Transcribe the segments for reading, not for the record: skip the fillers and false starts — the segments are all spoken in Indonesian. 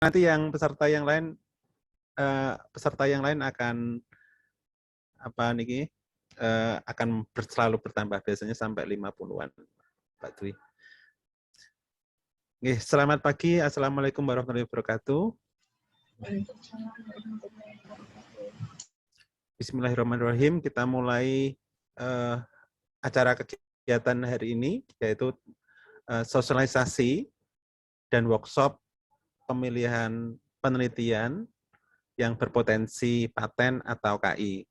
nanti yang peserta yang lain akan apa niki akan selalu bertambah, biasanya sampai 50-an, Pak Dwi. Oke, selamat pagi. Assalamualaikum warahmatullahi wabarakatuh. Bismillahirrahmanirrahim. Kita mulai acara kegiatan hari ini, yaitu sosialisasi dan workshop pemilihan penelitian yang berpotensi paten atau KI.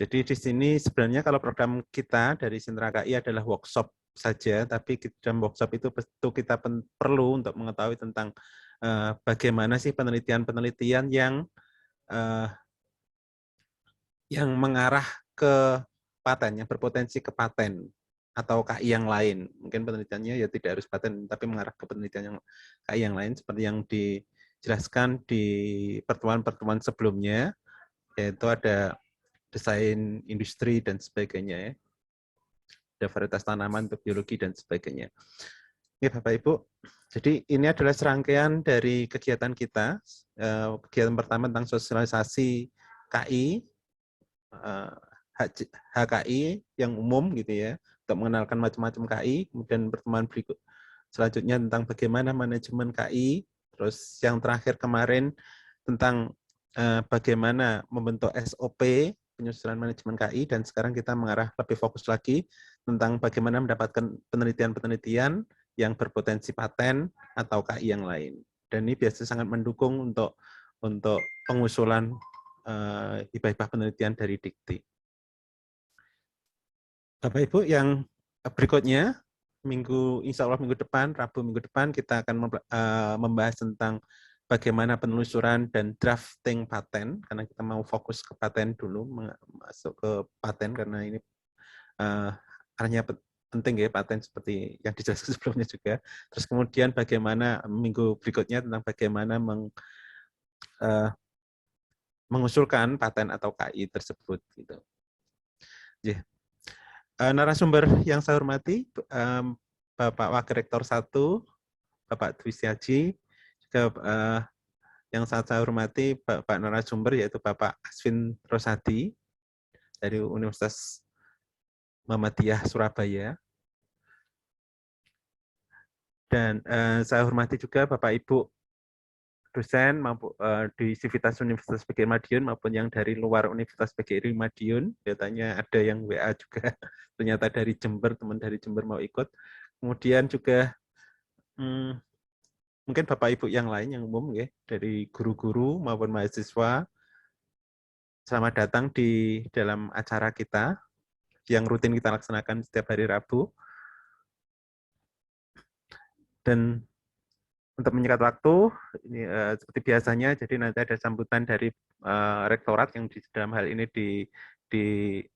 Jadi di sini sebenarnya kalau program kita dari Sentra KI adalah workshop saja, tapi dalam workshop itu kita perlu untuk mengetahui tentang bagaimana sih penelitian-penelitian yang mengarah ke paten, yang berpotensi ke paten atau KI yang lain. Mungkin penelitiannya ya tidak harus paten, tapi mengarah ke penelitian yang KI yang lain, seperti yang dijelaskan di pertemuan-pertemuan sebelumnya, yaitu ada desain industri dan sebagainya, ya. Ada varietas tanaman untuk biologi dan sebagainya. Ya, Bapak Ibu, jadi ini adalah serangkaian dari kegiatan kita. Kegiatan pertama tentang sosialisasi KI, HKI yang umum gitu ya, untuk mengenalkan macam-macam KI. Kemudian pertemuan berikut selanjutnya tentang bagaimana manajemen KI. Terus yang terakhir kemarin tentang bagaimana membentuk SOP penyusunan manajemen KI, dan sekarang kita mengarah lebih fokus lagi tentang bagaimana mendapatkan penelitian-penelitian yang berpotensi paten atau KI yang lain. Dan ini biasanya sangat mendukung untuk pengusulan hibah-hibah penelitian dari Dikti. Bapak Ibu, yang berikutnya insya Allah minggu depan, Rabu minggu depan, kita akan membahas tentang bagaimana penelusuran dan drafting paten, karena kita mau fokus ke paten dulu, masuk ke paten karena ini artinya penting ya, paten seperti yang dijelaskan sebelumnya juga. Terus kemudian bagaimana minggu berikutnya tentang bagaimana mengusulkan paten atau KI tersebut gitu. Yeah. Narasumber yang saya hormati, Bapak Wakil Rektor 1, Bapak Dwi Setiaji, juga yang saya hormati Bapak narasumber yaitu Bapak Aswin Rosadi dari Universitas Muhammadiyah Surabaya. Dan saya hormati juga Bapak Ibu dosen di Sivitas Universitas PGRI Madiun maupun yang dari luar Universitas PGRI Madiun. Katanya ada yang WA juga, ternyata dari Jember, teman dari Jember mau ikut. Kemudian juga mungkin Bapak Ibu yang lain yang umum ya, dari guru-guru maupun mahasiswa. Selamat datang di dalam acara kita yang rutin kita laksanakan setiap hari Rabu. Dan untuk menyingkat waktu, ini seperti biasanya, jadi nanti ada sambutan dari rektorat yang di dalam hal ini diwakili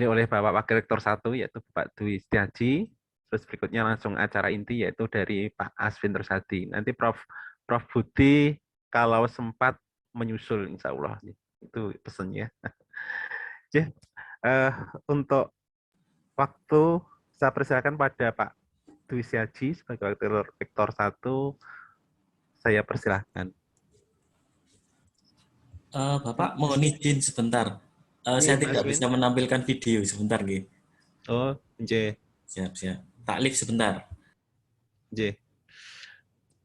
oleh Bapak Wakil Rektor 1, yaitu Bapak Dwi Setiaji. Terus berikutnya langsung acara inti, yaitu dari Pak Aswin Rosadi. Nanti Prof. Budi kalau sempat menyusul, insya Allah. Itu pesannya. Untuk waktu, saya persilakan pada Pak Dwi Setiaji sebagai Wakil Rektor 1, saya persilahkan. Bapak mohon izin sebentar. Saya tidak bisa menampilkan video sebentar, nggih. Oh, nggih. Siap. Taklif sebentar. Nggih.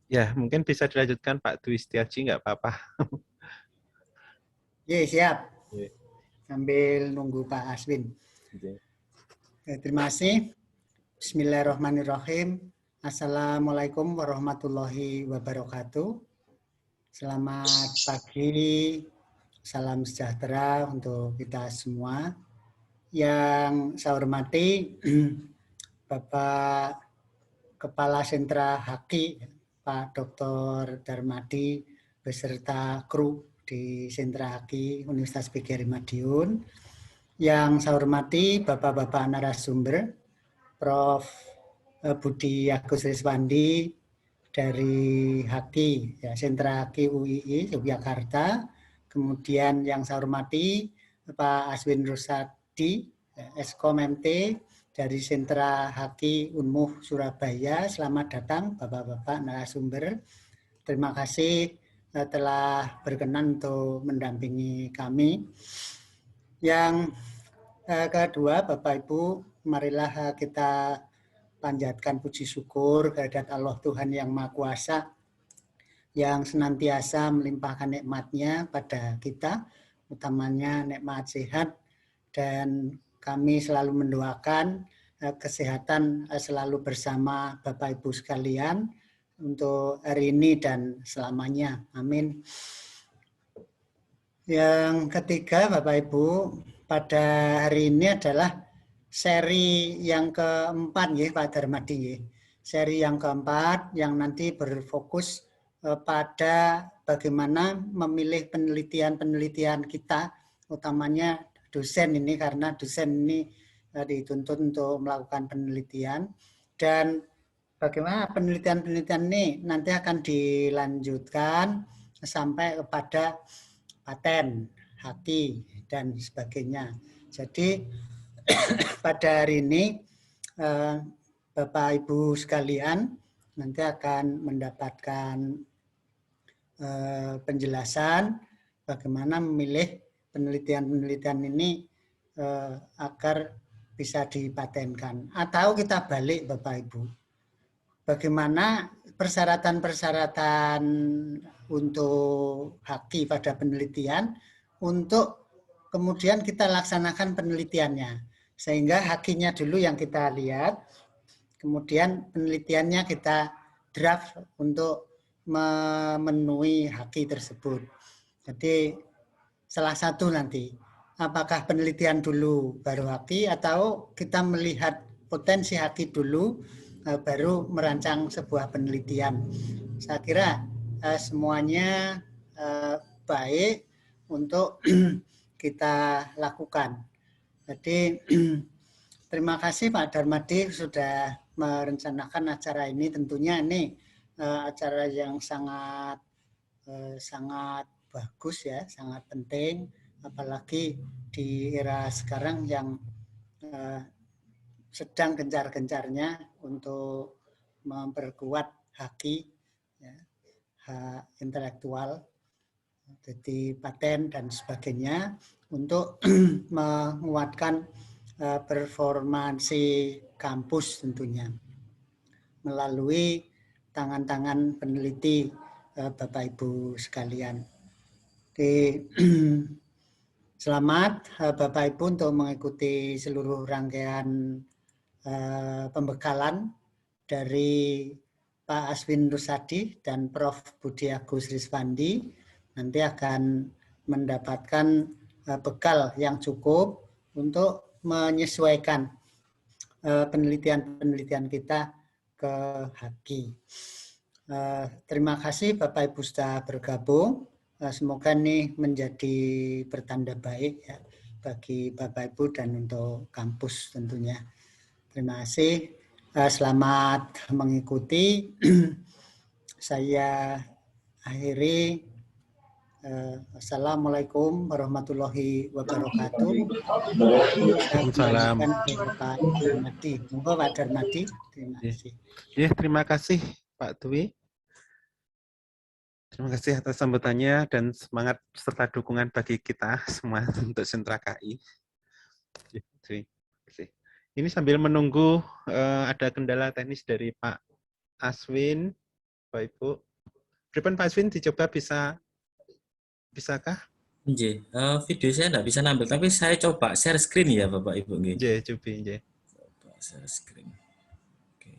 Ya, mungkin bisa dilanjutkan Pak Dwi Setiaji, nggak apa-apa. Iya, siap. Sambil nunggu Pak Aswin. Terima kasih. Bismillahirrahmanirrahim. Assalamualaikum warahmatullahi wabarakatuh. Selamat pagi, salam sejahtera untuk kita semua. Yang saya hormati Bapak Kepala Sentra HKI, Pak Dr. Darmadi, beserta kru di Sentra HKI Universitas PGRI Madiun. Yang saya hormati Bapak-Bapak narasumber, Prof. Budi Agus Riswandi dari HKI, ya, Sentra HKI UII Yogyakarta. Kemudian yang saya hormati Pak Aswin Rosadi, Eskom MT dari Sentra Haki Unmuh Surabaya. Selamat datang Bapak-bapak narasumber. Terima kasih telah berkenan untuk mendampingi kami. Yang kedua, Bapak Ibu, marilah kita panjatkan puji syukur kehadirat Allah Tuhan Yang Maha Kuasa yang senantiasa melimpahkan nikmat-Nya pada kita, utamanya nikmat sehat, dan kami selalu mendoakan kesehatan selalu bersama Bapak Ibu sekalian untuk hari ini dan selamanya. Amin. Yang ketiga, Bapak Ibu, pada hari ini adalah seri yang keempat, ya, Pak Darmadi. Ya. Seri yang keempat yang nanti berfokus pada bagaimana memilih penelitian-penelitian kita, utamanya dosen ini, karena dosen ini dituntut untuk melakukan penelitian, dan bagaimana penelitian-penelitian ini nanti akan dilanjutkan sampai kepada paten, haki, dan sebagainya. Jadi pada hari ini Bapak Ibu sekalian nanti akan mendapatkan penjelasan bagaimana memilih penelitian-penelitian ini agar bisa dipatenkan. Atau kita balik, Bapak Ibu, bagaimana persyaratan-persyaratan untuk haki pada penelitian untuk kemudian kita laksanakan penelitiannya. Sehingga hakinya dulu yang kita lihat, kemudian penelitiannya kita draft untuk memenuhi haki tersebut. Jadi salah satu nanti, apakah penelitian dulu baru haki atau kita melihat potensi haki dulu baru merancang sebuah penelitian. Saya kira semuanya baik untuk kita lakukan. Jadi terima kasih Pak Darmadi sudah merencanakan acara ini. Tentunya ini acara yang sangat bagus, ya, sangat penting, apalagi di era sekarang yang sedang gencar-gencarnya untuk memperkuat haki, ya, hak intelektual, jadi paten dan sebagainya, untuk menguatkan performansi kampus tentunya melalui tangan-tangan peneliti Bapak Ibu sekalian. Jadi, selamat Bapak Ibu untuk mengikuti seluruh rangkaian pembekalan dari Pak Aswin Rusadi dan Prof. Budi Agus Riswandi. Nanti akan mendapatkan bekal yang cukup untuk menyesuaikan penelitian-penelitian kita ke haki. Terima kasih Bapak Ibu sudah bergabung. Semoga ini menjadi pertanda baik, ya, bagi Bapak Ibu dan untuk kampus tentunya. Terima kasih. Selamat mengikuti. Saya akhiri. Assalamualaikum warahmatullahi wabarakatuh. Waalaikumsalam. Pak Darmadi. Monggo Pak Darmadi. Terima kasih. Ya, terima kasih Pak Dwi. Terima kasih atas sambutannya dan semangat serta dukungan bagi kita semua untuk Sentra KI. Terima kasih. Ini sambil menunggu ada kendala teknis dari Pak Aswin, Bapak Ibu. Pripun Pak Aswin dicoba bisakah? Video saya tidak bisa nampil, tapi saya coba share screen ya Bapak Ibu. Nggih, coba nggih. Coba share screen. Oke.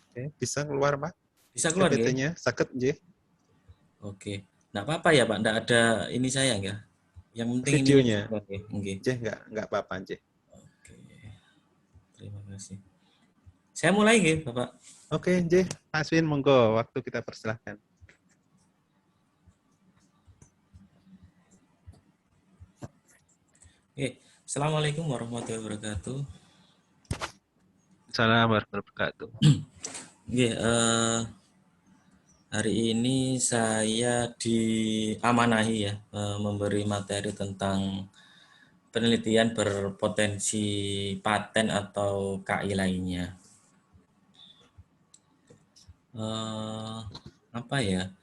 Oke, bisa keluar Pak? Bisa keluar nggih? PPT-nya sakit nggih. Oke. Nggak apa-apa ya Pak, nggak ada ini saya ya. Yang penting Videonya. Ini. Nggih, enggak apa-apa nggih. Oke. Terima kasih. Saya mulai nggih, Bapak. Oke, nggih. Pak Aswin monggo, waktu kita persilahkan. Oke, Assalamualaikum warahmatullahi wabarakatuh. Assalamualaikum warahmatullahi wabarakatuh. Oke, hari ini saya diamanahi ya memberi materi tentang penelitian berpotensi paten atau KI lainnya. Apa ya?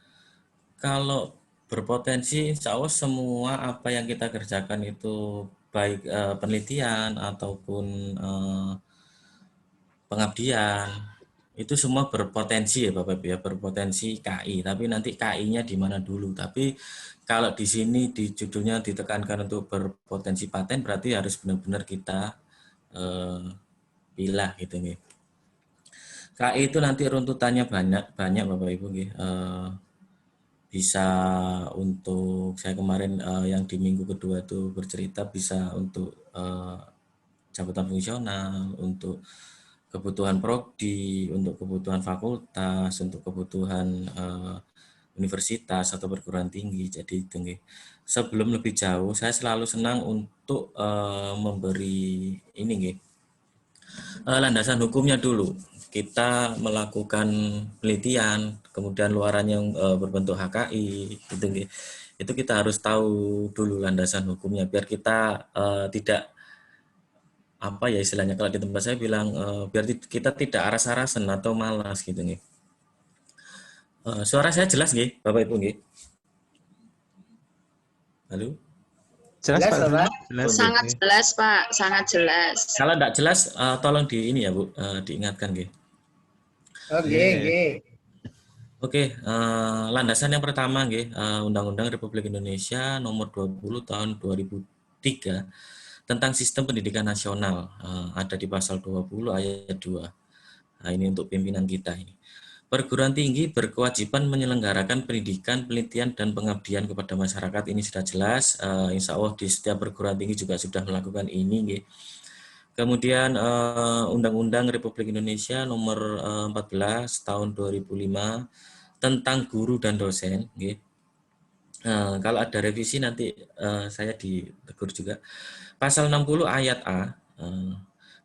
Kalau berpotensi, insya Allah semua apa yang kita kerjakan itu baik penelitian ataupun pengabdian itu semua berpotensi ya Bapak Ibu ya, berpotensi KI. Tapi nanti KI-nya di mana dulu. Tapi kalau di sini di judulnya ditekankan untuk berpotensi paten berarti harus benar-benar kita pilah gitu nih. KI itu nanti runtutannya banyak Bapak Ibu nih. Bisa untuk saya kemarin yang di minggu kedua itu bercerita bisa untuk jabatan fungsional, untuk kebutuhan prodi, untuk kebutuhan fakultas, untuk kebutuhan universitas atau perguruan tinggi. Jadi tinggi. Sebelum lebih jauh, saya selalu senang untuk memberi ini nggih, landasan hukumnya dulu. Kita melakukan penelitian, kemudian luaran yang berbentuk HKI, gitu nggih. Itu kita harus tahu dulu landasan hukumnya biar kita tidak apa ya istilahnya kalau di tempat saya bilang biar kita tidak aras-arasan atau malas gitu nih. Suara saya jelas nggih, Bapak Ibu nggih? Halo? Jelas Jelas, Pak, Bapak? jelas. Sangat jelas, Pak. Sangat jelas. Kalau tidak jelas tolong di ini ya Bu, diingatkan nggih. Oke, oke. Oke, landasan yang pertama nggih, Undang-Undang Republik Indonesia Nomor 20 Tahun 2003 tentang Sistem Pendidikan Nasional, ada di pasal 20 ayat 2. Nah, ini untuk pimpinan kita ini. Perguruan tinggi berkewajiban menyelenggarakan pendidikan, penelitian, dan pengabdian kepada masyarakat. Ini sudah jelas, insya Allah di setiap perguruan tinggi juga sudah melakukan ini nggih. Kemudian Undang-Undang Republik Indonesia Nomor 14 Tahun 2005 tentang guru dan dosen. Kalau ada revisi nanti saya ditegur juga. Pasal 60 ayat A,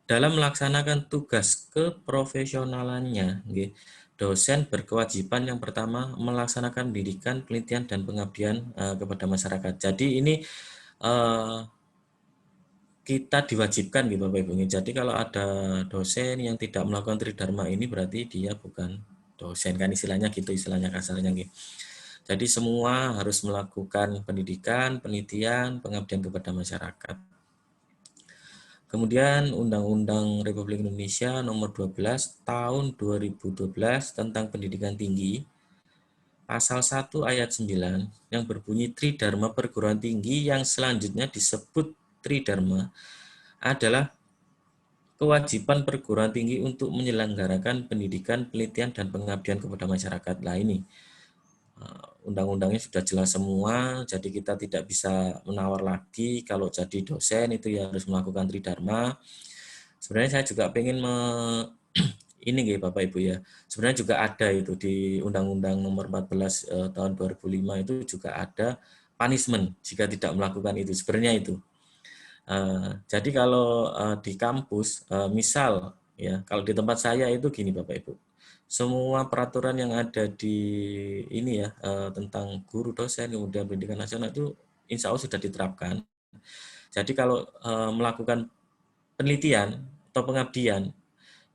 dalam melaksanakan tugas keprofesionalannya, dosen berkewajiban yang pertama melaksanakan pendidikan, penelitian, dan pengabdian kepada masyarakat. Jadi ini kita diwajibkan gitu Bapak Ibu. Jadi kalau ada dosen yang tidak melakukan tridharma ini berarti dia bukan dosen kan istilahnya gitu, istilahnya kasarnya gitu. Jadi semua harus melakukan pendidikan, penelitian, pengabdian kepada masyarakat. Kemudian Undang-Undang Republik Indonesia Nomor 12 Tahun 2012 tentang Pendidikan Tinggi Pasal 1 ayat 9 yang berbunyi Tridharma Perguruan Tinggi yang selanjutnya disebut Tridharma adalah kewajiban perguruan tinggi untuk menyelenggarakan pendidikan, penelitian, dan pengabdian kepada masyarakat. Nah ini undang-undangnya sudah jelas semua, jadi kita tidak bisa menawar lagi kalau jadi dosen itu ya harus melakukan tridharma. Sebenarnya saya juga pengen ini nggih Bapak Ibu ya. Sebenarnya juga ada itu di Undang-Undang Nomor 14 tahun 2005 itu juga ada punishment jika tidak melakukan itu. Sebenarnya itu. Jadi kalau di kampus, misal ya, kalau di tempat saya itu gini Bapak Ibu, semua peraturan yang ada di ini ya tentang guru dosen kemudian pendidikan nasional itu insya Allah sudah diterapkan. Jadi kalau melakukan penelitian atau pengabdian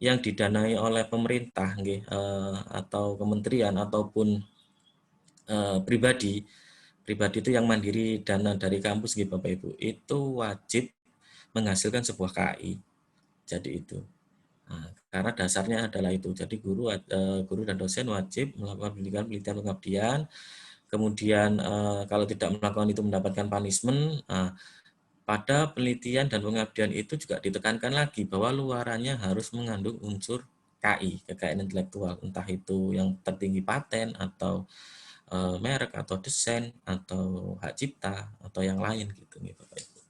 yang didanai oleh pemerintah atau kementerian ataupun pribadi itu yang mandiri dana dari kampus gitu Bapak Ibu, itu wajib menghasilkan sebuah KI. Jadi itu. Nah, karena dasarnya adalah itu. Jadi guru dan dosen wajib melakukan pendidikan, penelitian, pengabdian. Kemudian kalau tidak melakukan itu mendapatkan punishment. Pada penelitian dan pengabdian itu juga ditekankan lagi bahwa luarannya harus mengandung unsur KI, kekayaan intelektual, entah itu yang tertinggi paten atau merek atau desain atau hak cipta atau yang lain gitu nih Bapak Ibu.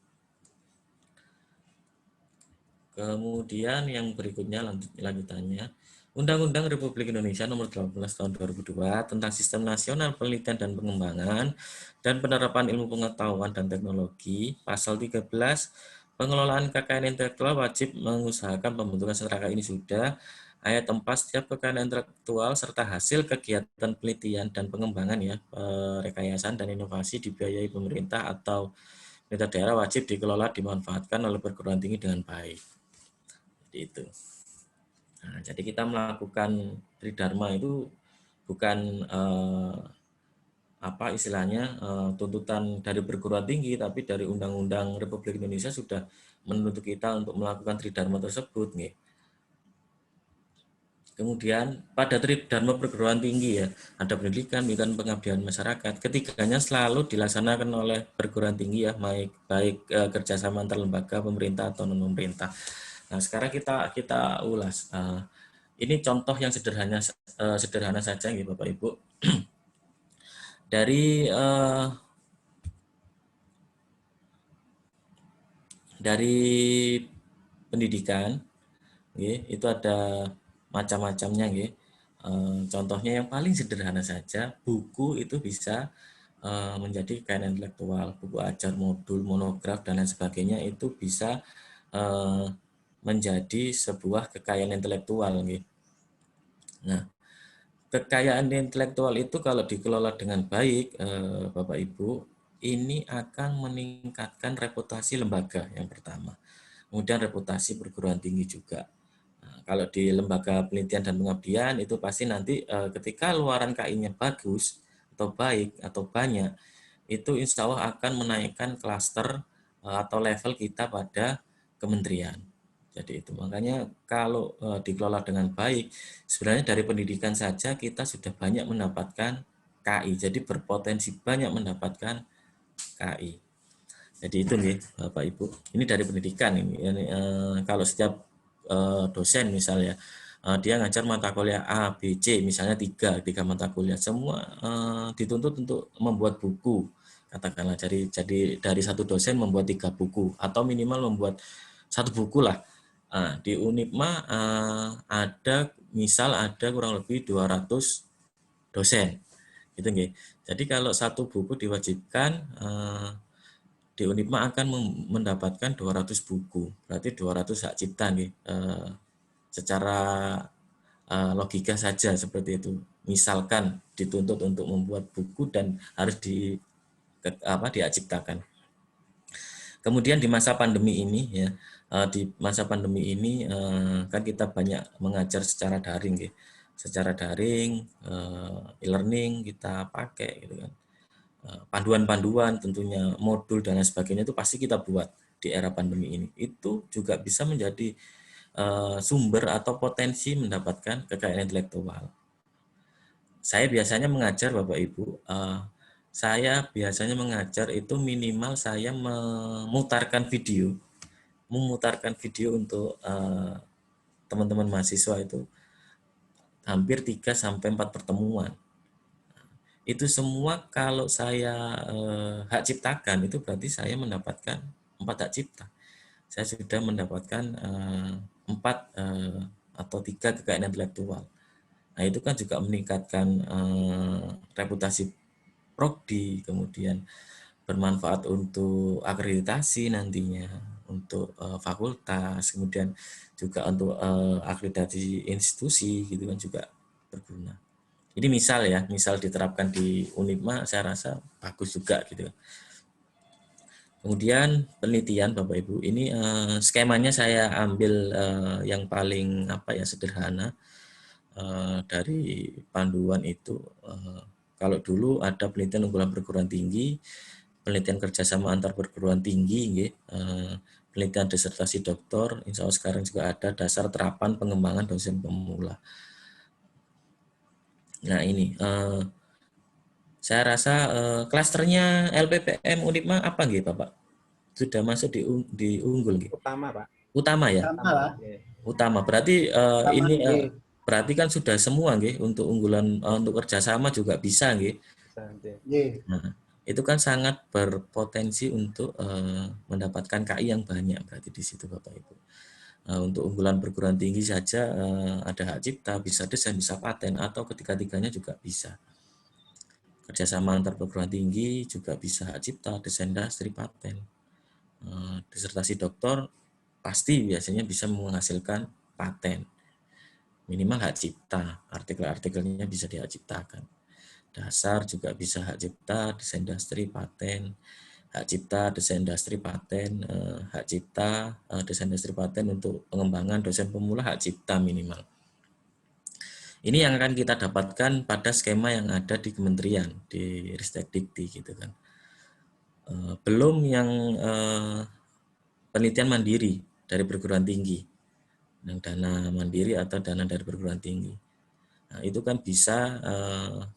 Kemudian yang berikutnya lanjutannya Undang-Undang Republik Indonesia Nomor 18 Tahun 2002 tentang Sistem Nasional Penelitian dan Pengembangan dan Penerapan Ilmu Pengetahuan dan Teknologi, Pasal 13, pengelolaan kekayaan intelektual wajib mengusahakan pembentukan sentra KAI ini sudah. Ayat 4, setiap kekayaan intelektual serta hasil kegiatan penelitian dan pengembangan ya, rekayasa dan inovasi dibiayai pemerintah atau pemerintah daerah wajib dikelola dimanfaatkan oleh perguruan tinggi dengan baik. Jadi itu. Nah, jadi kita melakukan tridharma itu bukan apa istilahnya tuntutan dari perguruan tinggi, tapi dari Undang-Undang Republik Indonesia sudah menuntut kita untuk melakukan tridharma tersebut, nih. Kemudian pada tridharma perguruan tinggi ya, ada pendidikan, pengabdian masyarakat. Ketiganya selalu dilaksanakan oleh perguruan tinggi ya, baik kerjasama antar lembaga pemerintah atau non pemerintah. Nah, sekarang kita ulas. Ini contoh yang sederhana saja, gitu, Bapak Ibu. Dari pendidikan, itu ada macam-macamnya. Contohnya yang paling sederhana saja, buku itu bisa menjadi kekayaan intelektual, buku ajar, modul, monograf, dan lain sebagainya itu bisa menjadi sebuah kekayaan intelektual. Nah, kekayaan intelektual itu kalau dikelola dengan baik, Bapak Ibu, ini akan meningkatkan reputasi lembaga yang pertama. Kemudian reputasi perguruan tinggi juga. Nah, kalau di lembaga penelitian dan pengabdian itu pasti nanti ketika luaran KI-nya bagus atau baik atau banyak, itu insya Allah akan menaikkan klaster atau level kita pada kementerian. Jadi itu makanya kalau dikelola dengan baik, sebenarnya dari pendidikan saja kita sudah banyak mendapatkan KI. Jadi berpotensi banyak mendapatkan KI. Jadi itu nih Bapak Ibu. Ini dari pendidikan ini. Kalau setiap dosen misalnya dia ngajar mata kuliah A, B, C, misalnya tiga mata kuliah, semua dituntut untuk membuat buku. Katakanlah jadi dari satu dosen membuat 3 buku atau minimal membuat 1 buku lah. Di Unipma ada kurang lebih 200 dosen. Gitu nggih. Jadi kalau 1 buku diwajibkan, di Unipma akan mendapatkan 200 buku. Berarti 200 hak cipta nih. Secara logika saja seperti itu. Misalkan dituntut untuk membuat buku dan harus dihak ciptakan. Kemudian di masa pandemi ini ya, kan kita banyak mengajar secara daring, gitu. Secara daring, e-learning kita pakai, gitu kan. Panduan-panduan tentunya, modul dan lain sebagainya itu pasti kita buat di era pandemi ini. Itu juga bisa menjadi sumber atau potensi mendapatkan kekayaan intelektual. Saya biasanya mengajar Bapak Ibu, saya biasanya mengajar itu minimal saya memutarkan video untuk teman-teman mahasiswa itu hampir 3-4 pertemuan. Itu semua kalau saya hak ciptakan itu berarti saya mendapatkan 4 hak cipta. Saya sudah mendapatkan 4 atau 3 kekayaan intelektual. Nah itu kan juga meningkatkan reputasi prodi, kemudian bermanfaat untuk akreditasi nantinya, untuk fakultas, kemudian juga untuk akreditasi institusi gitu kan juga berguna. Ini misal diterapkan di Unipma saya rasa bagus juga gitu. Kemudian penelitian Bapak Ibu, ini skemanya saya ambil yang paling sederhana dari panduan itu. Kalau dulu ada penelitian unggulan perguruan tinggi, penelitian kerjasama antar perguruan tinggi, penelitian disertasi doktor, insya Allah sekarang juga ada dasar terapan pengembangan dosen pemula. Nah ini, saya rasa klasternya LPPM Unipma apa nggih Bapak? Sudah masuk di unggul nggih? Utama Pak. Utama ya? Utama. Berarti ini berarti kan sudah semua nggih untuk unggulan untuk kerjasama juga bisa nggih. Nah, itu kan sangat berpotensi untuk mendapatkan KI yang banyak berarti di situ Bapak Ibu. Untuk unggulan perguruan tinggi saja ada hak cipta, bisa desain, bisa paten, atau ketiga-tiganya juga bisa. Kerjasama antar perguruan tinggi juga bisa hak cipta, desain dasar, paten. Disertasi doktor pasti biasanya bisa menghasilkan paten. Minimal hak cipta, artikel-artikelnya bisa dihak ciptakan. Dasar juga bisa hak cipta, desain dasar, paten. Hak cipta, desain dasar, paten. Hak cipta, desain dasar, paten untuk pengembangan dosen pemula, hak cipta minimal. Ini yang akan kita dapatkan pada skema yang ada di kementerian, di Ristek Dikti gitu kan. Belum yang penelitian mandiri dari perguruan tinggi, yang dana mandiri atau dana dari perguruan tinggi. Nah, itu kan bisa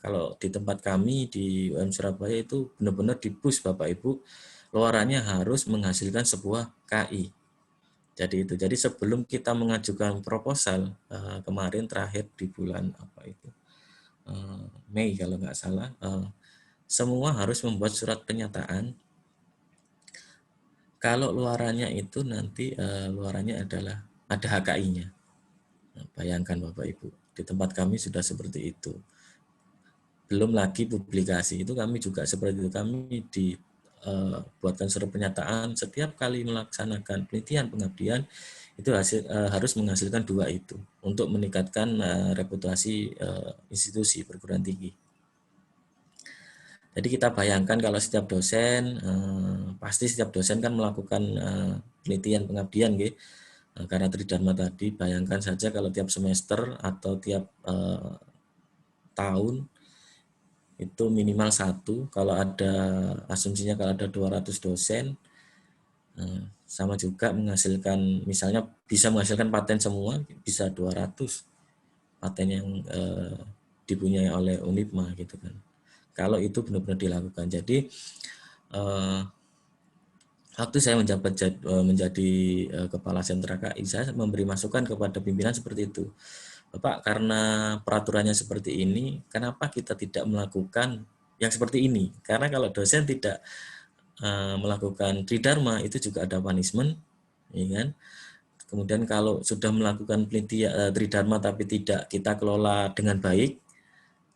kalau di tempat kami di UM Surabaya itu benar-benar di-push Bapak Ibu, luarannya harus menghasilkan sebuah KI. Jadi sebelum kita mengajukan proposal kemarin terakhir di bulan Mei kalau nggak salah, semua harus membuat surat pernyataan kalau luarannya itu nanti luarannya adalah ada HKI-nya. Nah, bayangkan Bapak Ibu, di tempat kami sudah seperti itu. Belum lagi publikasi, itu kami juga seperti itu. Kami dibuatkan surat pernyataan setiap kali melaksanakan penelitian pengabdian itu harus menghasilkan 2 itu untuk meningkatkan reputasi institusi perguruan tinggi. Jadi kita bayangkan kalau setiap dosen, pasti setiap dosen kan melakukan penelitian pengabdian, gitu. Karena Tridharma tadi, bayangkan saja kalau tiap semester atau tiap tahun itu minimal 1, kalau ada asumsinya kalau ada 200 dosen, sama juga menghasilkan, misalnya bisa menghasilkan paten semua, bisa 200 paten yang dipunyai oleh Unipma gitu kan. Kalau itu benar-benar dilakukan. Jadi waktu saya menjabat menjadi kepala sentra KI, saya memberi masukan kepada pimpinan seperti itu. Bapak, karena peraturannya seperti ini, kenapa kita tidak melakukan yang seperti ini? Karena kalau dosen tidak melakukan tridharma itu juga ada punishment, ya kan? Kemudian kalau sudah melakukan penelitian tridharma tapi tidak kita kelola dengan baik,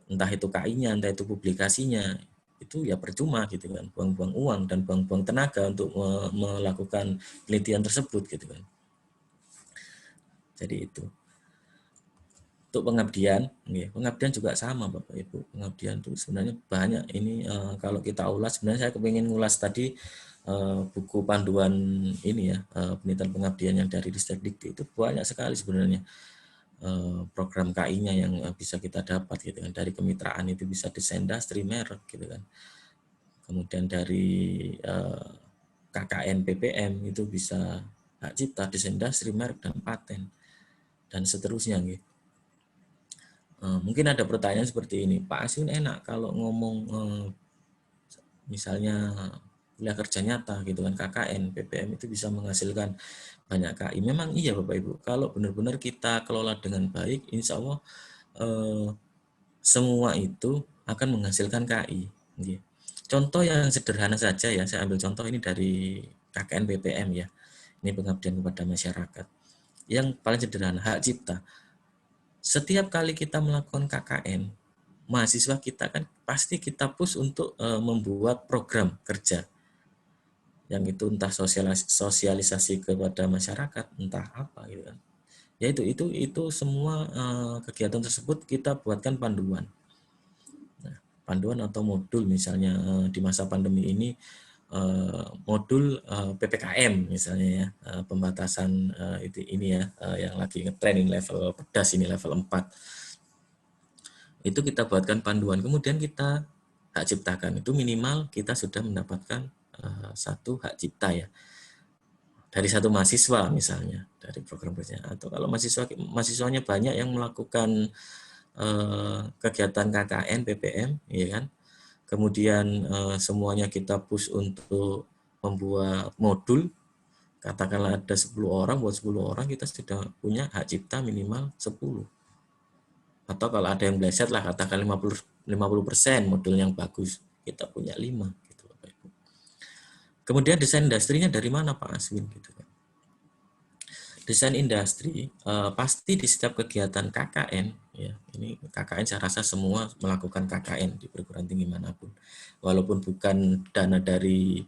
entah itu KI-nya, entah itu publikasinya, itu ya percuma gitu kan, buang-buang uang dan buang-buang tenaga untuk melakukan penelitian tersebut gitu kan. Jadi itu. Untuk pengabdian, pengabdian juga sama Bapak Ibu. Pengabdian itu sebenarnya banyak. Ini kalau kita ulas, sebenarnya saya kepingin ngulas tadi buku panduan ini ya, penelitian pengabdian yang dari Ristek Dikti itu banyak sekali sebenarnya program KI-nya yang bisa kita dapat gitu kan. Dari kemitraan itu bisa desain industri merek gitu kan. Kemudian dari KKN PPM itu bisa hak cipta, desain industri merek dan paten dan seterusnya gitu. Mungkin ada pertanyaan seperti ini, Pak Aswin enak kalau ngomong misalnya kuliah kerja nyata gitu kan, KKN, PPM itu bisa menghasilkan banyak KI. Memang iya Bapak Ibu, kalau benar-benar kita kelola dengan baik, insya Allah semua itu akan menghasilkan KI. Contoh yang sederhana saja ya, saya ambil contoh ini dari KKN PPM ya, ini pengabdian kepada masyarakat. Yang paling sederhana, hak cipta. Setiap kali kita melakukan KKN, mahasiswa kita kan pasti kita push untuk membuat program kerja. Yang itu entah sosialisasi kepada masyarakat, entah apa gitu kan. Ya itu semua kegiatan tersebut kita buatkan panduan. Nah, panduan atau modul misalnya di masa pandemi ini modul PPKM misalnya ya, pembatasan ini ya yang lagi ngetren ini level pedas ini level 4. Itu kita buatkan panduan, kemudian kita hak ciptakan. Itu minimal kita sudah mendapatkan 1 hak cipta ya. Dari 1 mahasiswa misalnya dari program kerja, atau kalau mahasiswanya banyak yang melakukan kegiatan KKN PPM ya kan. Kemudian semuanya kita push untuk membuat modul, katakanlah ada 10 orang, buat 10 orang kita sudah punya hak cipta minimal 10. Atau kalau ada yang meleset lah, katakan 50% modul yang bagus, kita punya 5. Gitu, Bapak Ibu. Kemudian desain industrinya dari mana Pak Aswin? Gitu kan. desain industri pasti di setiap kegiatan KKN, ya ini KKN saya rasa semua melakukan KKN di perguruan tinggi manapun, walaupun bukan dana dari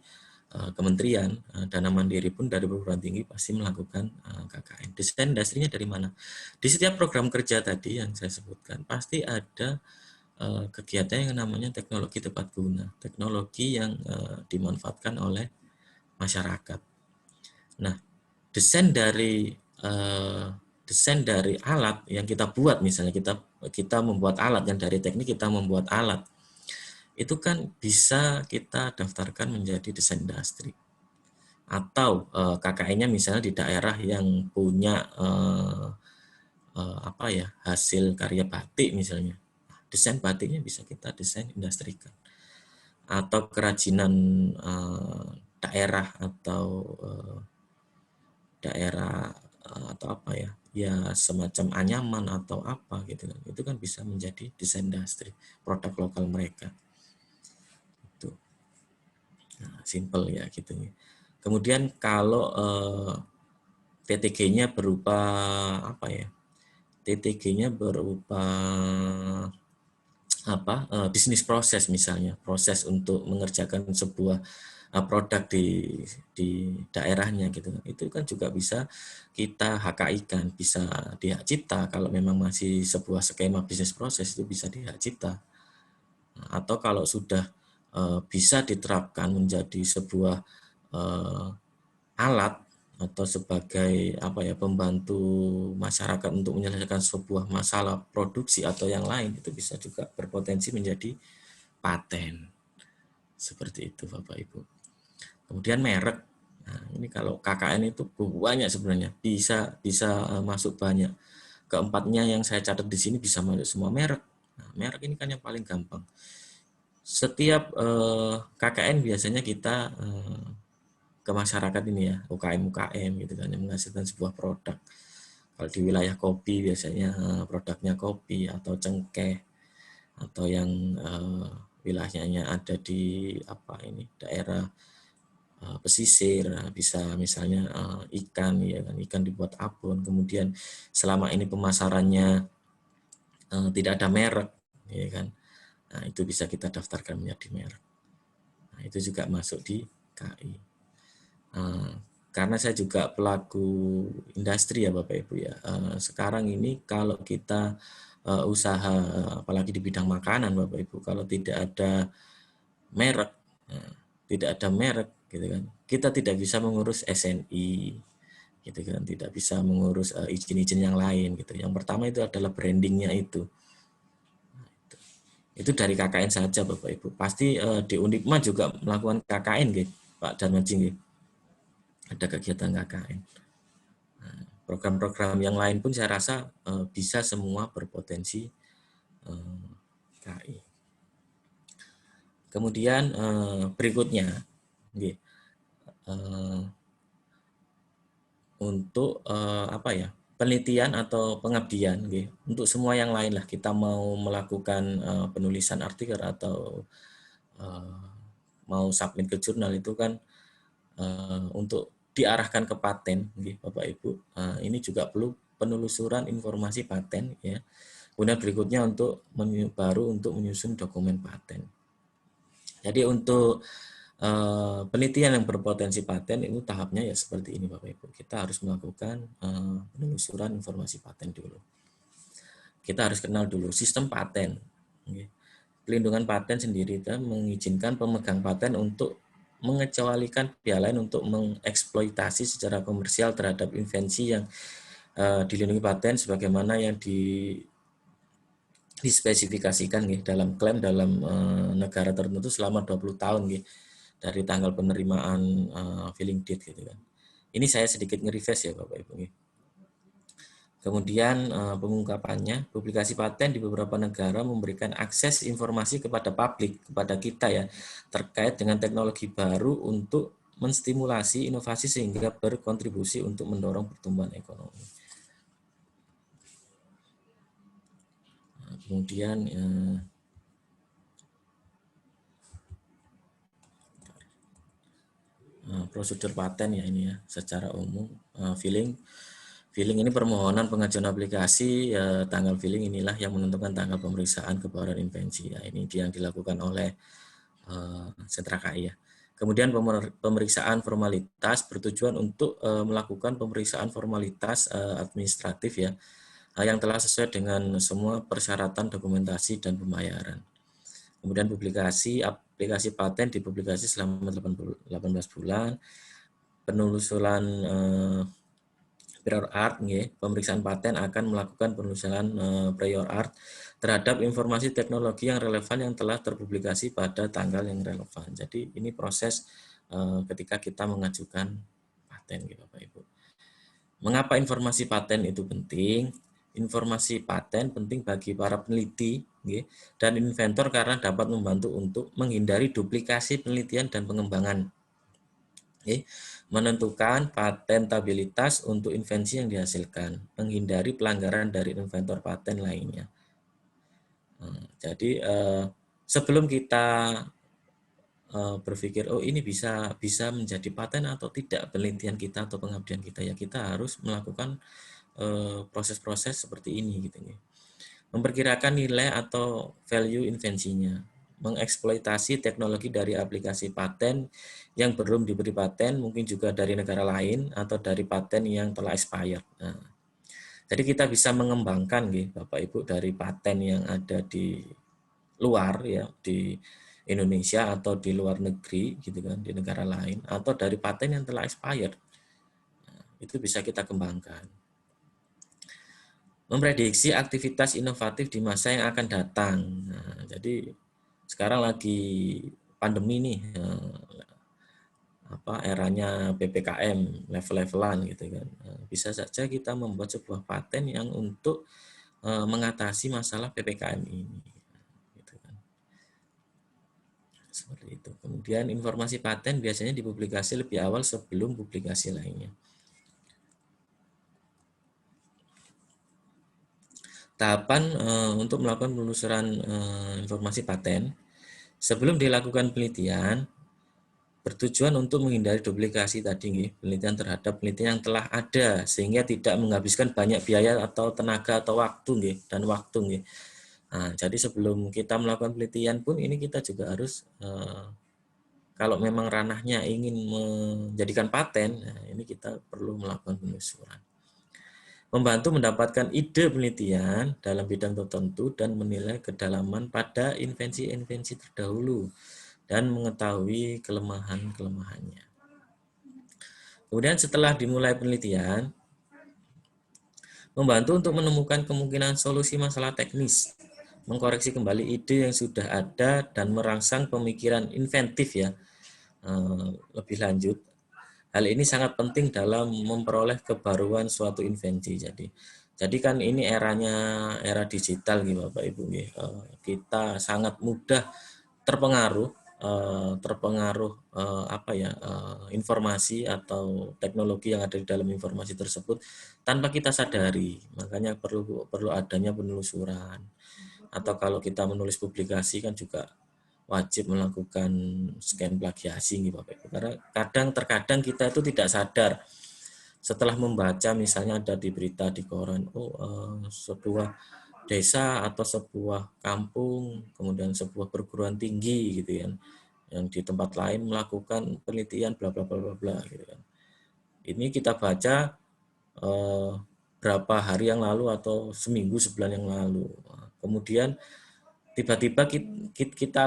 kementerian, dana mandiri pun dari perguruan tinggi pasti melakukan KKN. Desain industrinya dari mana? Di setiap program kerja tadi yang saya sebutkan pasti ada kegiatan yang namanya teknologi tepat guna, teknologi yang dimanfaatkan oleh masyarakat. Nah, desain dari alat yang kita buat, misalnya kita membuat alat yang dari teknik, kita membuat alat itu kan bisa kita daftarkan menjadi desain industri, atau KKN-nya misalnya di daerah yang punya hasil karya batik misalnya, desain batiknya bisa kita desain industrikan, atau kerajinan daerah atau daerah atau semacam anyaman atau apa gitu kan, itu kan bisa menjadi desain industri, produk lokal mereka itu. Nah, simple ya gitu. Kemudian kalau TTG-nya berupa TTG-nya berupa bisnis proses, misalnya proses untuk mengerjakan sebuah produk di daerahnya gitu. Itu kan juga bisa kita HKI-kan, bisa di hak cipta kalau memang masih sebuah skema bisnis proses, itu bisa di hak cipta. Atau kalau sudah bisa diterapkan menjadi sebuah alat atau sebagai pembantu masyarakat untuk menyelesaikan sebuah masalah produksi atau yang lain, itu bisa juga berpotensi menjadi paten. Seperti itu Bapak Ibu. Kemudian merek. Nah, ini kalau KKN itu banyak sebenarnya, bisa masuk banyak. Keempatnya yang saya catat di sini bisa masuk semua merek. Nah, merek ini kan yang paling gampang. Setiap KKN biasanya kita ke masyarakat ini ya, UKM gitu kan, yang menghasilkan sebuah produk. Kalau di wilayah kopi biasanya produknya kopi atau cengkeh, atau yang wilayahnya ada di daerah pesisir, bisa misalnya ikan, ya kan, ikan dibuat abon. Kemudian selama ini pemasarannya tidak ada merek, ya kan, nah itu bisa kita daftarkan menjadi merek. Nah, itu juga masuk di KI. Karena saya juga pelaku industri ya Bapak Ibu ya. Sekarang ini kalau kita usaha apalagi di bidang makanan Bapak Ibu, kalau tidak ada merek, gitu kan, kita tidak bisa mengurus SNI, gitu kan, tidak bisa mengurus izin-izin yang lain gitu. Yang pertama itu adalah brandingnya itu. Itu dari KKN saja Bapak Ibu. Pasti di Undipma juga melakukan KKN gitu, Pak Darmaji gitu. Ada kegiatan KKN. Program-program yang lain pun saya rasa bisa semua berpotensi KI. Kemudian berikutnya, untuk penelitian atau pengabdian, untuk semua yang lain lah, kita mau melakukan penulisan artikel atau mau submit ke jurnal, itu kan untuk diarahkan ke paten, Bapak Ibu. Ini juga perlu penelusuran informasi paten ya. Kemudian berikutnya untuk menyusun dokumen paten. Jadi untuk penelitian yang berpotensi paten itu tahapnya ya seperti ini Bapak Ibu. Kita harus melakukan penelusuran informasi paten dulu. Kita harus kenal dulu sistem paten. Pelindungan paten sendiri itu mengizinkan pemegang paten untuk mengecualikan pihak lain untuk mengeksploitasi secara komersial terhadap invensi yang dilindungi paten sebagaimana yang dispesifikasikan dalam klaim dalam negara tertentu selama 20 tahun dari tanggal penerimaan filing date gitu kan. Ini saya sedikit nge-revise ya Bapak Ibu. Kemudian pengungkapannya, publikasi paten di beberapa negara memberikan akses informasi kepada publik, kepada kita ya, terkait dengan teknologi baru untuk menstimulasi inovasi sehingga berkontribusi untuk mendorong pertumbuhan ekonomi. Nah, kemudian prosedur paten ya ini ya secara umum, filing. Filing ini permohonan pengajuan aplikasi, tanggal filing inilah yang menentukan tanggal pemeriksaan kebawahan invensi. Ya, ini yang dilakukan oleh Sentra KI ya. Kemudian pemeriksaan formalitas bertujuan untuk melakukan pemeriksaan formalitas administratif ya, yang telah sesuai dengan semua persyaratan dokumentasi dan pembayaran. Kemudian aplikasi paten dipublikasi selama 18 bulan. Penelusuran prior art, pemeriksaan paten akan melakukan penelusuran prior art terhadap informasi teknologi yang relevan yang telah terpublikasi pada tanggal yang relevan. Jadi ini proses ketika kita mengajukan paten, Bapak Ibu. Mengapa informasi paten itu penting? Informasi paten penting bagi para peneliti dan inventor karena dapat membantu untuk menghindari duplikasi penelitian dan pengembangan. Menentukan patentabilitas untuk invensi yang dihasilkan, menghindari pelanggaran dari inventor paten lainnya. Jadi sebelum kita berpikir oh ini bisa menjadi paten atau tidak penelitian kita atau pengabdian kita, ya kita harus melakukan proses-proses seperti ini gitu ya. Memperkirakan nilai atau value invensinya, mengeksploitasi teknologi dari aplikasi paten yang belum diberi paten, mungkin juga dari negara lain atau dari paten yang telah expired. Nah, jadi kita bisa mengembangkan Bapak Ibu dari paten yang ada di luar ya, di Indonesia atau di luar negeri gitu kan, di negara lain, atau dari paten yang telah expired. Nah, itu bisa kita kembangkan. Memprediksi aktivitas inovatif di masa yang akan datang. Nah, jadi sekarang lagi pandemi nih, eranya PPKM level-levelan gitu kan. Bisa saja kita membuat sebuah paten yang untuk mengatasi masalah PPKM ini. Gitu kan. Seperti itu. Kemudian informasi paten biasanya dipublikasi lebih awal sebelum publikasi lainnya. Tahapan untuk melakukan penelusuran informasi paten sebelum dilakukan penelitian bertujuan untuk menghindari duplikasi tadi, penelitian terhadap penelitian yang telah ada sehingga tidak menghabiskan banyak biaya atau tenaga atau waktu dan waktu. Nah, jadi sebelum kita melakukan penelitian pun ini kita juga harus kalau memang ranahnya ingin menjadikan paten, nah ini kita perlu melakukan penelusuran. Membantu mendapatkan ide penelitian dalam bidang tertentu dan menilai kedalaman pada invensi-invensi terdahulu dan mengetahui kelemahan-kelemahannya. Kemudian setelah dimulai penelitian, membantu untuk menemukan kemungkinan solusi masalah teknis, mengkoreksi kembali ide yang sudah ada dan merangsang pemikiran inventif ya lebih lanjut. Hal ini sangat penting dalam memperoleh kebaruan suatu invensi. Jadi kan ini era digital gitu Bapak Ibu. Kita sangat mudah terpengaruh informasi atau teknologi yang ada di dalam informasi tersebut tanpa kita sadari. Makanya perlu adanya penelusuran. Atau kalau kita menulis publikasi kan juga wajib melakukan scan plagiasi gitu Bapak Ibu. Karena terkadang kita itu tidak sadar setelah membaca misalnya ada di berita di koran, sebuah desa atau sebuah kampung, kemudian sebuah perguruan tinggi gitu kan, yang di tempat lain melakukan penelitian bla bla bla bla bla gitu kan. Ini kita baca berapa hari yang lalu atau seminggu sebulan yang lalu. Kemudian tiba-tiba kita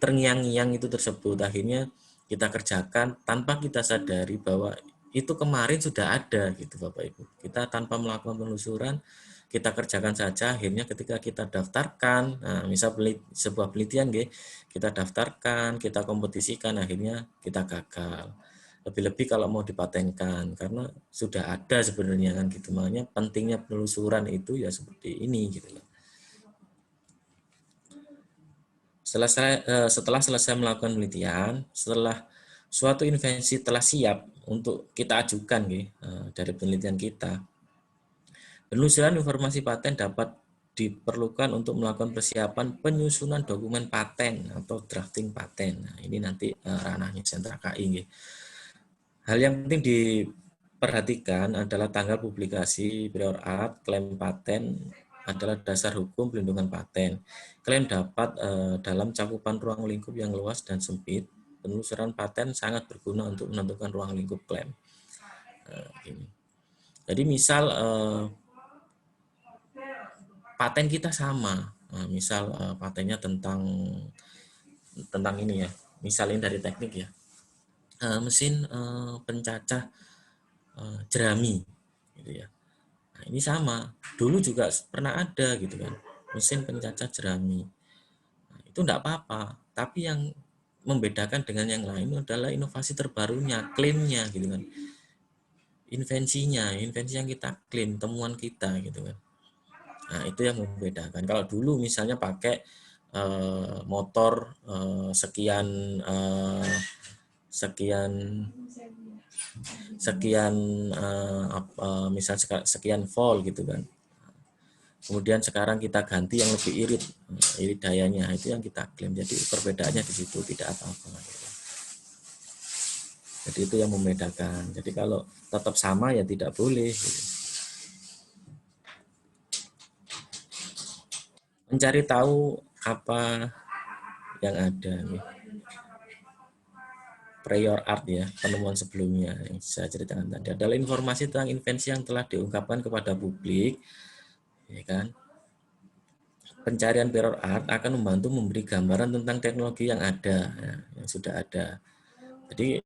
terngiang-ngiang itu tersebut, akhirnya kita kerjakan tanpa kita sadari bahwa itu kemarin sudah ada gitu Bapak Ibu. Kita tanpa melakukan penelusuran, kita kerjakan saja, akhirnya ketika kita daftarkan, nah, misal sebuah penelitian kita daftarkan, kita kompetisikan, akhirnya kita gagal. Lebih-lebih kalau mau dipatenkan, karena sudah ada sebenarnya kan gitu. Makanya pentingnya penelusuran itu ya seperti ini gitu loh. Setelah selesai melakukan penelitian, setelah suatu invensi telah siap untuk kita ajukan dari penelitian kita, penelusuran informasi paten dapat diperlukan untuk melakukan persiapan penyusunan dokumen paten atau drafting paten. Nah, ini nanti ranahnya Sentra KI. Hal yang penting perhatikan adalah tanggal publikasi prior art. Klaim paten adalah dasar hukum pelindungan paten. Klaim dapat dalam cakupan ruang lingkup yang luas dan sempit. Penelusuran paten sangat berguna untuk menentukan ruang lingkup klaim. Gini. Jadi misal paten kita sama, misal patennya tentang ini ya, misalnya dari teknik ya, mesin pencacah jerami, gitu ya. Nah, ini sama, dulu juga pernah ada gitu kan, mesin pencacah jerami. Nah, itu enggak apa-apa, tapi yang membedakan dengan yang lain adalah inovasi terbarunya, klaimnya gitu kan. Invensi yang kita klaim, temuan kita gitu kan. Nah, itu yang membedakan. Kalau dulu misalnya pakai motor sekian misal sekian volt gitu kan. Kemudian sekarang kita ganti yang lebih irit dayanya, itu yang kita klaim. Jadi perbedaannya di situ, tidak apa-apa. Jadi itu yang membedakan. Jadi kalau tetap sama ya tidak boleh. Mencari tahu apa yang ada nih. Prior art ya, penemuan sebelumnya yang saya ceritakan tadi adalah informasi tentang invensi yang telah diungkapkan kepada publik, ya kan. Pencarian prior art akan membantu memberi gambaran tentang teknologi yang ada, ya, yang sudah ada. Jadi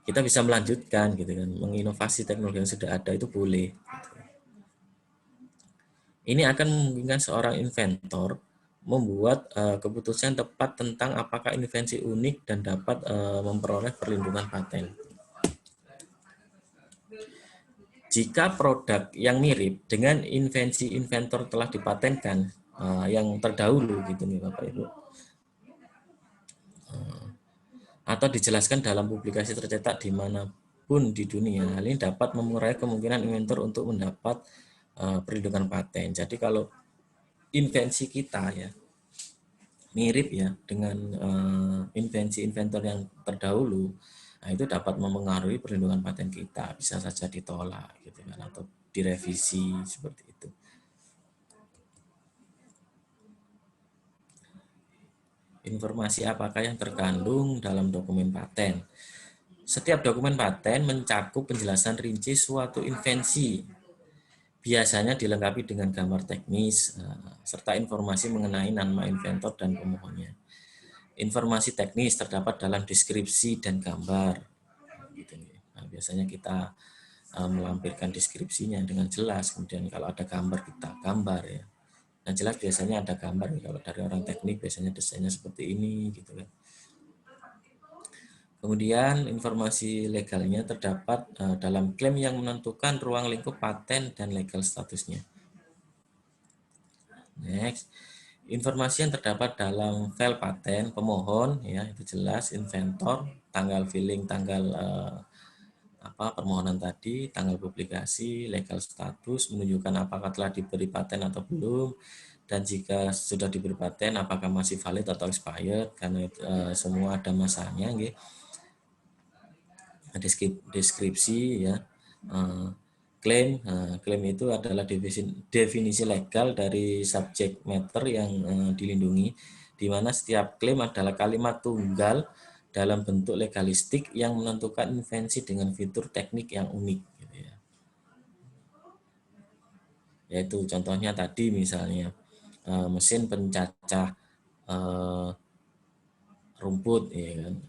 kita bisa melanjutkan gitu kan, menginovasi teknologi yang sudah ada itu boleh. Ini akan memungkinkan seorang inventor membuat keputusan tepat tentang apakah invensi unik dan dapat memperoleh perlindungan paten. Jika produk yang mirip dengan invensi inventor telah dipatenkan yang terdahulu gitu nih Bapak Ibu, atau dijelaskan dalam publikasi tercetak dimanapun di dunia, hal ini dapat mengurangi kemungkinan inventor untuk mendapat perlindungan paten. Jadi kalau invensi kita ya mirip ya dengan invensi inventor yang terdahulu, nah itu dapat mempengaruhi perlindungan paten kita, bisa saja ditolak gitu kan, atau direvisi seperti itu. Informasi apakah yang terkandung dalam dokumen paten? Setiap dokumen paten mencakup penjelasan rinci suatu invensi. Biasanya dilengkapi dengan gambar teknis serta informasi mengenai nama inventor dan pemohonnya. Informasi teknis terdapat dalam deskripsi dan gambar. Nah, biasanya kita melampirkan deskripsinya dengan jelas, kemudian kalau ada gambar kita gambar ya. Nah jelas biasanya ada gambar, kalau dari orang teknik biasanya desainnya seperti ini gitu kan. Kemudian informasi legalnya terdapat dalam klaim yang menentukan ruang lingkup paten dan legal statusnya. Next, informasi yang terdapat dalam file paten pemohon ya itu jelas, inventor, tanggal filing, tanggal permohonan tadi, tanggal publikasi, legal status, menunjukkan apakah telah diberi paten atau belum, dan jika sudah diberi paten apakah masih valid atau expired, karena semua ada masanya gitu. Deskripsi ya, klaim itu adalah definisi legal dari subject matter yang dilindungi, di mana setiap klaim adalah kalimat tunggal dalam bentuk legalistik yang menentukan invensi dengan fitur teknik yang unik gitu ya. Yaitu contohnya tadi misalnya mesin pencacah rumput ya kan.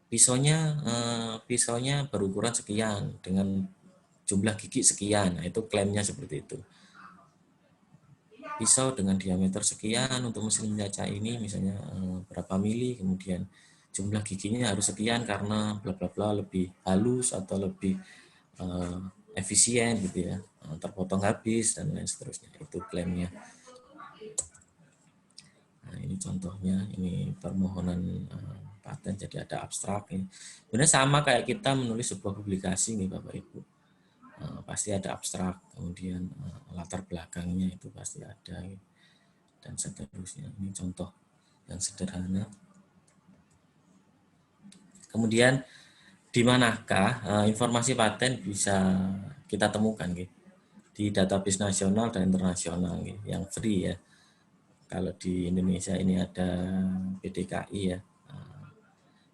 Pisaunya berukuran sekian dengan jumlah gigi sekian. Nah, itu klaimnya seperti itu. Pisau dengan diameter sekian untuk mesin pencacah ini misalnya berapa mili, kemudian jumlah giginya harus sekian karena bla bla bla, lebih halus atau lebih efisien gitu ya, terpotong habis dan lain seterusnya. Itu klaimnya. Nah, ini contohnya, ini permohonan paten, jadi ada abstrak ini. Sebenarnya sama kayak kita menulis sebuah publikasi nih Bapak Ibu. Pasti ada abstrak, kemudian latar belakangnya itu pasti ada dan seterusnya. Ini contoh yang sederhana. Kemudian di manakah informasi paten bisa kita temukan gitu? Di database nasional dan internasional gitu, yang free ya. Kalau di Indonesia ini ada PDKI ya,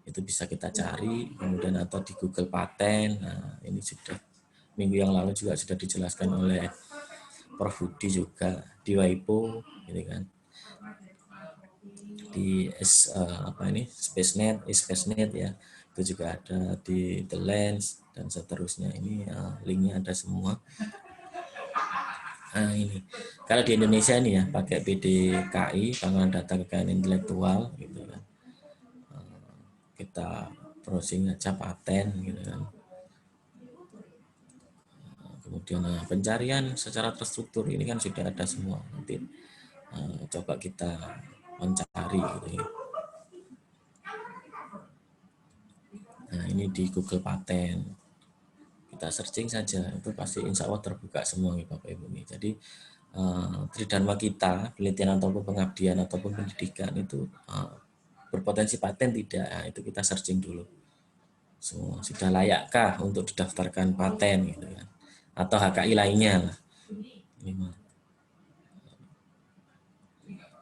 itu bisa kita cari, kemudian atau di Google Paten. Nah, ini sudah minggu yang lalu juga sudah dijelaskan oleh Prof. Budi juga di WIPO, gitu kan. Di SpaceNet ya, itu juga ada di The Lens dan seterusnya. Ini linknya ada semua. Nah, ini kalau di Indonesia ini ya pakai PDKI, Pengelolaan Data Kekayaan Intelektual gitu kan. Kita browsing aja paten gitu kan. Kemudian pencarian secara terstruktur ini kan sudah ada semua. Nanti coba kita mencari gitu ya. Nah, ini di Google Paten. Kita searching saja, itu pasti insya Allah terbuka semua nih Bapak Ibu nih. Jadi tridharma kita, penelitian ataupun pengabdian ataupun pendidikan itu berpotensi paten tidak, nah, itu kita searching dulu. Semua sudah layakkah untuk didaftarkan paten gitu kan, atau HKI lainnya lah.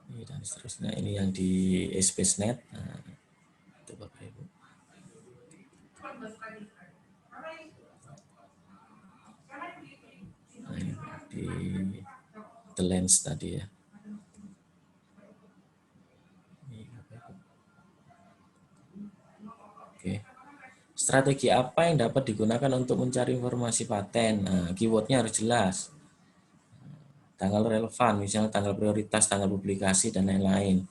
Ini dan seterusnya, ini yang di SpaceNet. Nah, itu Bapak Ibu. Nah, ini di The Lens tadi ya. Oke. Strategi apa yang dapat digunakan untuk mencari informasi paten? Nah, keywordnya harus jelas. Tanggal relevan, misalnya tanggal prioritas, tanggal publikasi, dan lain-lain.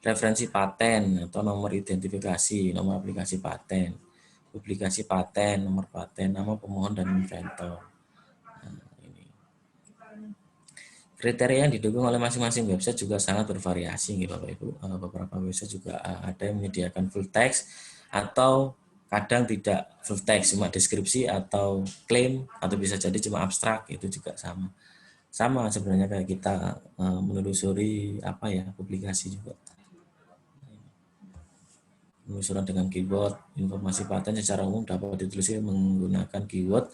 Referensi paten atau nomor identifikasi, nomor aplikasi paten. Publikasi paten, nomor paten, nama pemohon dan inventor. Nah, ini. Kriteria yang didukung oleh masing-masing website juga sangat bervariasi, gitu, Bapak Ibu. Beberapa website juga ada yang menyediakan full text atau kadang tidak full text, cuma deskripsi atau klaim, atau bisa jadi cuma abstrak, itu juga sama sebenarnya kayak kita menelusuri apa ya, publikasi juga. Penelusuran dengan keyword, informasi paten secara umum dapat ditelusuri menggunakan keyword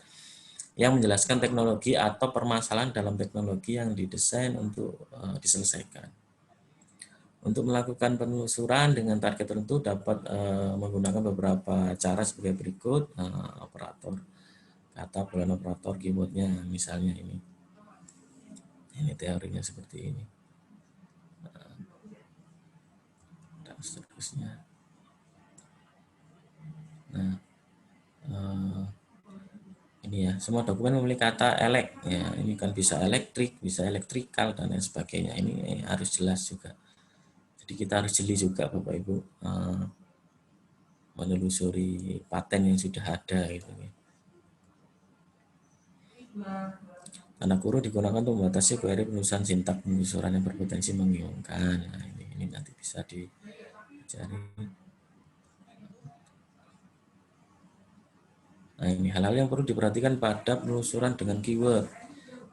yang menjelaskan teknologi atau permasalahan dalam teknologi yang didesain untuk diselesaikan. Untuk melakukan penelusuran dengan target tertentu dapat menggunakan beberapa cara sebagai berikut. Operator kata, bulan operator, keywordnya misalnya ini. Ini teorinya seperti ini. Dan seterusnya. Nah, ini ya, semua dokumen memiliki kata elek. Ya, ini kan bisa elektrik, bisa elektrikal, dan lain sebagainya. Ini harus jelas juga. Jadi kita harus jeli juga Bapak Ibu menelusuri paten yang sudah ada gitu. Tanda kurung digunakan untuk membatasi query penulisan sintak penelusuran yang berpotensi membingungkan. Nah, ini nanti bisa dicari. Nah, ini hal-hal yang perlu diperhatikan pada penelusuran dengan keyword.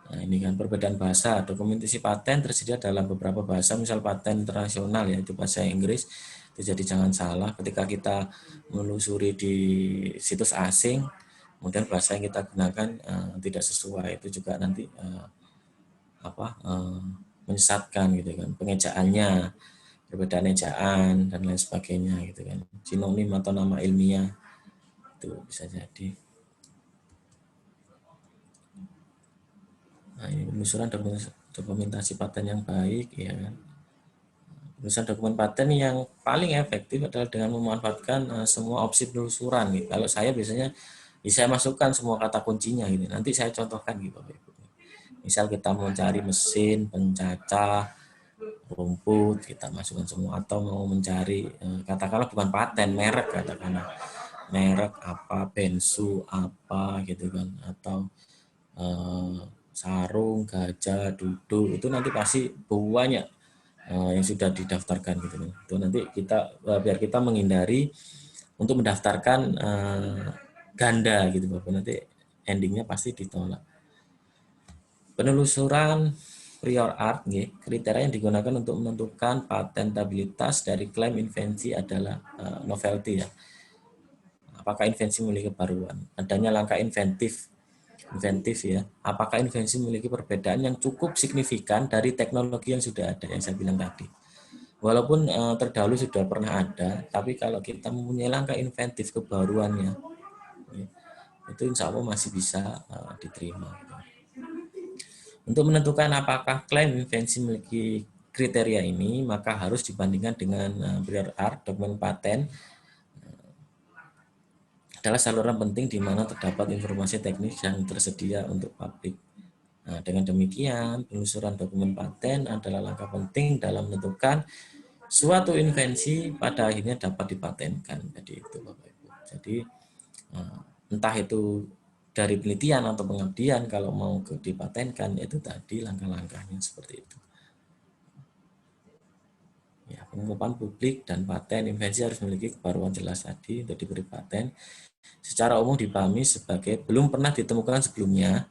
Nah, ini kan perbedaan bahasa. Dokumentasi paten tersedia dalam beberapa bahasa, misal paten internasional yaitu bahasa Inggris. Itu jadi jangan salah ketika kita menelusuri di situs asing, kemudian bahasa yang kita gunakan tidak sesuai, itu juga nanti menyesatkan gitu kan, pengejaannya, perbedaan ejaan dan lain sebagainya gitu kan, sinonim atau nama ilmiah itu bisa jadi. Nah, ini penelusuran dokumentasi paten yang baik ya kan. Penelusuran dokumen paten yang paling efektif adalah dengan memanfaatkan semua opsi penelusuran gitu. Kalau saya biasanya saya masukkan semua kata kuncinya gitu. Nanti saya contohkan gitu Bapak Ibu. Misal kita mau cari mesin pencacah rumput, kita masukkan semua, atau mau mencari katakanlah bukan paten, merek, katakanlah merek apa, bensu apa gitu kan, atau sarung, gajah, duduk, itu nanti pasti banyak yang sudah didaftarkan gitu kan. Itu nanti kita biar kita menghindari untuk mendaftarkan ganda gitu Bapak, nanti endingnya pasti ditolak. Penelusuran prior art, kriteria yang digunakan untuk menentukan patentabilitas dari klaim invensi adalah novelty ya. apakah invensi memiliki kebaruan? Adanya langkah inventif ya. Apakah invensi memiliki perbedaan yang cukup signifikan dari teknologi yang sudah ada yang saya bilang tadi? Walaupun terdahulu sudah pernah ada, tapi kalau kita mempunyai langkah inventif kebaruannya, ya, itu insya Allah masih bisa diterima. Untuk menentukan apakah klaim invensi memiliki kriteria ini, maka harus dibandingkan dengan prior art, dokumen paten, adalah saluran penting di mana terdapat informasi teknis yang tersedia untuk publik. Nah, dengan demikian, penelusuran dokumen paten adalah langkah penting dalam menentukan suatu invensi pada akhirnya dapat dipatenkan. Jadi itu Bapak Ibu. Jadi entah itu dari penelitian atau pengabdian, kalau mau dipatenkan itu tadi langkah-langkahnya seperti itu. Ya, pengungkapan publik dan paten invensi harus memiliki kebaruan jelas tadi untuk diberi paten. Secara umum dipahami sebagai belum pernah ditemukan sebelumnya,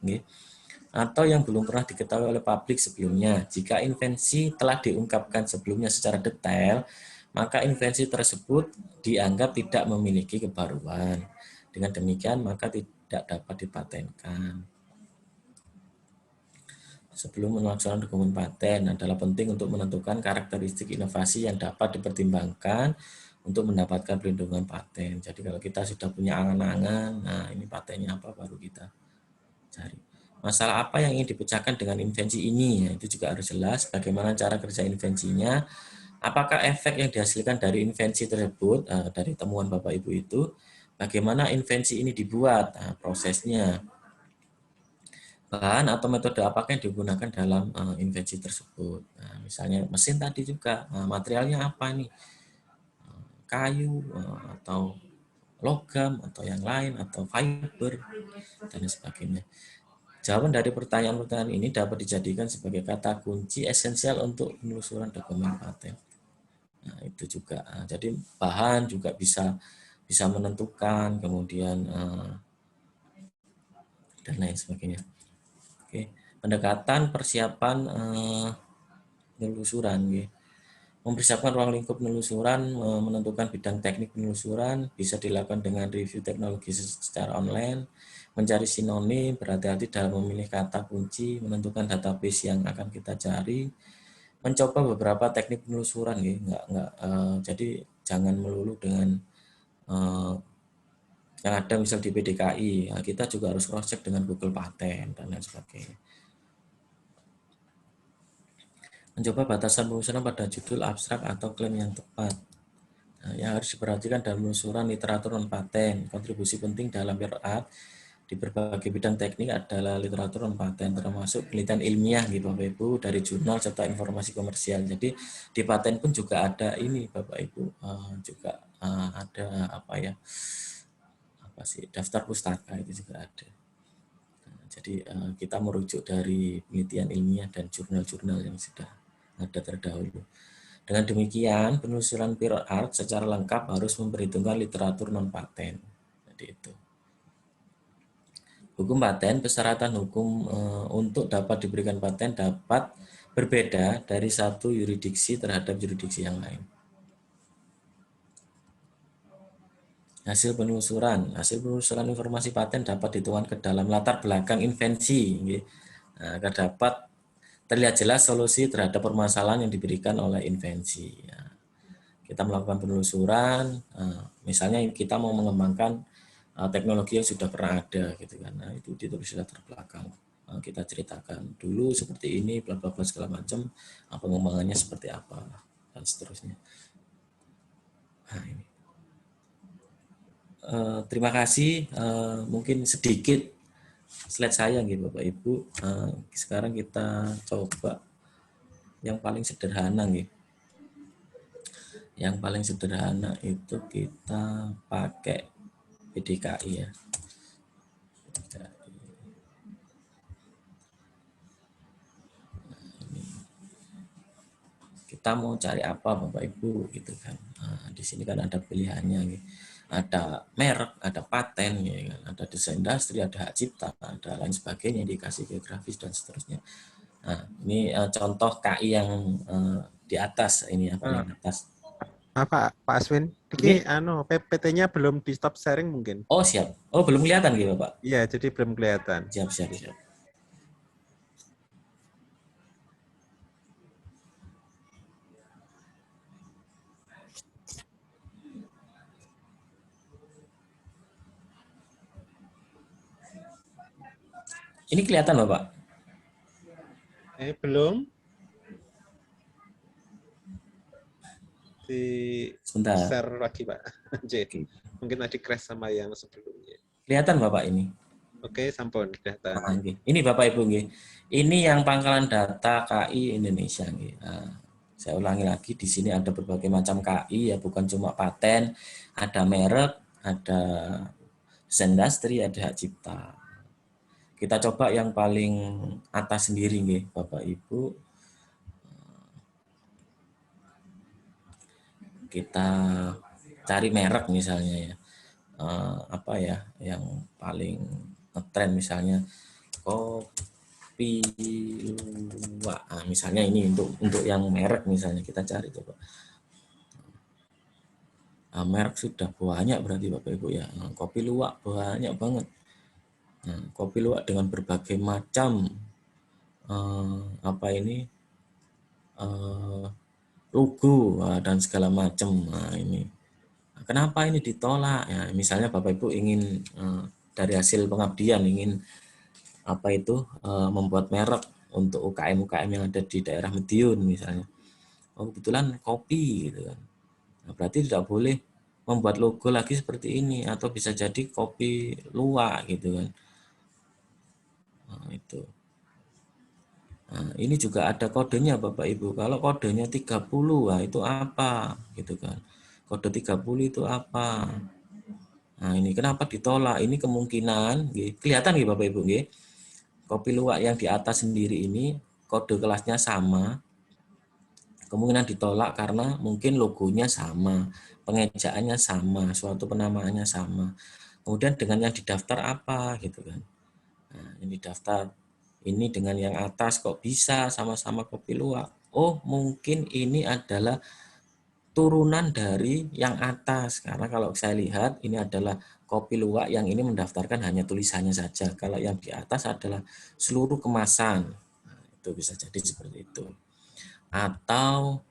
atau yang belum pernah diketahui oleh publik sebelumnya. Jika invensi telah diungkapkan sebelumnya secara detail, maka invensi tersebut dianggap tidak memiliki kebaruan. Dengan demikian, maka tidak dapat dipatenkan. Sebelum melaksanakan dokumen paten adalah penting untuk menentukan karakteristik inovasi yang dapat dipertimbangkan untuk mendapatkan perlindungan paten. Jadi kalau kita sudah punya angan-angan, nah ini patennya apa baru kita cari. Masalah apa yang ingin dipecahkan dengan invensi ini? Ya, itu juga harus jelas bagaimana cara kerja invensinya, apakah efek yang dihasilkan dari invensi tersebut, dari temuan Bapak Ibu itu, bagaimana invensi ini dibuat, prosesnya, bahan atau metode apakah yang digunakan dalam invensi tersebut. Nah, misalnya mesin tadi juga, materialnya apa nih? Kayu atau logam atau yang lain atau fiber dan sebagainya. Jawaban dari pertanyaan-pertanyaan ini dapat dijadikan sebagai kata kunci esensial untuk penelusuran dokumen paten. Nah, itu juga. Jadi bahan juga bisa menentukan, kemudian dan lain sebagainya. Oke, pendekatan persiapan penelusuran. Mempersiapkan ruang lingkup penelusuran, menentukan bidang teknik penelusuran, bisa dilakukan dengan review teknologi secara online, mencari sinonim, berhati-hati dalam memilih kata kunci, menentukan database yang akan kita cari, mencoba beberapa teknik penelusuran, jadi jangan melulu dengan yang ada misal di PDKI, kita juga harus cross check dengan Google Paten dan lain sebagainya. Mencoba batasan penelusuran pada judul abstrak atau klaim yang tepat. Nah, yang harus diperhatikan dalam penelusuran literatur non-paten. Kontribusi penting dalam prior art di berbagai bidang teknik adalah literatur non-paten, termasuk penelitian ilmiah gitu Bapak Ibu, dari jurnal serta informasi komersial. Jadi di paten pun juga ada ini Bapak Ibu, juga ada daftar pustaka itu juga ada. Nah, jadi kita merujuk dari penelitian ilmiah dan jurnal-jurnal yang sudah ada terdahulu. Dengan demikian, penelusuran prior art secara lengkap harus memperhitungkan literatur non-paten. Jadi itu. Hukum paten, persyaratan hukum untuk dapat diberikan paten dapat berbeda dari satu yurisdiksi terhadap yurisdiksi yang lain. Hasil penelusuran informasi paten dapat dituangkan ke dalam latar belakang invensi, agar dapat terlihat jelas solusi terhadap permasalahan yang diberikan oleh invensi. Kita melakukan penelusuran, misalnya kita mau mengembangkan teknologi yang sudah pernah ada, gitu kan. Nah, itu ditulis di latar belakang. Kita ceritakan dulu seperti ini, bla bla bla segala macam, pengembangannya seperti apa dan seterusnya. Nah, ini. Terima kasih. Mungkin sedikit slide saya gitu Bapak Ibu. Sekarang kita coba yang paling sederhana gitu. Yang paling sederhana itu kita pakai PDKI ya. Kita mau cari apa Bapak Ibu gitu kan. Nah, di sini kan ada pilihannya gitu. Ada merek, ada paten, ya kan? Ada desain industri, ada hak cipta, ada lain sebagainya, indikasi geografis dan seterusnya. Nah, ini contoh KI yang di atas ini ya, paling atas. Pak Aswin, Nggih. ini PPT-nya belum di stop sharing mungkin. Oh, siap. Oh, belum kelihatan gitu, Pak. Iya, jadi belum kelihatan. Siap, siap, siap. Ini kelihatan, Bapak? Belum. Di Sebentar. share lagi, Pak. Oke. Mungkin tadi crash sama yang sebelumnya. Kelihatan, Bapak, ini? Oke, sampun kelihatan. Nah, ini Bapak Ibu, nggih. Ini yang pangkalan data KI Indonesia, nggih. Nah, saya ulangi lagi, di sini ada berbagai macam KI, ya, bukan cuma paten, ada merek, ada industri, ada hak cipta. Kita coba yang paling atas sendiri, nggih, Bapak Ibu. Kita cari merek misalnya, ya. Apa ya yang paling ngetren, misalnya Kopi Luwak. Nah, misalnya ini untuk yang merek, misalnya kita cari coba. Nah, merek sudah banyak berarti Bapak Ibu, ya. Nah, Kopi Luwak banyak banget. Nah, Kopi Luwak dengan berbagai macam logo dan segala macam. Nah, ini kenapa ini ditolak? Ya, misalnya Bapak Ibu ingin dari hasil pengabdian ingin membuat merek untuk UKM-UKM yang ada di daerah Madiun misalnya. Oh, kebetulan kopi gitu kan. Nah, berarti tidak boleh membuat logo lagi seperti ini, atau bisa jadi Kopi Luwak gitu kan. Nah, itu. Nah, ini juga ada kodenya Bapak Ibu. Kalau kodenya 30, nah itu apa gitu kan. Kode 30 itu apa? Nah, ini kenapa ditolak? Ini kemungkinan, kelihatan nggih Bapak Ibu, nggih. Kopi Luwak yang di atas sendiri ini kode kelasnya sama, kemungkinan ditolak karena mungkin logonya sama, pengejaannya sama, suatu penamaannya sama. Kemudian dengan yang didaftar apa gitu kan. Nah, ini daftar ini dengan yang atas kok bisa sama-sama Kopi Luwak. Oh, mungkin ini adalah turunan dari yang atas, karena kalau saya lihat ini adalah Kopi Luwak yang ini mendaftarkan hanya tulisannya saja. Kalau yang di atas adalah seluruh kemasan. Nah, itu bisa jadi seperti itu. Atau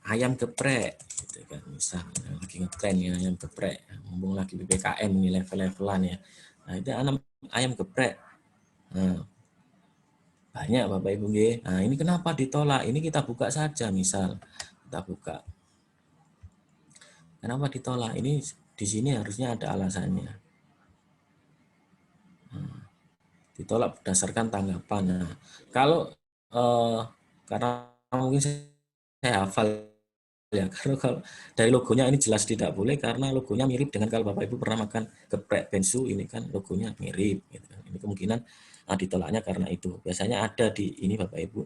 ayam geprek gitu kan, misalnya lagi ngetren ya ayam geprek, mumpung lagi PPKM ini level-levelan ya. Nah, itu ayam geprek. Nah, banyak Bapak Ibu nggih. Nah, ini kenapa ditolak? Ini kita buka saja, misal kita buka. Kenapa ditolak? Ini di sini harusnya ada alasannya. Nah, ditolak berdasarkan tanggapan. Nah, kalau karena mungkin saya hafal ya, karena kalau dari logonya ini jelas tidak boleh karena logonya mirip dengan kalau Bapak Ibu pernah makan geprek bensu, ini kan logonya mirip gitu kan. Ini kemungkinan ditolaknya karena itu. Biasanya ada di ini Bapak Ibu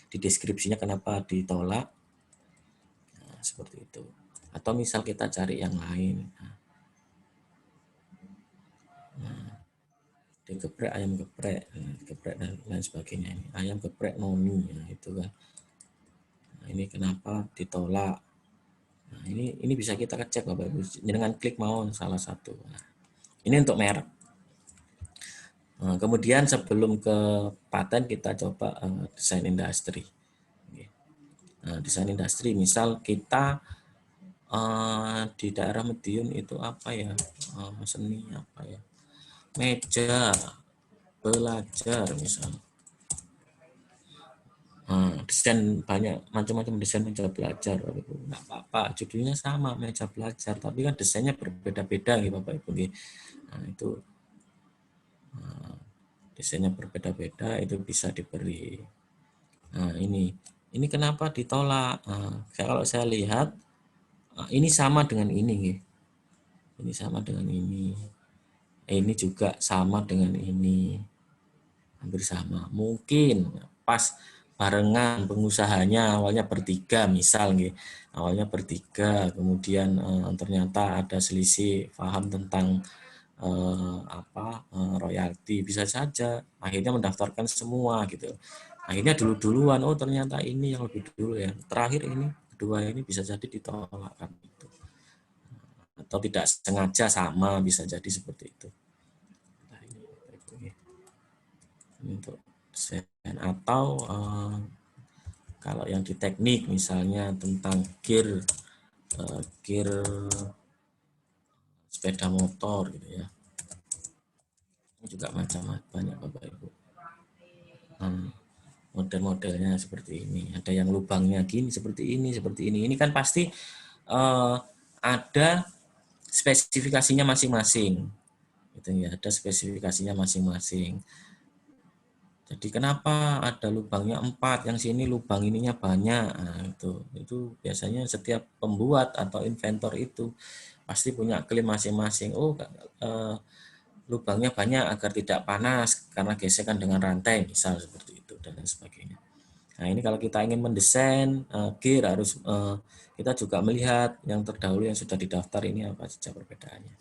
di deskripsinya kenapa ditolak. Nah, seperti itu. Atau misal kita cari yang lain. Di geprek, ayam geprek, geprek dan lain sebagainya. Ini ayam geprek Nomi, nah, itu kan. Nah, ini kenapa ditolak? Nah, ini bisa kita cek Bapak Ibu dengan klik mawon salah satu. Nah, ini untuk merek. Nah, kemudian sebelum ke paten kita coba desain industri. Nah, desain industri misal kita di daerah Madiun itu apa ya, seni apa ya, meja belajar misalnya. Desain banyak macam-macam desain meja belajar, nggak apa-apa judulnya sama meja belajar tapi kan desainnya berbeda-beda gitu Bapak Ibu. Nah, itu desainnya berbeda-beda itu bisa diberi. Nah, ini kenapa ditolak? Kalau saya lihat ini sama dengan ini, ini sama dengan ini juga sama dengan ini, hampir sama. Mungkin pas barengan pengusahanya awalnya bertiga misal awalnya bertiga, kemudian ternyata ada selisih paham tentang royalti, bisa saja akhirnya mendaftarkan semua gitu. Akhirnya duluan, oh ternyata ini yang lebih dulu ya. Terakhir ini, kedua ini bisa jadi ditolak kan itu. Atau tidak sengaja sama, bisa jadi seperti itu. Nah, ini untuk desain. Atau kalau yang di teknik misalnya tentang gear sepeda motor gitu ya. Ini juga macam-macam banyak Bapak Ibu. Model-modelnya seperti ini. Ada yang lubangnya gini, seperti ini, seperti ini. Ini kan pasti ada spesifikasinya masing-masing. Gitu ya, ada spesifikasinya masing-masing. Jadi kenapa ada lubangnya 4, yang sini lubang ininya banyak. Nah, itu biasanya setiap pembuat atau inventor itu pasti punya klaim masing-masing. Oh, lubangnya banyak agar tidak panas karena gesekan dengan rantai, misal seperti itu dan lain sebagainya. Nah, ini kalau kita ingin mendesain gear harus kita juga melihat yang terdahulu yang sudah didaftar ini apa saja perbedaannya.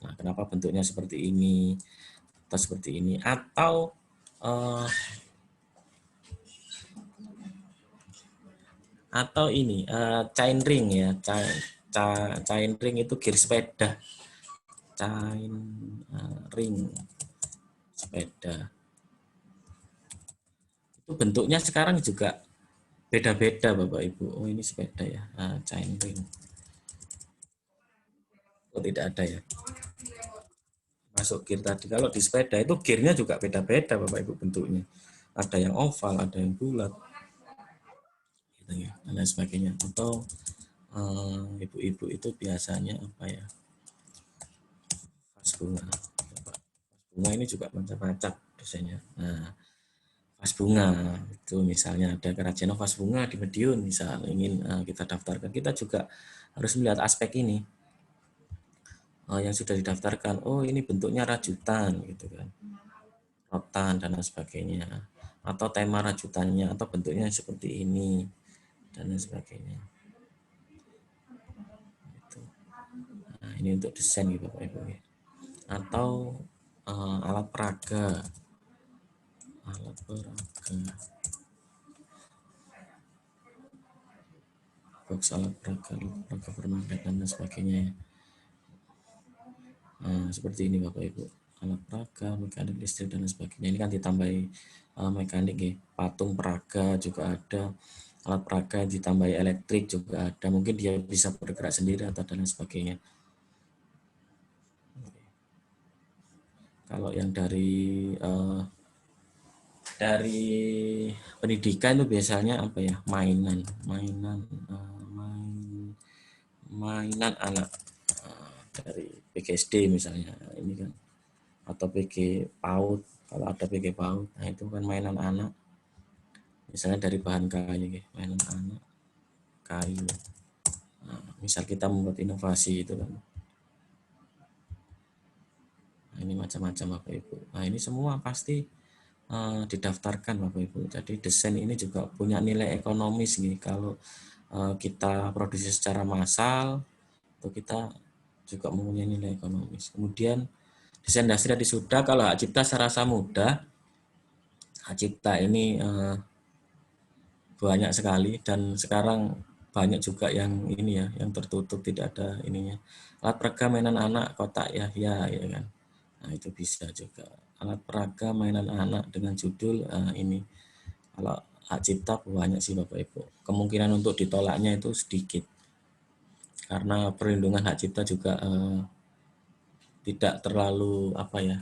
Nah, kenapa bentuknya seperti ini atau seperti ini, atau ini chain ring ya, chain ring itu gear sepeda, chain ring sepeda. Itu bentuknya sekarang juga beda-beda Bapak Ibu. Oh ini sepeda ya, chain ring. Oh tidak ada ya. Masuk gear tadi. Kalau di sepeda itu gearnya juga beda-beda Bapak Ibu bentuknya. Ada yang oval, ada yang bulat, gitu ya, dan lain sebagainya. Atau ibu-ibu itu biasanya apa ya? Vas bunga. Vas bunga ini juga macam-macam desainnya. Nah, vas bunga itu misalnya ada kerajinan vas bunga di Madiun, misal ingin kita daftarkan, kita juga harus melihat aspek ini yang sudah didaftarkan. Oh ini bentuknya rajutan gitu kan, rotan dan lain sebagainya, atau tema rajutannya atau bentuknya seperti ini dan lain sebagainya. Nah, ini untuk desain gitu Bapak Ibu. Atau alat peraga. Box alat peraga permangkat dan sebagainya. Nah, seperti ini Bapak Ibu. Alat peraga, mekanik listrik dan sebagainya. Ini kan ditambahi mekanik ya. Patung peraga juga ada. Alat peraga ditambahi elektrik juga ada. Mungkin dia bisa bergerak sendiri atau dan sebagainya. Kalau yang dari pendidikan itu biasanya apa ya, mainan anak dari PGSD misalnya ini kan, atau PG PAUD kalau ada PG PAUD. Nah itu kan mainan anak misalnya dari bahan kayu, mainan anak kayu. Nah, misal kita membuat inovasi itu kan. Nah, ini macam-macam Bapak Ibu. Nah ini semua pasti didaftarkan Bapak Ibu. Jadi desain ini juga punya nilai ekonomis nih. Kalau kita produksi secara massal, itu kita juga mempunyai nilai ekonomis. Kemudian desain dasar sudah, kalau hak cipta saya rasa mudah. Hak cipta ini banyak sekali dan sekarang banyak juga yang ini ya, yang tertutup tidak ada ininya. Alat peraga mainan anak kotak ya kan. Nah itu bisa juga. Alat peraga mainan anak dengan judul ini. Kalau hak cipta banyak sih Bapak Ibu. Kemungkinan untuk ditolaknya itu sedikit. Karena perlindungan hak cipta juga tidak terlalu apa ya,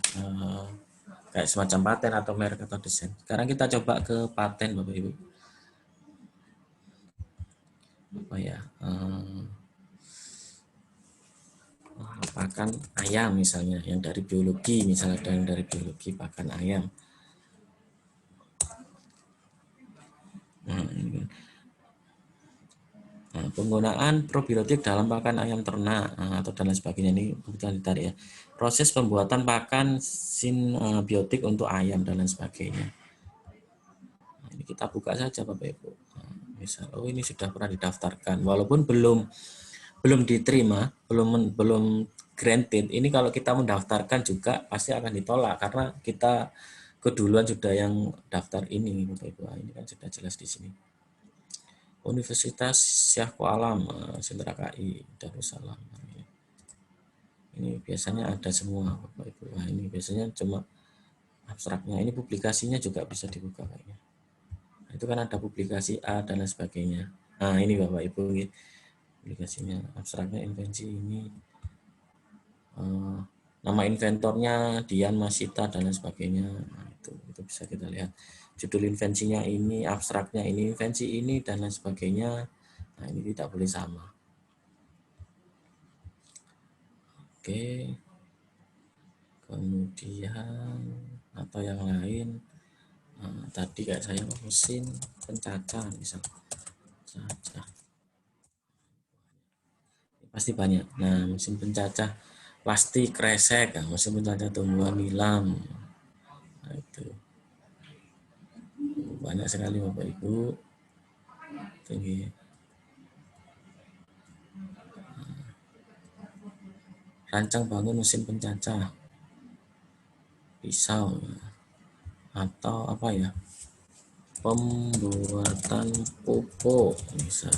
kayak semacam paten atau merek atau desain. Sekarang kita coba ke paten Bapak Ibu. Apa ya? Pakan ayam misalnya, yang dari biologi, misalnya ada yang dari biologi pakan ayam. Nah, penggunaan probiotik dalam pakan ayam ternak atau dan lain sebagainya, ini kebetulan ditarik ya. Proses pembuatan pakan simbiotik untuk ayam dan lain sebagainya. Nah, ini kita buka saja Bapak Ibu. Nah, misal, oh ini sudah pernah didaftarkan, walaupun belum diterima, belum granted. Ini kalau kita mendaftarkan juga pasti akan ditolak karena kita keduluan sudah yang daftar ini, Bapak Ibu. Ini kan sudah jelas di sini. Universitas Syahrul Alam, Sentra KI, Darussalam. Ini biasanya ada semua, Bapak Ibu. Nah, ini biasanya cuma abstraknya. Ini publikasinya juga bisa dibuka kayaknya. Nah, itu kan ada publikasi A dan lain sebagainya. Nah, ini Bapak Ibu, publikasinya, abstraknya, invensi ini. Nama inventornya Dian Masita dan lain sebagainya. Nah, itu bisa kita lihat. Judul invensinya ini, abstraknya ini, invensi ini dan lain sebagainya. Nah, ini tidak boleh sama. Oke. Kemudian atau yang lain, tadi kayak saya mesin pencacah misal. Cacah. Pasti banyak. Nah, mesin pencacah plastik, kresek, mesin pencacah tumbuhan nilam. Nah, itu banyak sekali Bapak Ibu. Tinggi. Rancang bangun mesin pencacah, pisau, atau apa ya? Pembuatan pupuk, misal.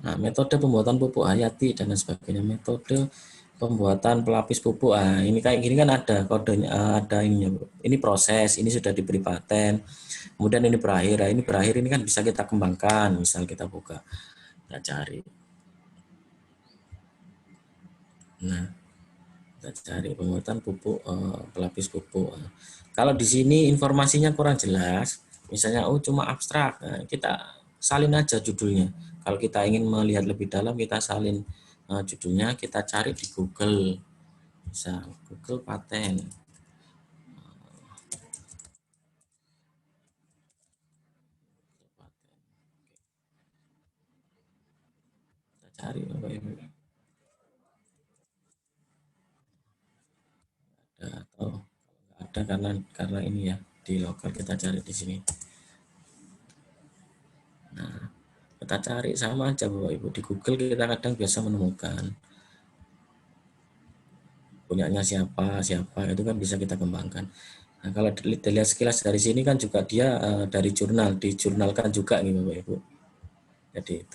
Nah, metode pembuatan pupuk hayati dan lain sebagainya, metode pembuatan pelapis pupuk. Ah, ini kayak gini kan ada kodenya, ada ininya. Ini proses, ini sudah diberi paten. Kemudian ini berakhir. Nah, ini berakhir ini kan bisa kita kembangkan, misal kita buka, kita cari. Nah, kita cari pembuatan pupuk, pelapis pupuk. Nah, kalau di sini informasinya kurang jelas, misalnya cuma abstrak, nah, kita salin aja judulnya. Kalau kita ingin melihat lebih dalam, kita salin judulnya, kita cari di Google, bisa Google paten. Kita cari Bapak Ibu. Atau ada karena ini ya di lokal, kita cari di sini. Nah, kita cari sama aja Bapak Ibu, di Google kita kadang biasa menemukan punyanya siapa itu kan bisa kita kembangkan. Nah, kalau dilihat sekilas dari sini kan juga dia dari jurnal, dijurnalkan juga nih Bapak Ibu.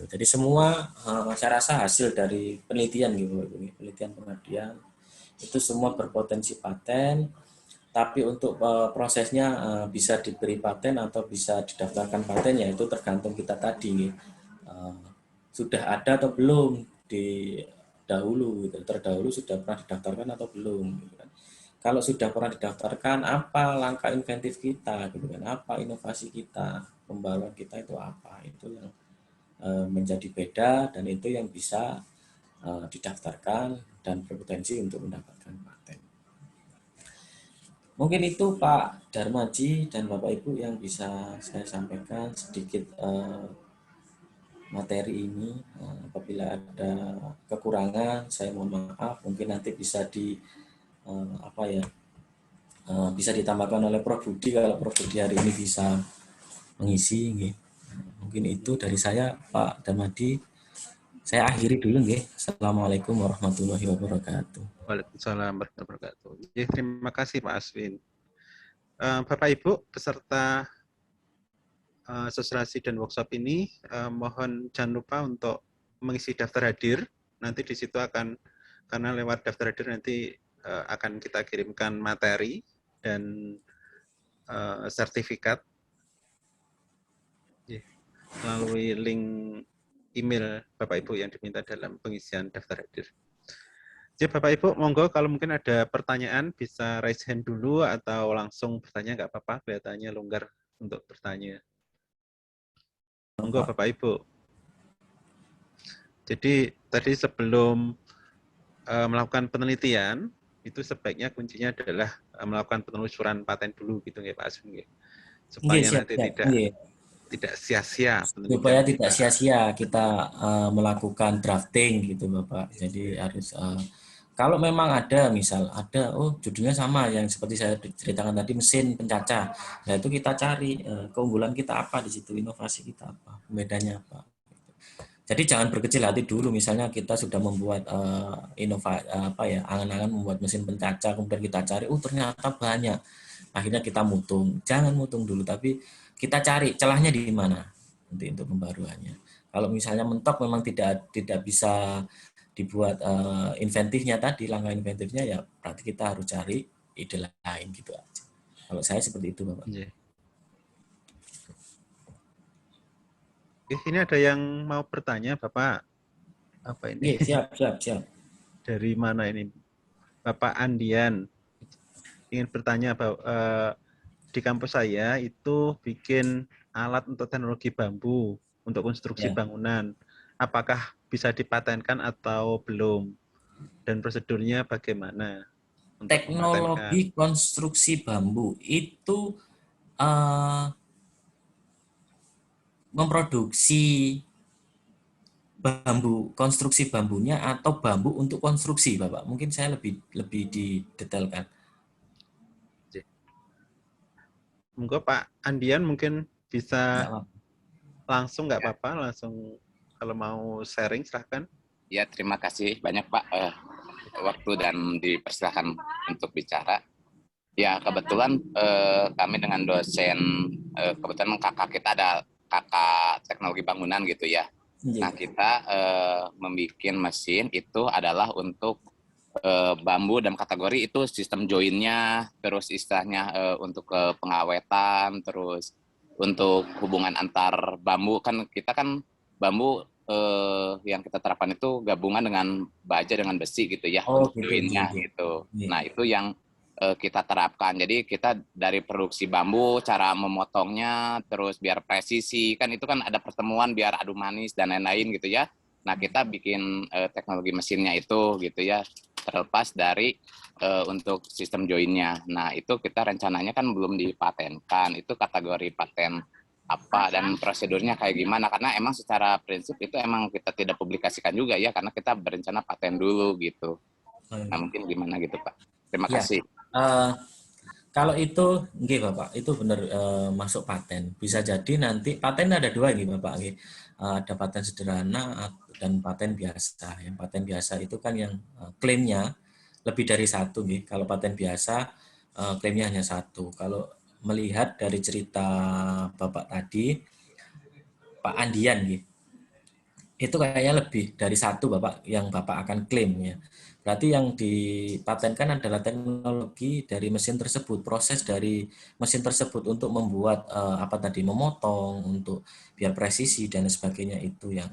Jadi semua saya rasa hasil dari penelitian gitu Bapak Ibu, penelitian pengabdian itu semua berpotensi paten. Tapi untuk prosesnya bisa diberi paten atau bisa didaftarkan paten, ya itu tergantung kita tadi sudah ada atau belum di dahulu gitu. Terdahulu sudah pernah didaftarkan atau belum gitu kan. Kalau sudah pernah didaftarkan, apa langkah inventif kita gitu kan, apa inovasi kita, pembaruan kita itu apa, itu yang menjadi beda dan itu yang bisa didaftarkan dan berpotensi untuk mendapatkan paten. Mungkin itu Pak Darmaji dan Bapak Ibu yang bisa saya sampaikan sedikit materi ini. Apabila ada kekurangan, saya mohon maaf. Mungkin nanti bisa bisa ditambahkan oleh Prof Budi kalau Prof Budi hari ini bisa mengisi. Mungkin itu dari saya Pak Darmaji. Saya akhiri dulu nggih. Assalamualaikum warahmatullahi wabarakatuh. Waalaikumsalam warahmatullahi wabarakatuh. Ya, terima kasih Pak Aswin. Bapak Ibu peserta sosialisasi dan workshop ini, mohon jangan lupa untuk mengisi daftar hadir. Nanti di situ karena lewat daftar hadir nanti akan kita kirimkan materi dan sertifikat melalui link email Bapak Ibu yang diminta dalam pengisian daftar hadir. Jadi Bapak Ibu, monggo kalau mungkin ada pertanyaan bisa raise hand dulu atau langsung bertanya, nggak apa-apa, kelihatannya longgar untuk bertanya. Monggo Bapak Ibu. Jadi tadi sebelum melakukan penelitian, itu sebaiknya kuncinya adalah melakukan penelusuran paten dulu gitu ya Pak Aswin. Supaya nanti tidak sia-sia penelitian. Supaya tidak sia-sia kita melakukan drafting gitu Bapak. Jadi harus kalau memang ada judulnya sama yang seperti saya ceritakan tadi, mesin pencacah. Nah, itu kita cari keunggulan kita apa di situ, inovasi kita apa, bedanya apa. Jadi jangan berkecil hati dulu. Misalnya kita sudah membuat angan-angan membuat mesin pencaca, kemudian kita cari, ternyata banyak. Akhirnya kita mutung. Jangan mutung dulu, tapi kita cari celahnya di mana untuk pembaruannya. Kalau misalnya mentok memang tidak bisa dibuat inventifnya tadi, langkah inventifnya ya berarti kita harus cari ide lain gitu aja. Kalau saya seperti itu, Bapak. Yeah. Ini ada yang mau bertanya, Bapak. Apa ini? Siap. Dari mana ini? Bapak Andian ingin bertanya bahwa di kampus saya itu bikin alat untuk teknologi bambu untuk konstruksi bangunan. Apakah bisa dipatenkan atau belum? Dan prosedurnya bagaimana? Teknologi konstruksi bambu itu memproduksi bambu, konstruksi bambunya atau bambu untuk konstruksi, Bapak. Mungkin saya lebih didetailkan. Monggo Pak Andian mungkin bisa langsung nggak apa-apa, langsung kalau mau sharing silahkan. Ya, terima kasih banyak Pak waktu dan dipersilakan untuk bicara. Ya, kebetulan kami dengan dosen, kebetulan kakak kita ada kakak teknologi bangunan gitu ya. Nah, kita membuat mesin itu adalah untuk bambu dan kategori itu sistem join-nya, terus istilahnya untuk pengawetan, terus untuk hubungan antar bambu. Kan kita kan bambu yang kita terapkan itu gabungan dengan baja dengan besi gitu ya, untuk join-nya gitu. Nah, itu yang kita terapkan. Jadi kita dari produksi bambu, cara memotongnya, terus biar presisi, kan itu kan ada pertemuan biar adu manis dan lain-lain gitu ya. Nah, kita bikin teknologi mesinnya itu gitu ya, terlepas dari untuk sistem join-nya. Nah, itu kita rencananya kan belum dipatenkan, itu kategori paten apa dan prosedurnya kayak gimana, karena emang secara prinsip itu emang kita tidak publikasikan juga ya, karena kita berencana paten dulu gitu. Nah, mungkin gimana gitu Pak. Terima kasih. Kalau itu, nggih Bapak, itu benar masuk paten. Bisa jadi nanti paten ada dua ini Bapak. Ada paten sederhana dan paten biasa. Yang paten biasa itu kan yang klaimnya lebih dari satu. Nggih. Kalau paten biasa klaimnya hanya satu. Kalau melihat dari cerita Bapak tadi, Pak Andian, nggih, itu kayaknya lebih dari satu Bapak yang Bapak akan klaim ya. Berarti yang dipatenkan adalah teknologi dari mesin tersebut, proses dari mesin tersebut untuk membuat memotong, untuk biar presisi dan sebagainya, itu yang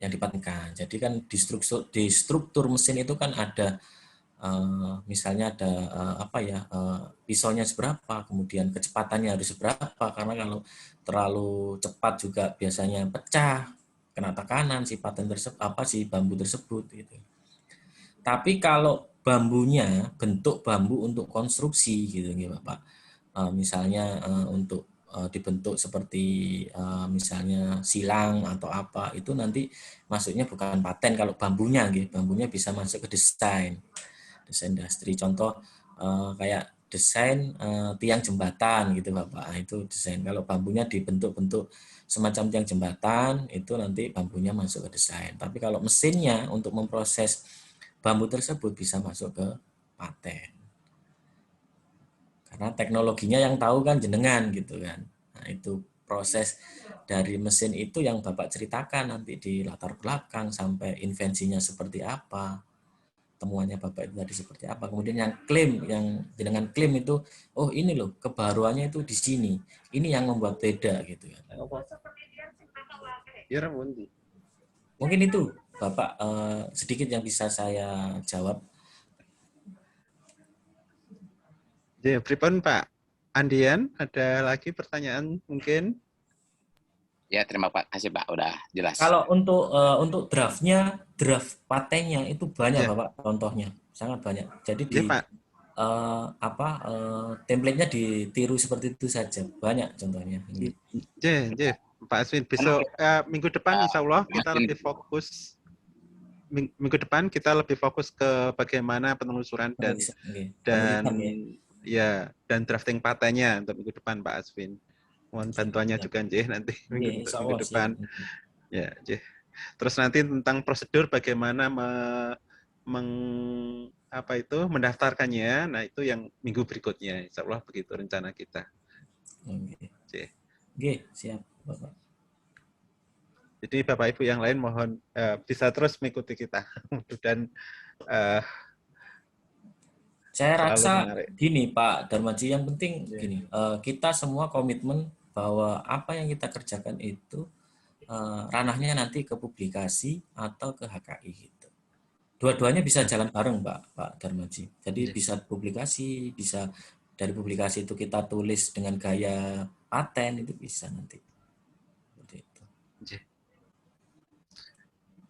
dipatenkan. Jadi kan di struktur mesin itu kan ada misalnya ada pisaunya seberapa, kemudian kecepatannya harus seberapa, karena kalau terlalu cepat juga biasanya pecah, kena tekanan si bambu tersebut gitu. Tapi kalau bambunya bentuk bambu untuk konstruksi gitu ya Bapak, misalnya untuk dibentuk seperti misalnya silang atau apa, itu nanti masuknya bukan paten. Kalau bambunya bisa masuk ke desain industri. Contoh kayak desain tiang jembatan gitu Bapak, itu desain. Kalau bambunya dibentuk-bentuk semacam tiang jembatan, itu nanti bambunya masuk ke desain. Tapi kalau mesinnya untuk memproses bambu tersebut bisa masuk ke paten. Karena teknologinya yang tahu kan jenengan gitu kan. Nah, itu proses dari mesin itu yang Bapak ceritakan nanti di latar belakang sampai invensinya seperti apa, temuannya Bapak itu tadi seperti apa. Kemudian yang klaim, yang dengan klaim itu, oh ini loh kebaruannya itu di sini. Ini yang membuat beda gitu kan. Mungkin itu Bapak sedikit yang bisa saya jawab. Ya, pripun Pak Andian, ada lagi pertanyaan mungkin? Ya, terima kasih Pak, udah jelas. Kalau untuk draft patennya itu banyak Bapak, contohnya sangat banyak. Jadi template-nya ditiru seperti itu saja, banyak contohnya. Pak Aswin, besok minggu depan insya Allah kita lebih fokus. Minggu depan kita lebih fokus ke bagaimana penelusuran dan drafting patennya untuk minggu depan Pak Aswin. Mohon bantuannya Ya. juga Nggih nanti Nggih, minggu insya Allah depan. siap. Ya, Nggih. Terus nanti tentang prosedur bagaimana mendaftarkannya. Nah, itu yang minggu berikutnya. Insya Allah begitu rencana kita. Oke. Nggih. Oke, siap Bapak. Jadi Bapak Ibu yang lain mohon bisa terus mengikuti kita dan Saya selalu rasa menarik. gini Pak Darmaji, yang penting Ya. gini, kita semua komitmen bahwa apa yang kita kerjakan itu ranahnya nanti ke publikasi atau ke HKI gitu. Dua-duanya bisa jalan bareng Pak Darmaji. Jadi Ya. bisa publikasi, bisa dari publikasi itu kita tulis dengan gaya paten, itu bisa nanti. Seperti itu. Ya.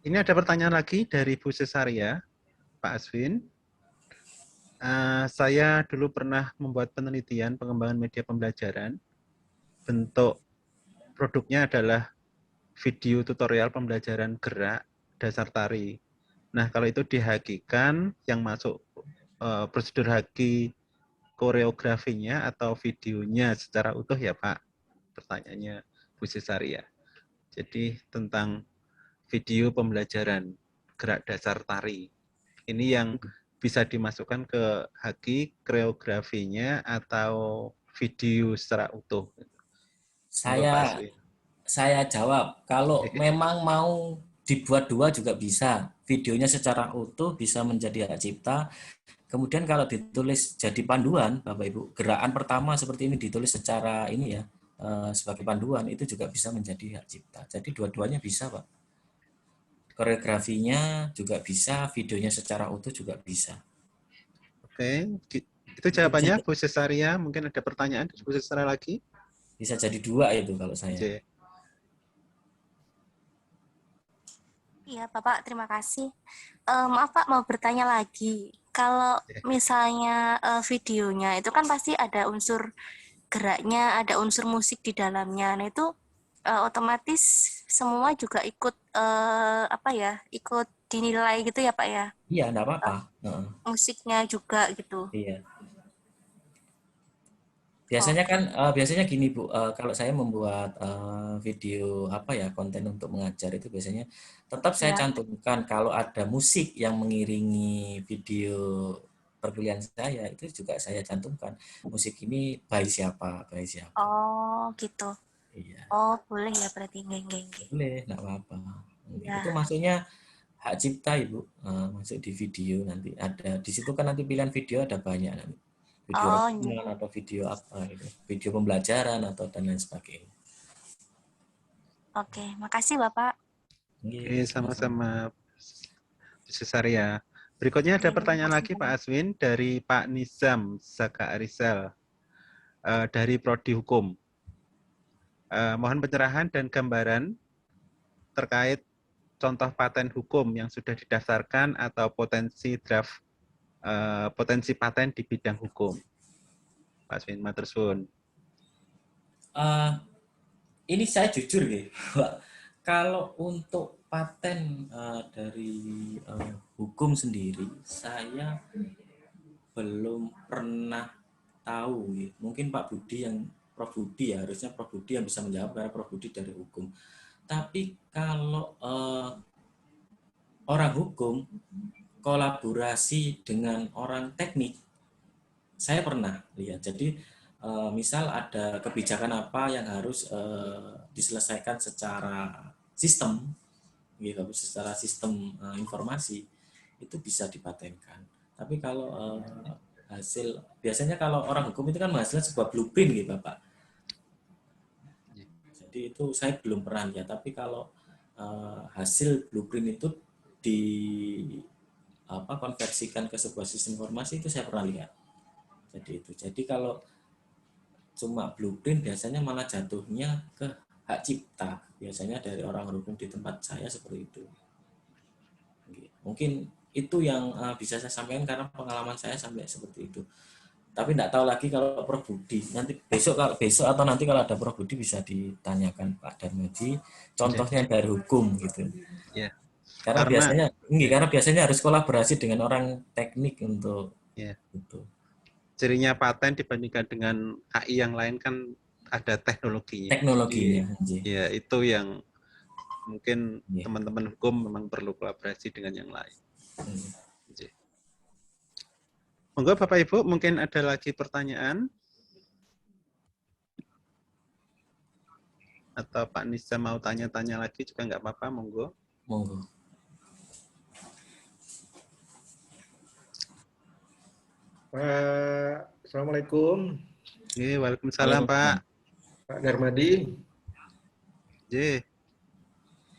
Ini ada pertanyaan lagi dari Bu Cesaria, Pak Aswin. Saya dulu pernah membuat penelitian pengembangan media pembelajaran. Bentuk produknya adalah video tutorial pembelajaran gerak dasar tari. Nah, kalau itu dihakikan, yang masuk prosedur haki koreografinya atau videonya secara utuh ya Pak? Pertanyaannya Bu Cesaria. Jadi tentang video pembelajaran gerak dasar tari. Ini yang bisa dimasukkan ke haki koreografinya atau video secara utuh. Saya jawab, kalau memang mau dibuat dua juga bisa. Videonya secara utuh bisa menjadi hak cipta. Kemudian kalau ditulis jadi panduan, Bapak Ibu, gerakan pertama seperti ini ditulis secara ini ya, sebagai panduan, itu juga bisa menjadi hak cipta. Jadi dua-duanya bisa, Pak. Koreografinya juga bisa, videonya secara utuh juga bisa. Oke, itu jawabannya Bu Cesaria. Mungkin ada pertanyaan Bu Cesaria lagi? Bisa jadi dua itu kalau saya. Iya, Bapak, terima kasih. Maaf Pak, mau bertanya lagi. Kalau misalnya videonya itu kan pasti ada unsur geraknya, ada unsur musik di dalamnya. Nah itu otomatis semua juga ikut ikut dinilai gitu ya Pak ya? Iya, enggak apa-apa. Musiknya juga gitu. Iya. Biasanya gini Bu, kalau saya membuat video konten untuk mengajar itu biasanya tetap saya cantumkan kalau ada musik yang mengiringi video perkuliahan saya, itu juga saya cantumkan musik ini by siapa. Oh gitu. Iya. Oh boleh ya berarti geng. Boleh, enggak apa-apa. Ya. Itu maksudnya hak cipta Ibu, masuk di video nanti ada di situ kan nanti pilihan video ada banyak nanti. Video rekaman atau video apa gitu, video pembelajaran atau dan lain sebagainya. Oke, makasih Bapak. Oke, sama-sama Bu Cesaria. Berikutnya ada pertanyaan lagi Pak Aswin dari Pak Nizam Zaka Arisel dari Prodi Hukum. Mohon pencerahan dan gambaran terkait contoh paten hukum yang sudah didaftarkan atau potensi paten di bidang hukum. Pak Aswin matur suwun. Ini saya jujur gitu. Kalau untuk paten dari hukum sendiri, saya belum pernah tahu. Gitu. Mungkin Pak Budi Prof Budi ya, harusnya Prof Budi yang bisa menjawab karena Prof Budi dari hukum. Tapi kalau orang hukum kolaborasi dengan orang teknik, saya pernah lihat. Jadi misal ada kebijakan apa yang harus diselesaikan secara sistem, gitu, secara sistem informasi, itu bisa dipatenkan. Tapi kalau hasil, biasanya kalau orang hukum itu kan menghasilkan sebuah blueprint gitu Bapak. Jadi itu saya belum pernah lihat. Tapi kalau hasil blueprint itu konversikan ke sebuah sistem informasi, itu saya pernah lihat. Jadi kalau cuma blueprint biasanya malah jatuhnya ke hak cipta, biasanya dari orang hukum di tempat saya seperti itu. Mungkin itu yang bisa saya sampaikan karena pengalaman saya sampai seperti itu. Tapi tidak tahu lagi kalau Prof Budi, nanti besok atau nanti kalau ada Prof Budi bisa ditanyakan Pak Darmaji contohnya dari hukum gitu. Ya. Karena biasanya harus kolaborasi dengan orang teknik untuk itu. Cirinya paten dibandingkan dengan HI yang lain kan ada teknologinya. Teknologinya. Jadi, ya itu yang mungkin Iya. teman-teman hukum memang perlu kolaborasi dengan yang lain. Jadi. Monggo Bapak Ibu, mungkin ada lagi pertanyaan? Atau Pak Nisa mau tanya-tanya lagi juga nggak apa-apa, monggo. Monggo. Pak, Assalamualaikum. Waalaikumsalam Pak. Pak Darmadi. J.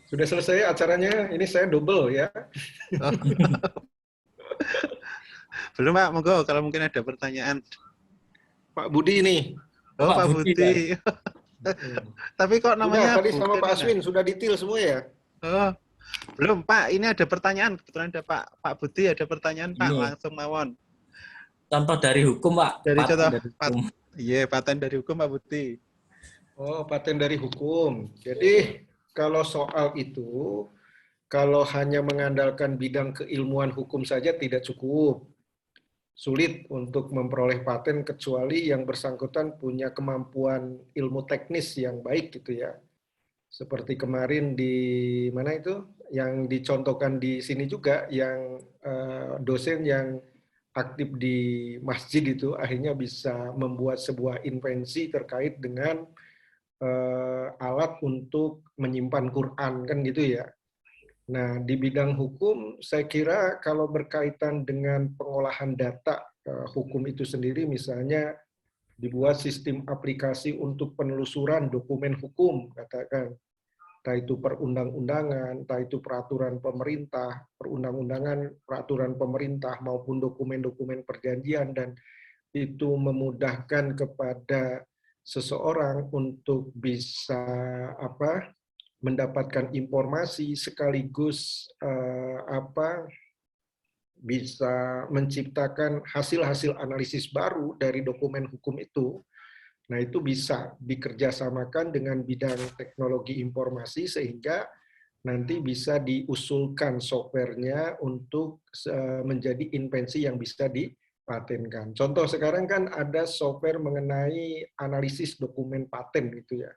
Sudah selesai acaranya, ini saya double ya. Oh. Belum Pak, monggo kalau mungkin ada pertanyaan. Pak Budi ini. Oh Pak Budi. Tapi kok namanya tadi sama bukan, Pak Aswin, sudah detail semua ya? Oh, belum Pak, ini ada pertanyaan. Kebetulan ada Pak Budi, ada pertanyaan Pak, Ini. langsung mawon. Contoh dari hukum, Pak. Dari Paten contoh, dari hukum. Iya, paten dari hukum Pak Budi. Oh, paten dari hukum. Jadi kalau soal itu, kalau hanya mengandalkan bidang keilmuan hukum saja tidak cukup. Sulit untuk memperoleh paten kecuali yang bersangkutan punya kemampuan ilmu teknis yang baik gitu ya. Seperti kemarin di mana itu yang dicontohkan di sini juga yang dosen yang aktif di masjid itu akhirnya bisa membuat sebuah invensi terkait dengan alat untuk menyimpan Quran kan gitu ya. Nah, di bidang hukum, saya kira kalau berkaitan dengan pengolahan data hukum itu sendiri, misalnya dibuat sistem aplikasi untuk penelusuran dokumen hukum, katakan, entah itu perundang-undangan, entah itu peraturan pemerintah, perundang-undangan, peraturan pemerintah, maupun dokumen-dokumen perjanjian, dan itu memudahkan kepada seseorang untuk bisa mendapatkan informasi sekaligus bisa menciptakan hasil-hasil analisis baru dari dokumen hukum itu. Nah, itu bisa dikerjasamakan dengan bidang teknologi informasi sehingga nanti bisa diusulkan softwarenya untuk menjadi invensi yang bisa dipatenkan. Contoh sekarang kan ada software mengenai analisis dokumen paten gitu ya.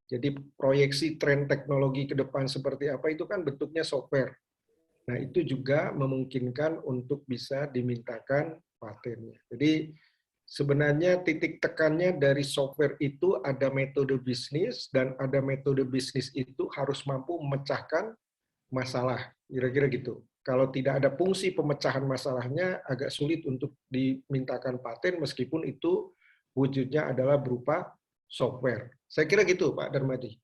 Jadi proyeksi tren teknologi ke depan seperti apa itu kan bentuknya software. Nah, itu juga memungkinkan untuk bisa dimintakan patennya. Jadi sebenarnya titik tekannya dari software itu ada metode bisnis, dan ada metode bisnis itu harus mampu memecahkan masalah. Kira-kira gitu. Kalau tidak ada fungsi pemecahan masalahnya, agak sulit untuk dimintakan paten meskipun itu wujudnya adalah berupa software. Saya kira gitu, Pak Darmadi.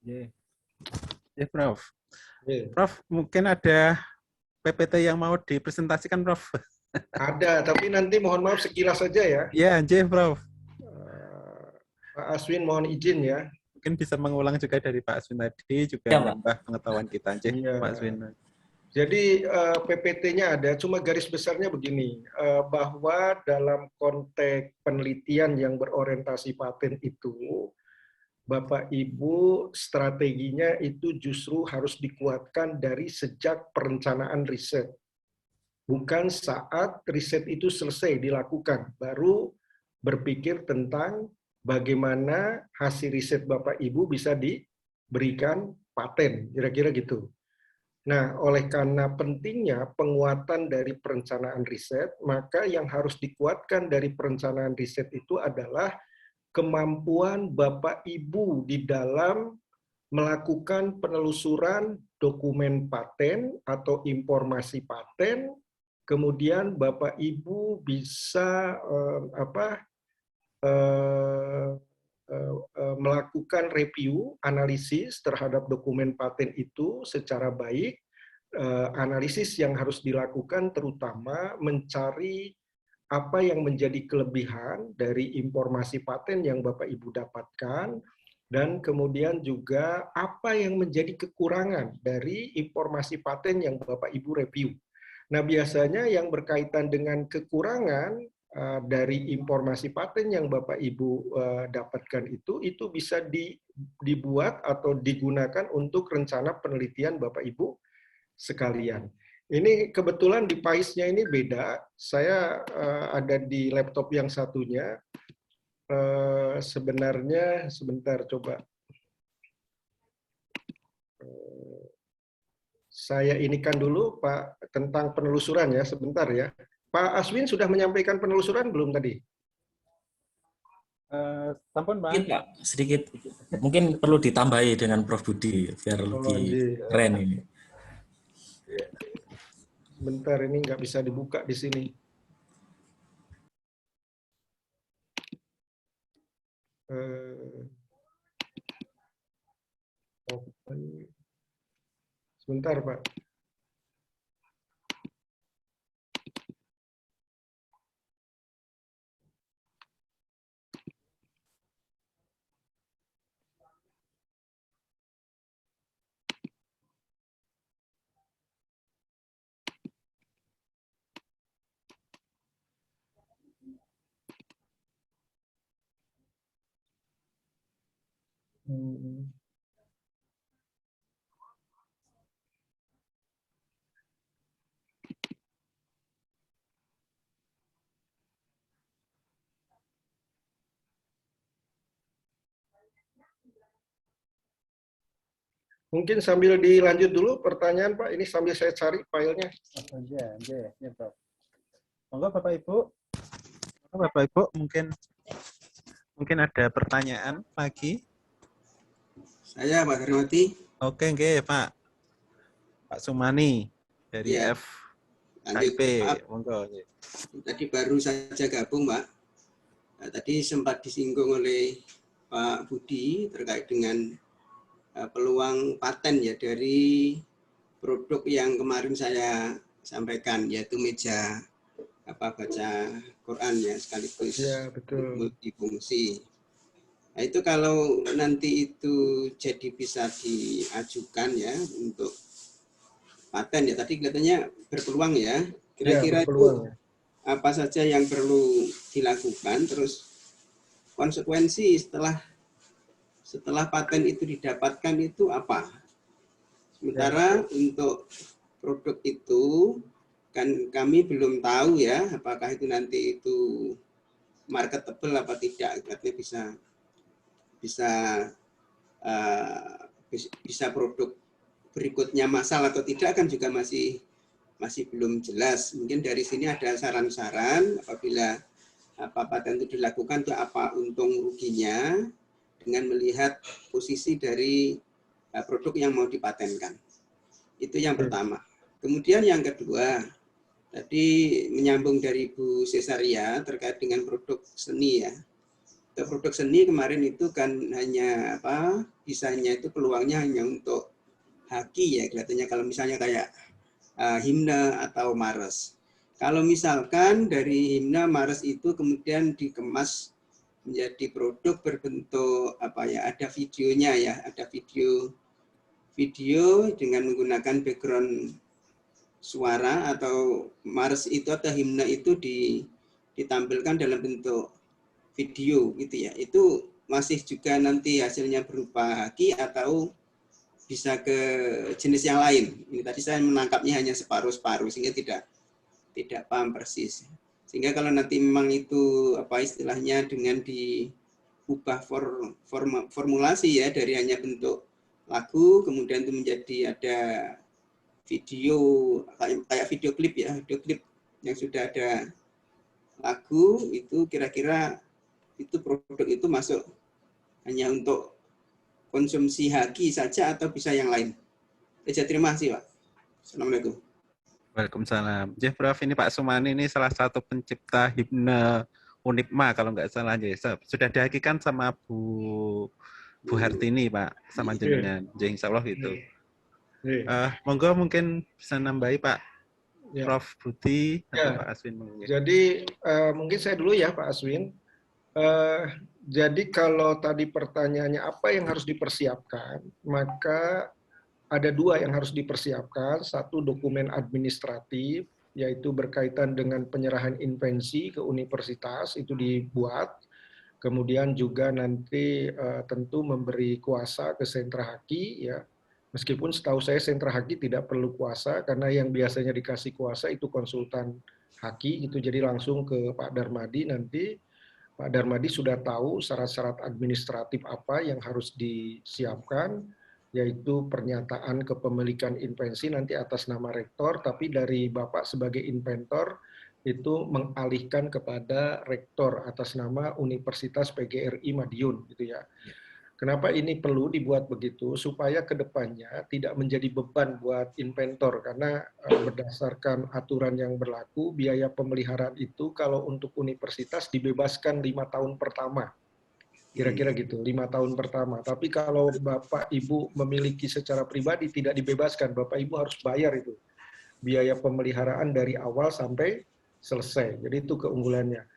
Ya, Prof. Yeah. Prof, mungkin ada PPT yang mau dipresentasikan, Prof? Ada, tapi nanti mohon maaf sekilas saja ya. Ya, Prof. Pak Aswin mohon izin ya. Mungkin bisa mengulang juga dari Pak Aswin tadi, juga Ya, menambah pengetahuan kita, Ya. Pak Aswin. Jadi PPT-nya ada, cuma garis besarnya begini, bahwa dalam konteks penelitian yang berorientasi paten itu, Bapak Ibu strateginya itu justru harus dikuatkan dari sejak perencanaan riset. Bukan saat riset itu selesai dilakukan, baru berpikir tentang bagaimana hasil riset Bapak Ibu bisa diberikan paten, kira-kira gitu. Nah, oleh karena pentingnya penguatan dari perencanaan riset, maka yang harus dikuatkan dari perencanaan riset itu adalah kemampuan Bapak Ibu di dalam melakukan penelusuran dokumen paten atau informasi paten, kemudian Bapak Ibu bisa melakukan review, analisis terhadap dokumen paten itu secara baik. Analisis yang harus dilakukan terutama mencari apa yang menjadi kelebihan dari informasi paten yang Bapak Ibu dapatkan, dan kemudian juga apa yang menjadi kekurangan dari informasi paten yang Bapak Ibu review. Nah, biasanya yang berkaitan dengan kekurangan dari informasi paten yang Bapak Ibu dapatkan itu bisa dibuat atau digunakan untuk rencana penelitian Bapak Ibu sekalian. Ini kebetulan di PAIS-nya ini beda. Saya ada di laptop yang satunya. sebenarnya sebentar coba. Saya inikan dulu Pak tentang penelusuran ya, sebentar ya. Pak Aswin sudah menyampaikan penelusuran belum tadi? Sampun, Pak. Sedikit, Pak. Sedikit. Mungkin perlu ditambahi dengan Prof. Budi biar lebih keren ini. Sebentar, ini nggak bisa dibuka di sini. Sebentar, Pak. Mungkin sambil dilanjut dulu pertanyaan Pak, ini sambil saya cari filenya. Ya, Prof. Monggo Bapak Ibu. Bapak Ibu mungkin ada pertanyaan lagi. Saya Pak Darmati. Oke, Pak. Pak Sumani dari Ya, FKIP. Monggo. Tadi baru saja gabung, Pak. Nah, tadi sempat disinggung oleh Pak Budi terkait dengan peluang paten ya dari produk yang kemarin saya sampaikan, yaitu meja baca Quran ya, sekaligus multifungsi. Nah, itu kalau nanti itu jadi bisa diajukan ya untuk paten ya, tadi kelihatannya berpeluang ya. Kira-kira itu apa saja yang perlu dilakukan, terus konsekuensi setelah paten itu didapatkan itu apa? Sementara untuk produk itu kan kami belum tahu ya, apakah itu nanti itu marketable apa tidak, artinya bisa produk berikutnya massal atau tidak kan juga masih belum jelas. Mungkin dari sini ada saran-saran apabila paten itu dilakukan itu apa untung ruginya dengan melihat posisi dari produk yang mau dipatenkan. Itu yang pertama. Kemudian yang kedua, tadi menyambung dari Bu Cesaria terkait dengan produk seni ya. Produk seni kemarin itu kan hanya bisanya itu peluangnya hanya untuk haki ya, kelihatannya kalau misalnya kayak himne atau mares. Kalau misalkan dari himne mares itu kemudian dikemas menjadi produk berbentuk ada videonya ya, ada video dengan menggunakan background suara atau mares itu atau himne itu ditampilkan dalam bentuk video gitu ya. Itu masih juga nanti hasilnya berupa haki atau bisa ke jenis yang lain. Ini tadi saya menangkapnya hanya separuh-separuh sehingga tidak paham persis. Sehingga kalau nanti memang itu istilahnya dengan diubah formulasi ya dari hanya bentuk lagu kemudian itu menjadi ada video kayak video klip ya, video klip yang sudah ada lagu, itu kira-kira itu produk itu masuk hanya untuk konsumsi haki saja atau bisa yang lain? Terima kasih, Pak. Assalamualaikum. Waalaikumsalam. Prof, ini Pak Sumani ini salah satu pencipta himne Unipma kalau nggak salah. Sudah dihakikan sama Bu Hartini, Pak, sama jenengan. Insya Allah gitu. Monggo mungkin bisa nambahi Pak Prof Budi atau Pak Aswin. Jadi mungkin saya dulu ya Pak Aswin. Jadi kalau tadi pertanyaannya apa yang harus dipersiapkan, maka ada dua yang harus dipersiapkan. Satu dokumen administratif, yaitu berkaitan dengan penyerahan invensi ke universitas, itu dibuat. Kemudian juga nanti tentu memberi kuasa ke sentra haki, ya. Meskipun setahu saya sentra haki tidak perlu kuasa, karena yang biasanya dikasih kuasa itu konsultan haki, itu jadi langsung ke Pak Darmadi nanti. Pak Darmadi sudah tahu syarat-syarat administratif apa yang harus disiapkan, yaitu pernyataan kepemilikan invensi nanti atas nama rektor, tapi dari Bapak sebagai inventor itu mengalihkan kepada rektor atas nama Universitas PGRI Madiun, gitu ya. Kenapa ini perlu dibuat begitu? Supaya kedepannya tidak menjadi beban buat inventor, karena berdasarkan aturan yang berlaku, biaya pemeliharaan itu kalau untuk universitas dibebaskan 5 tahun pertama. Kira-kira gitu, 5 tahun pertama. Tapi kalau Bapak Ibu memiliki secara pribadi tidak dibebaskan, Bapak Ibu harus bayar itu. Biaya pemeliharaan dari awal sampai selesai. Jadi itu keunggulannya.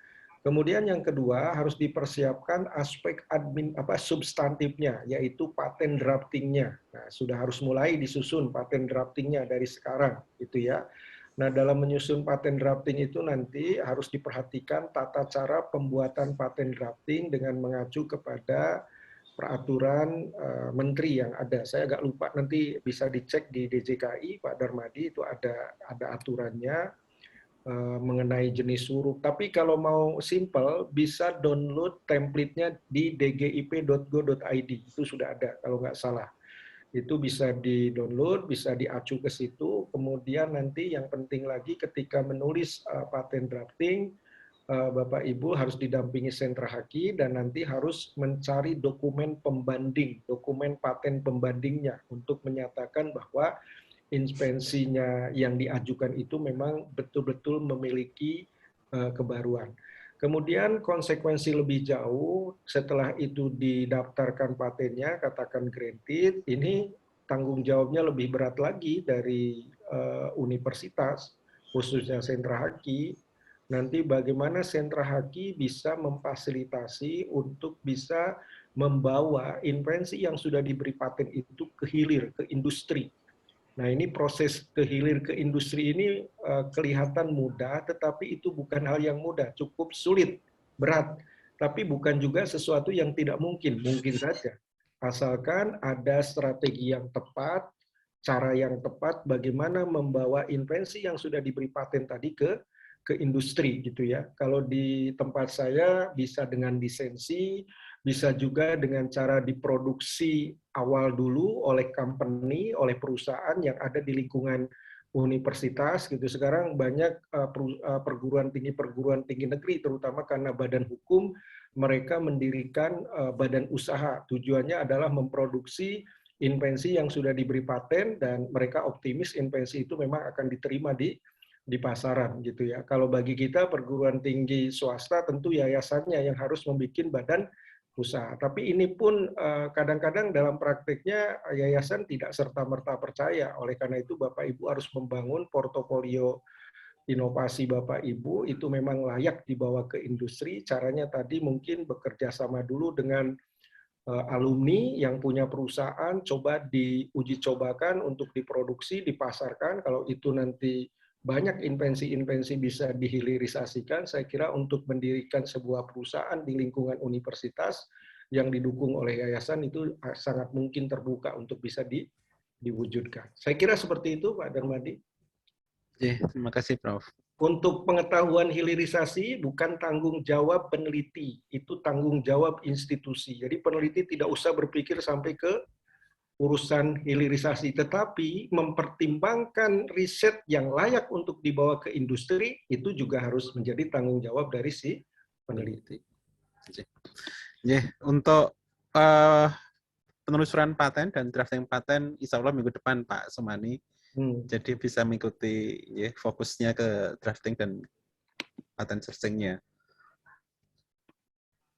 Kemudian yang kedua harus dipersiapkan aspek substantifnya, yaitu paten draftingnya. Nah, sudah harus mulai disusun paten draftingnya dari sekarang, gitu ya. Nah, dalam menyusun paten drafting itu nanti harus diperhatikan tata cara pembuatan paten drafting dengan mengacu kepada peraturan menteri yang ada. Saya agak lupa, nanti bisa dicek di DJKI, Pak Darmadi, itu ada aturannya mengenai jenis huruf. Tapi kalau mau simple, bisa download template-nya di dgip.go.id. Itu sudah ada, kalau nggak salah. Itu bisa di-download, bisa diacu ke situ. Kemudian nanti yang penting lagi ketika menulis paten drafting, Bapak Ibu harus didampingi sentra haki dan nanti harus mencari dokumen pembanding, dokumen paten pembandingnya untuk menyatakan bahwa invensinya yang diajukan itu memang betul-betul memiliki kebaruan. Kemudian konsekuensi lebih jauh setelah itu didaftarkan patennya, katakan granted, ini tanggung jawabnya lebih berat lagi dari universitas, khususnya sentra haki. Nanti bagaimana sentra haki bisa memfasilitasi untuk bisa membawa invensi yang sudah diberi paten itu ke hilir, ke industri. Nah, ini proses ke hilir ke industri ini kelihatan mudah, tetapi itu bukan hal yang mudah, cukup sulit, berat. Tapi bukan juga sesuatu yang tidak mungkin, mungkin saja. Asalkan ada strategi yang tepat, cara yang tepat, bagaimana membawa invensi yang sudah diberi paten tadi ke industri, gitu ya. Kalau di tempat saya bisa dengan lisensi, bisa juga dengan cara diproduksi awal dulu oleh company, oleh perusahaan yang ada di lingkungan universitas gitu. Sekarang banyak perguruan tinggi negeri, terutama karena badan hukum, mereka mendirikan badan usaha. Tujuannya adalah memproduksi invensi yang sudah diberi paten dan mereka optimis invensi itu memang akan diterima di pasaran gitu ya. Kalau bagi kita perguruan tinggi swasta tentu yayasannya yang harus membuat badan usaha. Tapi ini pun kadang-kadang dalam praktiknya yayasan tidak serta-merta percaya. Oleh karena itu Bapak Ibu harus membangun portofolio inovasi Bapak Ibu itu memang layak dibawa ke industri. Caranya tadi mungkin bekerja sama dulu dengan alumni yang punya perusahaan, coba diuji cobakan untuk diproduksi, dipasarkan. Kalau itu nanti banyak invensi-invensi bisa dihilirisasikan, saya kira untuk mendirikan sebuah perusahaan di lingkungan universitas yang didukung oleh yayasan itu sangat mungkin terbuka untuk bisa diwujudkan. Saya kira seperti itu, Pak Darmadi. Terima kasih, Prof. Untuk pengetahuan hilirisasi bukan tanggung jawab peneliti, itu tanggung jawab institusi. Jadi peneliti tidak usah berpikir sampai ke urusan hilirisasi, tetapi mempertimbangkan riset yang layak untuk dibawa ke industri itu juga harus menjadi tanggung jawab dari si peneliti. Untuk penelusuran paten dan drafting paten, insya Allah minggu depan Pak Sumani, jadi bisa mengikuti fokusnya ke drafting dan paten searching-nya.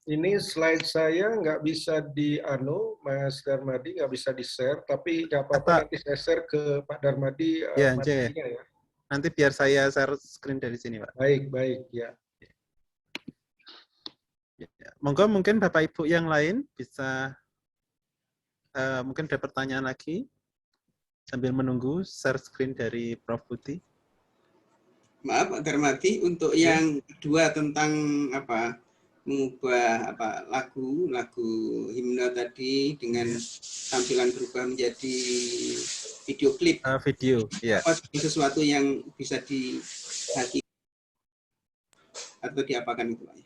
Ini slide saya nggak bisa Mas Darmadi nggak bisa di-share, tapi nggak apa-apa nanti saya share ke Pak Darmadi materinya ya. Nanti biar saya share screen dari sini, Pak. Baik, ya. Monggo mungkin Bapak Ibu yang lain bisa mungkin ada pertanyaan lagi sambil menunggu share screen dari Prof. Budi. Maaf Pak Darmadi, untuk yang kedua tentang mengubah lagu himne tadi dengan tampilan berubah menjadi video klip. Video, ya. Sesuatu yang bisa dihaki atau diapakan itu, Pak?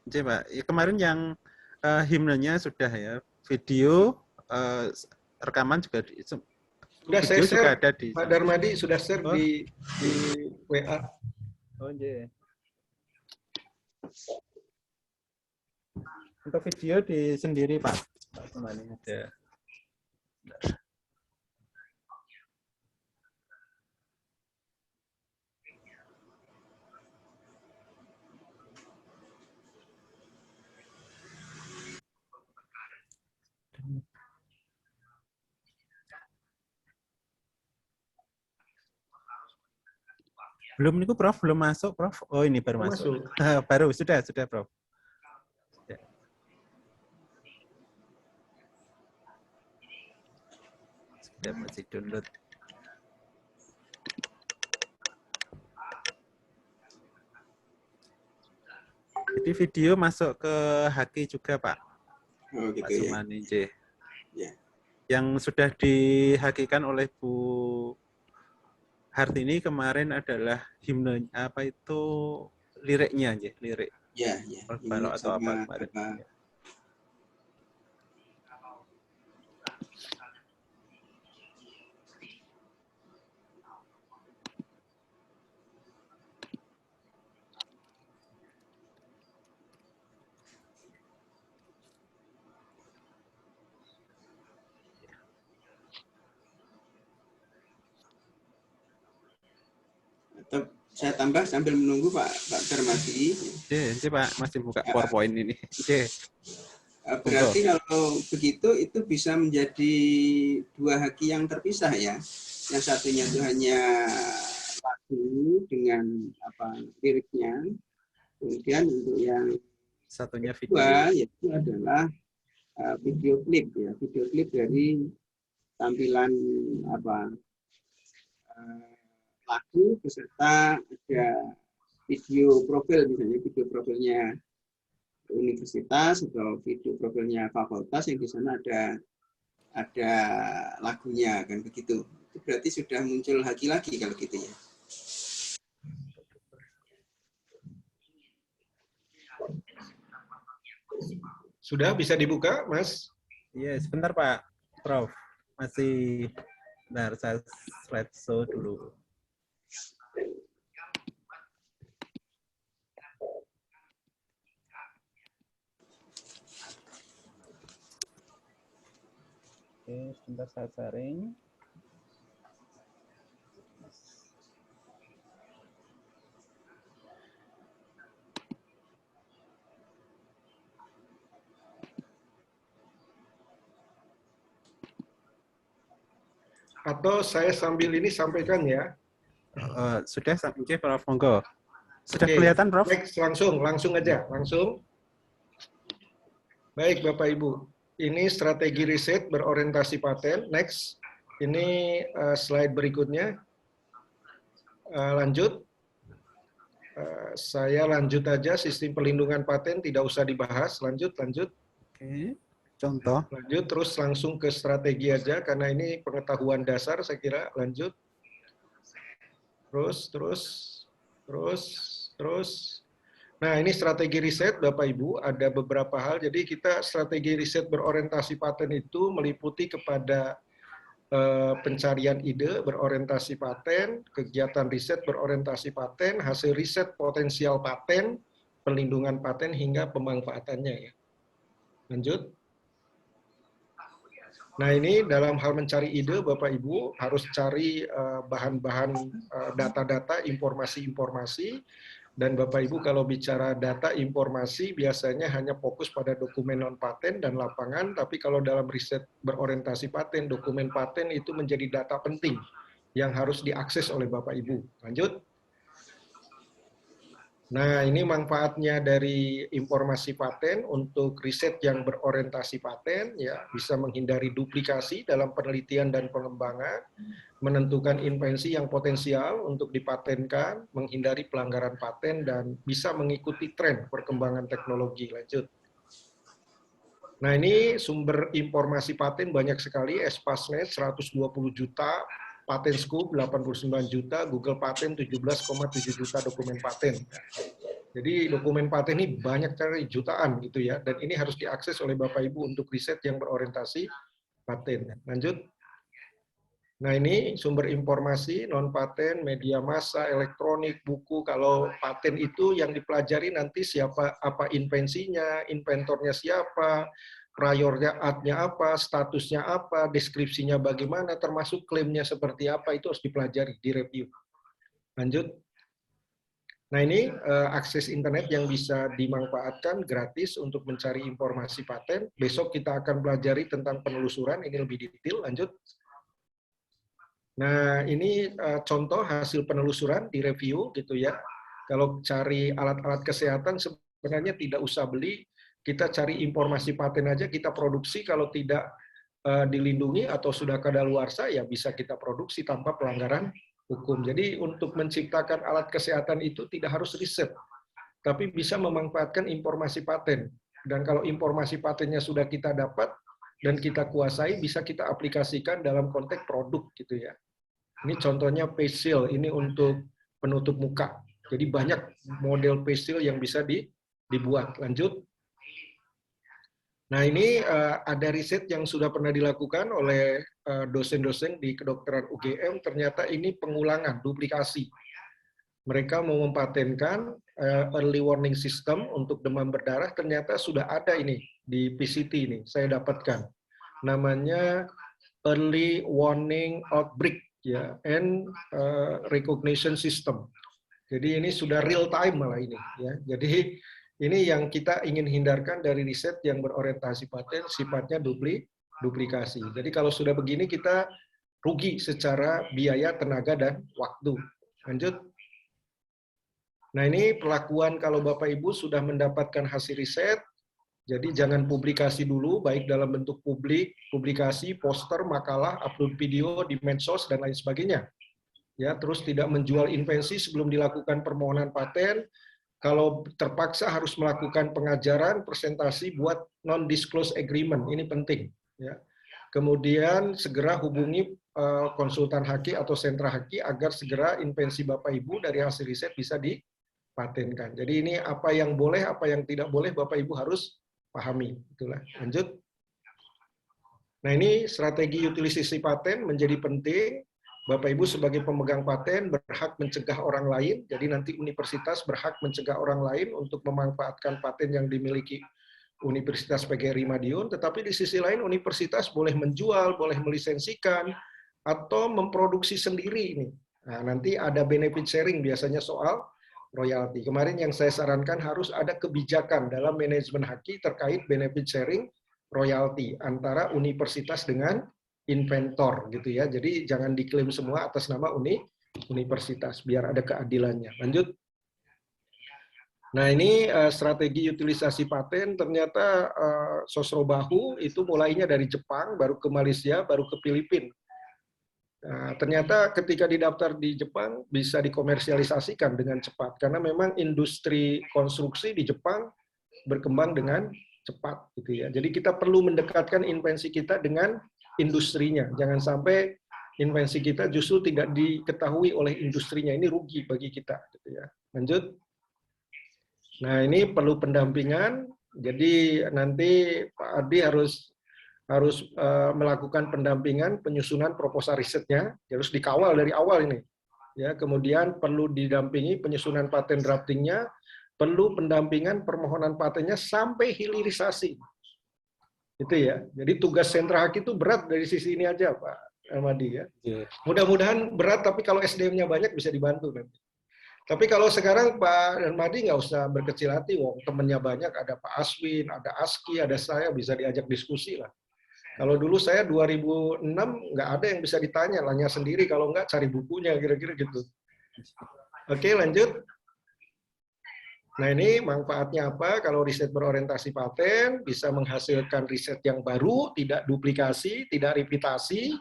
Pak. Ya, kemarin yang himnenya sudah ya, video rekaman juga Sudah saya video juga share, ada di Pak Darmadi sudah share Oh. di WA. Oh, iya. Untuk video di sendiri Pak. Kemarin ada. Belum niku Prof, belum masuk Prof. Oh ini baru masuk. Baru sudah Prof. Ya. Sudah masih download. Jadi video masuk ke Haki juga Pak. Oh, gitu Pak ya. Sumani J. Ya. Yang sudah dihakikan oleh Bu Hartini kemarin adalah himne apa itu liriknya aja, lirik. Ya, ya. Kalau atau apa kemarin. Saya tambah sambil menunggu Pak Darmadi. Oke, Pak masih buka PowerPoint ini. Oke. Berarti kalau begitu itu bisa menjadi dua haki yang terpisah ya. Yang satunya itu hanya lagu dengan liriknya. Kemudian untuk yang satunya video. kedua yaitu adalah video klip ya, video klip dari tampilan lagu beserta ada video profil, misalnya video profilnya universitas atau video profilnya fakultas yang di sana ada lagunya kan begitu. Itu berarti sudah muncul haki lagi kalau gitu ya. Sudah bisa dibuka, Mas? Iya, sebentar Pak Prof. Masih bentar, saya slideshow dulu. Oke, sebentar saya sharing. Atau saya sambil ini sampaikan ya. Sudah, oke Prof. Monggo. Sudah kelihatan Prof? Next, langsung aja, langsung. Baik Bapak Ibu, ini strategi riset berorientasi paten. Next, ini slide berikutnya. Lanjut. Saya lanjut aja, sistem perlindungan paten tidak usah dibahas. Lanjut. Oke. Contoh. Lanjut, terus langsung ke strategi aja, karena ini pengetahuan dasar saya kira. Lanjut. Terus. Nah, ini strategi riset, Bapak Ibu, ada beberapa hal. Jadi kita strategi riset berorientasi paten itu meliputi kepada pencarian ide berorientasi paten, kegiatan riset berorientasi paten, hasil riset potensial paten, perlindungan paten, hingga pemanfaatannya ya. Lanjut. Nah, ini dalam hal mencari ide, Bapak Ibu harus cari bahan-bahan data-data, informasi-informasi. Dan Bapak Ibu kalau bicara data informasi biasanya hanya fokus pada dokumen non-paten dan lapangan, tapi kalau dalam riset berorientasi paten, dokumen paten itu menjadi data penting yang harus diakses oleh Bapak Ibu. Lanjut. Nah, ini manfaatnya dari informasi paten untuk riset yang berorientasi paten, ya, bisa menghindari duplikasi dalam penelitian dan pengembangan, menentukan invensi yang potensial untuk dipatenkan, menghindari pelanggaran paten, dan bisa mengikuti tren perkembangan teknologi. Lanjut. Nah, ini sumber informasi paten banyak sekali, Espasnet 120 juta, PatentScoop 89 juta, Google Patent 17,7 juta dokumen paten. Jadi dokumen paten ini banyak sekali, jutaan gitu ya, dan ini harus diakses oleh Bapak Ibu untuk riset yang berorientasi paten. Lanjut. Nah ini sumber informasi non paten, media massa, elektronik, buku. Kalau paten itu yang dipelajari nanti siapa, apa invensinya, inventornya siapa, priornya art-nya apa, statusnya apa, deskripsinya bagaimana, termasuk klaimnya seperti apa, itu harus dipelajari, direview. Lanjut. Nah ini akses internet yang bisa dimanfaatkan gratis untuk mencari informasi paten. Besok kita akan pelajari tentang penelusuran, ini lebih detail. Lanjut. Nah, ini contoh hasil penelusuran di review gitu ya. Kalau cari alat-alat kesehatan sebenarnya tidak usah beli, kita cari informasi paten aja, kita produksi. Kalau tidak dilindungi atau sudah kadaluarsa ya bisa kita produksi tanpa pelanggaran hukum. Jadi untuk menciptakan alat kesehatan itu tidak harus riset, tapi bisa memanfaatkan informasi paten. Dan kalau informasi patennya sudah kita dapat dan kita kuasai, bisa kita aplikasikan dalam konteks produk gitu ya. Ini contohnya face shield, ini untuk penutup muka. Jadi banyak model face shield yang bisa dibuat. Lanjut. Nah ini ada riset yang sudah pernah dilakukan oleh dosen-dosen di kedokteran UGM, ternyata ini pengulangan, duplikasi. Mereka mau mempatenkan early warning system untuk demam berdarah, ternyata sudah ada ini di PCT ini, saya dapatkan. Namanya early warning outbreak ya, and recognition system. Jadi ini sudah real time malah ini ya. Jadi ini yang kita ingin hindarkan dari riset yang berorientasi paten, sifatnya duplikasi. Jadi kalau sudah begini kita rugi secara biaya, tenaga, dan waktu. Lanjut. Nah ini perlakuan kalau Bapak Ibu sudah mendapatkan hasil riset, jadi jangan publikasi dulu, baik dalam bentuk publikasi, poster, makalah, upload video di medsos, dan lain sebagainya. Ya, terus tidak menjual invensi sebelum dilakukan permohonan paten. Kalau terpaksa harus melakukan pengajaran, presentasi buat non-disclose agreement, ini penting. Ya. Kemudian segera hubungi konsultan haki atau sentra haki agar segera invensi Bapak Ibu dari hasil riset bisa dipatenkan. Jadi ini apa yang boleh, apa yang tidak boleh Bapak Ibu harus pahami. Itulah. Lanjut. Nah ini strategi utilisasi paten menjadi penting. Bapak Ibu sebagai pemegang paten berhak mencegah orang lain, jadi nanti universitas berhak mencegah orang lain untuk memanfaatkan paten yang dimiliki Universitas PGRI Madiun, tetapi di sisi lain universitas boleh menjual, boleh melisensikan, atau memproduksi sendiri ini. Nah, nanti ada benefit sharing biasanya soal royalti. Kemarin yang saya sarankan harus ada kebijakan dalam manajemen haki terkait benefit sharing royalti antara universitas dengan inventor gitu ya. Jadi jangan diklaim semua atas nama universitas biar ada keadilannya. Lanjut. Nah, ini strategi utilisasi paten ternyata Sosrobahu itu mulainya dari Jepang, baru ke Malaysia, baru ke Filipina. Nah, ternyata ketika didaftar di Jepang bisa dikomersialisasikan dengan cepat karena memang industri konstruksi di Jepang berkembang dengan cepat gitu ya. Jadi kita perlu mendekatkan invensi kita dengan industrinya. Jangan sampai invensi kita justru tidak diketahui oleh industrinya. Ini rugi bagi kita. Gitu ya. Lanjut. Nah ini perlu pendampingan. Jadi nanti Pak Ardi harus melakukan pendampingan, penyusunan proposal risetnya. Harus dikawal dari awal ini. Ya, kemudian perlu didampingi penyusunan paten draftingnya. Perlu pendampingan permohonan patennya sampai hilirisasi. Itu ya. Jadi tugas sentra haki itu berat dari sisi ini aja, Pak Ahmadi ya. Mudah-mudahan berat, tapi kalau SDM-nya banyak bisa dibantu nanti. Tapi kalau sekarang Pak Ahmadi nggak usah berkecil hati, wong temennya banyak, ada Pak Aswin, ada Aski, ada saya, bisa diajak diskusi lah. Kalau dulu saya 2006 nggak ada yang bisa ditanya, nanya sendiri, kalau nggak cari bukunya, kira-kira gitu. Oke, lanjut. Nah ini manfaatnya apa? Kalau riset berorientasi paten, bisa menghasilkan riset yang baru, tidak duplikasi, tidak replikasi.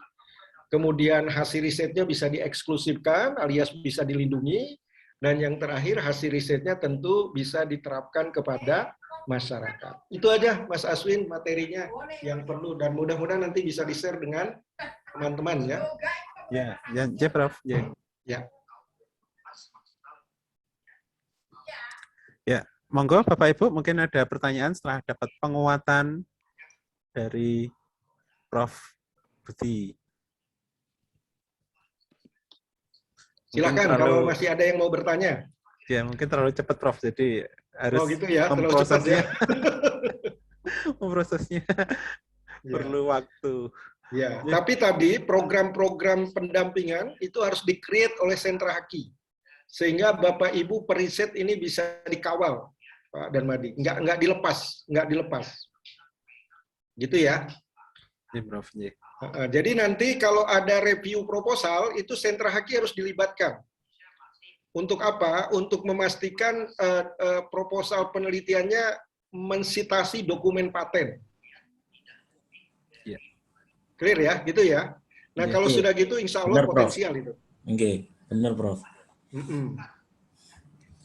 Kemudian hasil risetnya bisa dieksklusifkan, alias bisa dilindungi. Dan yang terakhir hasil risetnya tentu bisa diterapkan kepada masyarakat. Itu aja Mas Aswin materinya yang perlu. Dan mudah-mudahan nanti bisa di-share dengan teman-teman ya. Ya, Prof. Ya. Ya. Ya, Monggo Bapak Ibu, mungkin ada pertanyaan setelah dapat penguatan dari Prof. Budi. Silakan kalau masih ada yang mau bertanya. Ya, mungkin terlalu cepat Prof. Jadi harus gitu ya, terlalu cepat ya. Memprosesnya perlu waktu. Ya, tapi tadi program-program pendampingan itu harus di-create oleh sentra haki. Sehingga Bapak Ibu periset ini bisa dikawal, Pak Darmadi. Nggak dilepas. Gitu ya. Ya, Prof. Ya. Jadi nanti kalau ada review proposal, itu sentra haki harus dilibatkan. Untuk apa? Untuk memastikan proposal penelitiannya mensitasi dokumen paten. Ya. Clear ya? Gitu ya? Nah, kalau sudah gitu, insya Allah benar, potensial Prof. itu. Oke, benar, Prof.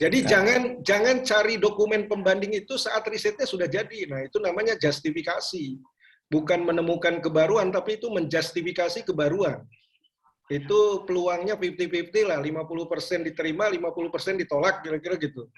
Jadi jangan cari dokumen pembanding itu saat risetnya sudah jadi. Nah, itu namanya justifikasi. Bukan menemukan kebaruan, tapi itu menjustifikasi kebaruan. Itu peluangnya 50-50 lah, 50% diterima, 50% ditolak, kira-kira gitu.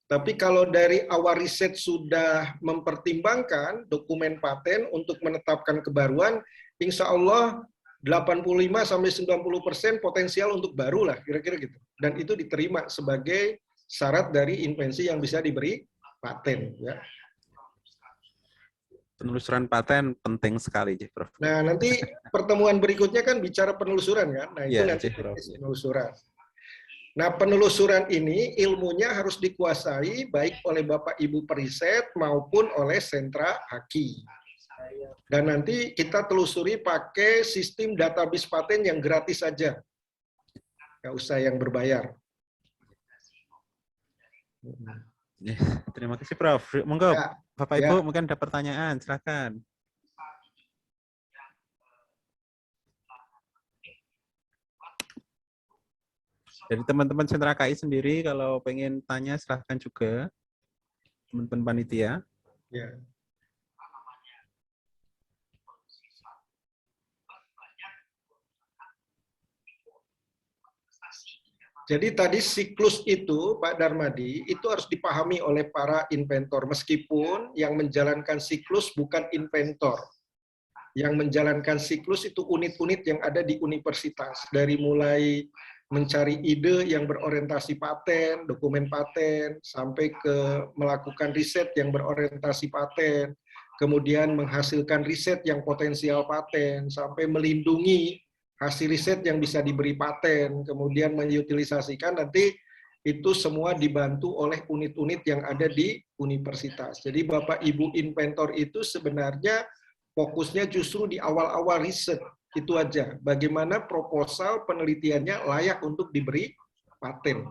Tapi kalau dari awal riset sudah mempertimbangkan dokumen paten untuk menetapkan kebaruan, insya Allah 85-90% potensial untuk baru lah, kira-kira gitu. Dan itu diterima sebagai syarat dari invensi yang bisa diberi paten. Ya. Penelusuran paten penting sekali, Prof. Nah, nanti pertemuan berikutnya kan bicara penelusuran kan? Nah, itu ya, nanti Prof. penelusuran. Nah, penelusuran ini ilmunya harus dikuasai baik oleh Bapak Ibu periset maupun oleh sentra haki. Dan nanti kita telusuri pakai sistem database paten yang gratis saja. Nggak usah yang berbayar. Terima kasih, Prof. Monggo, Ya, Bapak Ibu mungkin ada pertanyaan, silakan. Dari teman-teman sentra KI sendiri, kalau pengen tanya silahkan juga, teman-teman panitia. Ya. Jadi tadi siklus itu, Pak Darmadi, itu harus dipahami oleh para inventor. Meskipun yang menjalankan siklus bukan inventor. Yang menjalankan siklus itu unit-unit yang ada di universitas. Dari mulai mencari ide yang berorientasi paten, dokumen paten, sampai ke melakukan riset yang berorientasi paten, kemudian menghasilkan riset yang potensial paten, sampai melindungi hasil riset yang bisa diberi paten, kemudian mengutilisasikan, nanti itu semua dibantu oleh unit-unit yang ada di universitas. Jadi Bapak Ibu inventor itu sebenarnya fokusnya justru di awal-awal riset, itu aja. Bagaimana proposal penelitiannya layak untuk diberi paten.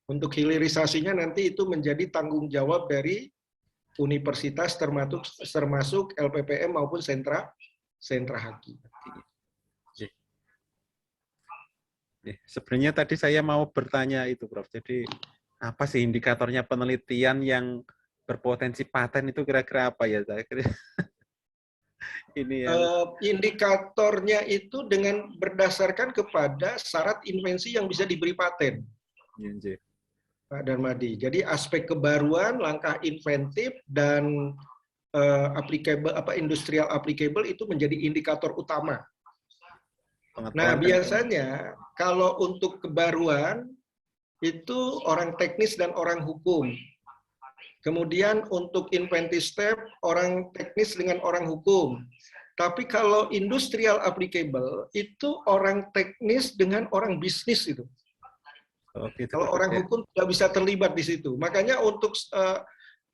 Untuk hilirisasinya nanti itu menjadi tanggung jawab dari universitas termasuk LPPM maupun sentra haki. Sebenarnya tadi saya mau bertanya itu, Prof. Jadi apa sih indikatornya penelitian yang berpotensi paten itu kira-kira apa ya? Saya kira ini yang... Indikatornya itu dengan berdasarkan kepada syarat invensi yang bisa diberi paten. Ya, Pak Darmadi. Jadi aspek kebaruan, langkah inventif dan applicable industrial applicable itu menjadi indikator utama. Nah, biasanya kalau untuk kebaruan itu orang teknis dan orang hukum. Kemudian untuk inventive step orang teknis dengan orang hukum. Tapi kalau industrial applicable itu orang teknis dengan orang bisnis itu. Kalau orang hukum tidak bisa terlibat di situ. Makanya untuk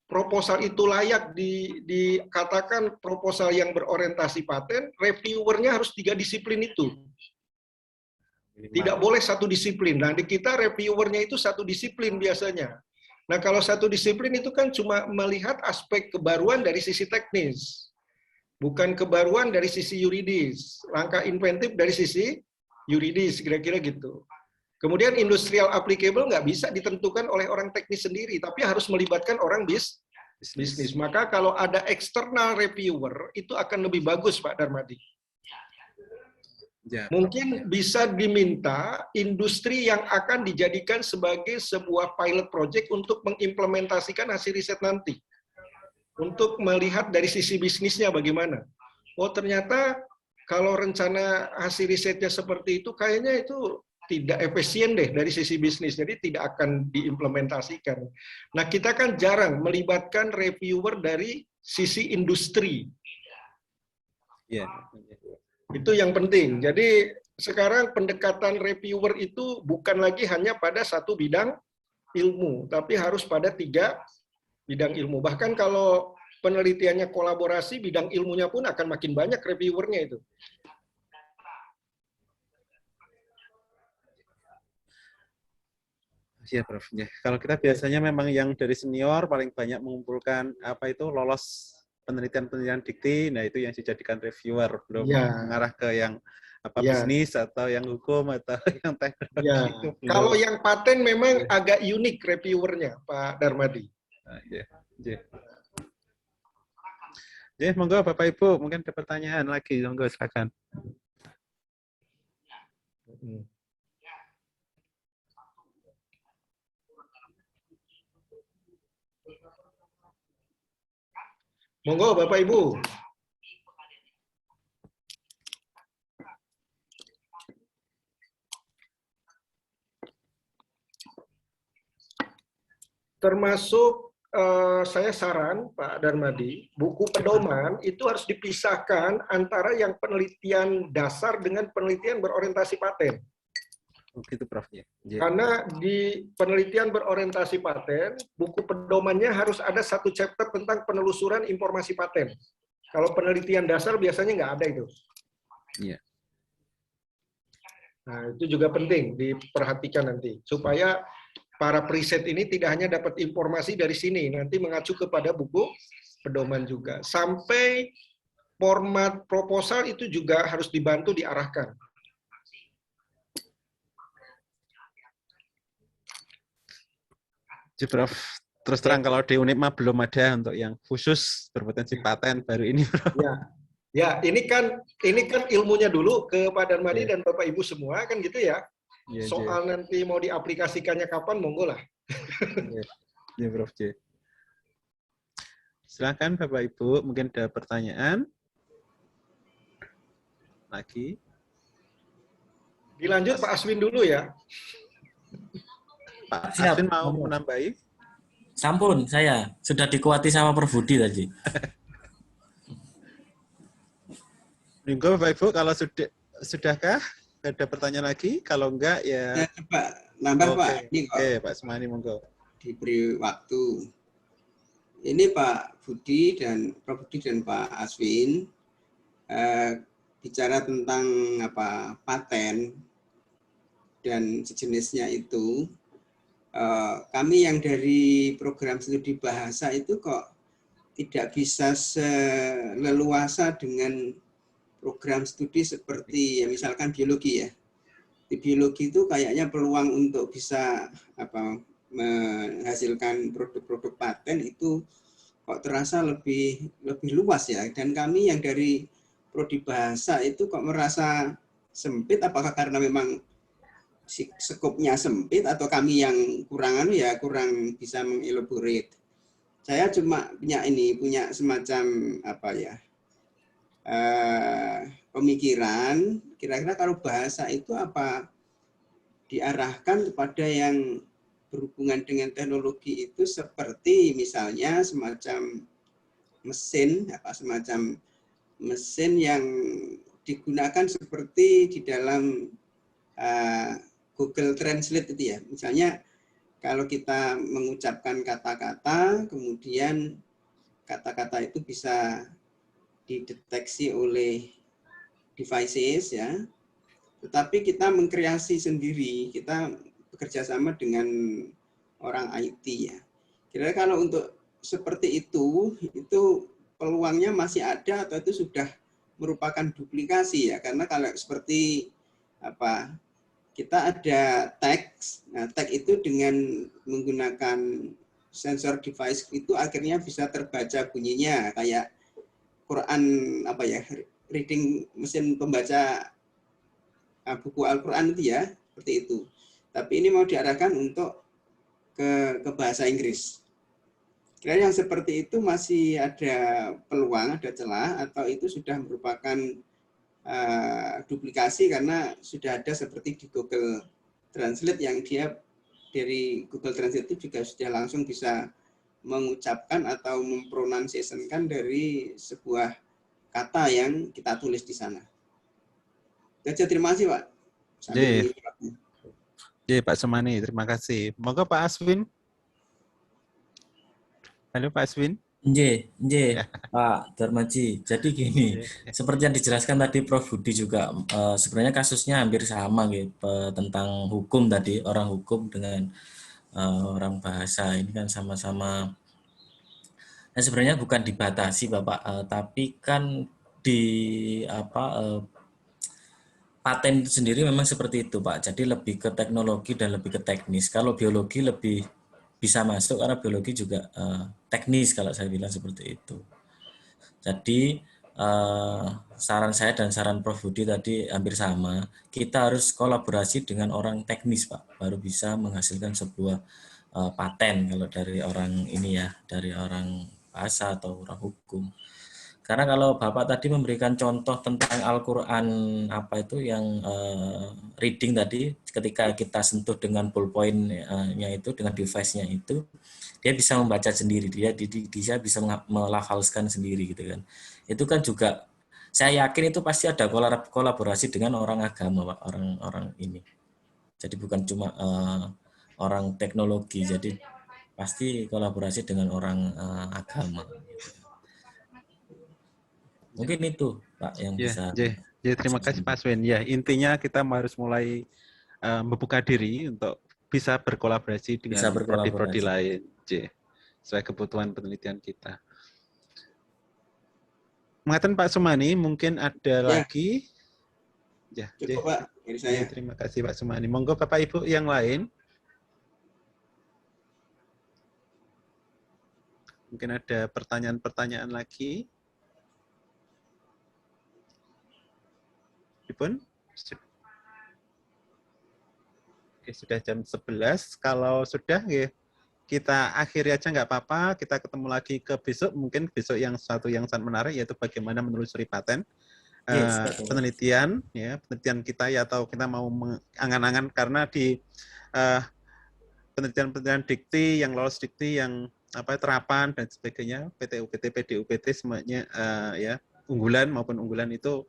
proposal itu layak dikatakan proposal yang berorientasi paten, reviewernya harus 3 disiplin itu. Tidak boleh 1 disiplin. Nah, di kita reviewernya itu 1 disiplin biasanya. Nah, kalau 1 disiplin itu kan cuma melihat aspek kebaruan dari sisi teknis. Bukan kebaruan dari sisi yuridis. Langkah inventif dari sisi yuridis, kira-kira gitu. Kemudian industrial applicable nggak bisa ditentukan oleh orang teknis sendiri, tapi harus melibatkan orang bisnis. Maka kalau ada external reviewer, itu akan lebih bagus, Pak Darmadi. Ya. Mungkin bisa diminta industri yang akan dijadikan sebagai sebuah pilot project untuk mengimplementasikan hasil riset nanti. Untuk melihat dari sisi bisnisnya bagaimana. Oh ternyata kalau rencana hasil risetnya seperti itu, kayaknya itu tidak efisien deh dari sisi bisnis, jadi tidak akan diimplementasikan. Nah kita kan jarang melibatkan reviewer dari sisi industri. Ya. Itu yang penting. Jadi sekarang pendekatan reviewer itu bukan lagi hanya pada satu bidang ilmu, tapi harus pada 3 bidang ilmu. Bahkan kalau penelitiannya kolaborasi, bidang ilmunya pun akan makin banyak reviewernya itu. Iya, Prof. Ya. Kalau kita biasanya memang yang dari senior paling banyak mengumpulkan apa itu lolos penelitian-penelitian dikti, nah itu yang dijadikan reviewer, belum mengarah ke yang apa bisnis atau yang hukum atau yang teknologi. Ya. Itu belum. Kalau yang paten memang agak unik reviewernya, Pak Darmadi. Nah, ya. Ya. Ya, monggo Bapak Ibu, mungkin ada pertanyaan lagi, monggo silakan. Monggo Bapak Ibu. Termasuk saya saran Pak Darmadi, buku pedoman itu harus dipisahkan antara yang penelitian dasar dengan penelitian berorientasi paten. Gitu Prof. Ya. Karena di penelitian berorientasi paten, buku pedomannya harus ada satu chapter tentang penelusuran informasi paten. Kalau penelitian dasar biasanya nggak ada itu. Iya. Nah, itu juga penting diperhatikan nanti. Supaya para periset ini tidak hanya dapat informasi dari sini, nanti mengacu kepada buku pedoman juga. Sampai format proposal itu juga harus dibantu diarahkan. Jadi Prof, terus terang kalau di Unip belum ada untuk yang khusus berpotensi paten baru ini, Prof. Ya, ini kan ilmunya dulu ke Pak Darmadi dan Bapak Ibu semua kan gitu ya. Soal nanti mau diaplikasikannya kapan, monggo lah. Ya, Prof. Silakan Bapak Ibu, mungkin ada pertanyaan lagi. Dilanjut Pak Aswin dulu ya. Pak Aswin mau menambahi? Sampun, saya sudah dikuati sama Prof Budi tadi. Minggu Bapak Ibu, kalau sudahkah? Ada pertanyaan lagi? Kalau enggak ya. Pak, nambah Pak. Ini Oke, Pak Semani monggo. Diberi waktu. Ini Pak Budi dan Prof Budi dan Pak Aswin bicara tentang paten dan sejenisnya itu. Kami yang dari program studi bahasa itu kok tidak bisa seleluasa dengan program studi seperti ya misalkan biologi ya. Di biologi itu kayaknya peluang untuk bisa menghasilkan produk-produk paten itu kok terasa lebih luas ya. Dan kami yang dari prodi bahasa itu kok merasa sempit, apakah karena memang skopnya sempit atau kami yang kurang bisa mengelaborate. Saya cuma punya semacam pemikiran kira-kira kalau bahasa itu apa diarahkan kepada yang berhubungan dengan teknologi itu seperti misalnya semacam mesin yang digunakan seperti di dalam Google Translate itu ya. Misalnya kalau kita mengucapkan kata-kata, kemudian kata-kata itu bisa dideteksi oleh devices ya. Tetapi kita mengkreasi sendiri, kita bekerja sama dengan orang IT ya. Kira-kira kalau untuk seperti itu peluangnya masih ada atau itu sudah merupakan duplikasi ya? Karena kalau seperti kita ada teks, nah teks itu dengan menggunakan sensor device itu akhirnya bisa terbaca bunyinya kayak Quran reading mesin pembaca buku Al-Quran itu ya, seperti itu. Tapi ini mau diarahkan untuk ke bahasa Inggris. Kira yang seperti itu masih ada peluang, ada celah, atau itu sudah merupakan duplikasi karena sudah ada seperti di Google Translate yang dia dari Google Translate itu juga sudah langsung bisa mengucapkan atau mempronunciationkan dari sebuah kata yang kita tulis di sana. Terima kasih, Pak. Iya, Pak Sumani, terima kasih. Monggo Pak Aswin. Halo Pak Aswin. Nggih, Pak Darmaji. Jadi gini, seperti yang dijelaskan tadi Prof Budi juga, sebenarnya kasusnya hampir sama gitu, tentang hukum tadi, orang hukum dengan orang bahasa ini kan sama-sama. Nah, sebenarnya bukan dibatasi Bapak, tapi kan di paten itu sendiri memang seperti itu Pak. Jadi lebih ke teknologi dan lebih ke teknis. Kalau biologi lebih bisa masuk karena biologi juga teknis kalau saya bilang seperti itu. Jadi saran saya dan saran Prof Budi tadi hampir sama. Kita harus kolaborasi dengan orang teknis Pak, baru bisa menghasilkan sebuah paten kalau dari orang ini ya, dari orang bahasa atau orang hukum. Karena kalau Bapak tadi memberikan contoh tentang Al-Quran apa itu yang reading tadi, ketika kita sentuh dengan ballpoint-nya itu, dengan device-nya itu, dia bisa membaca sendiri, dia bisa melafalkan sendiri gitu kan. Itu kan juga, saya yakin itu pasti ada kolaborasi dengan orang agama Pak, orang ini. Jadi bukan cuma orang teknologi, jadi pasti kolaborasi dengan orang agama. Mungkin itu Pak yang bisa. Ya, terima kasih Pak Aswin. Ya, intinya kita harus mulai membuka diri untuk bisa berkolaborasi dengan prodi-prodi lain. Sesuai kebutuhan penelitian kita. Mengatakan Pak Sumani, mungkin ada lagi. Ya, cukup Pak, dari saya. Terima kasih Pak Sumani. Monggo Bapak Ibu yang lain. Mungkin ada pertanyaan-pertanyaan lagi. Oke, sudah jam 11. Kalau sudah, ya, kita akhiri aja nggak apa-apa. Kita ketemu lagi ke besok. Mungkin besok yang sangat menarik, yaitu bagaimana menelusuri paten. Penelitian kita ya, atau kita mau mengangan-angan karena di penelitian dikti, yang lolos dikti, yang terapan dan sebagainya, PTUPT, PDUPT semuanya ya unggulan maupun unggulan itu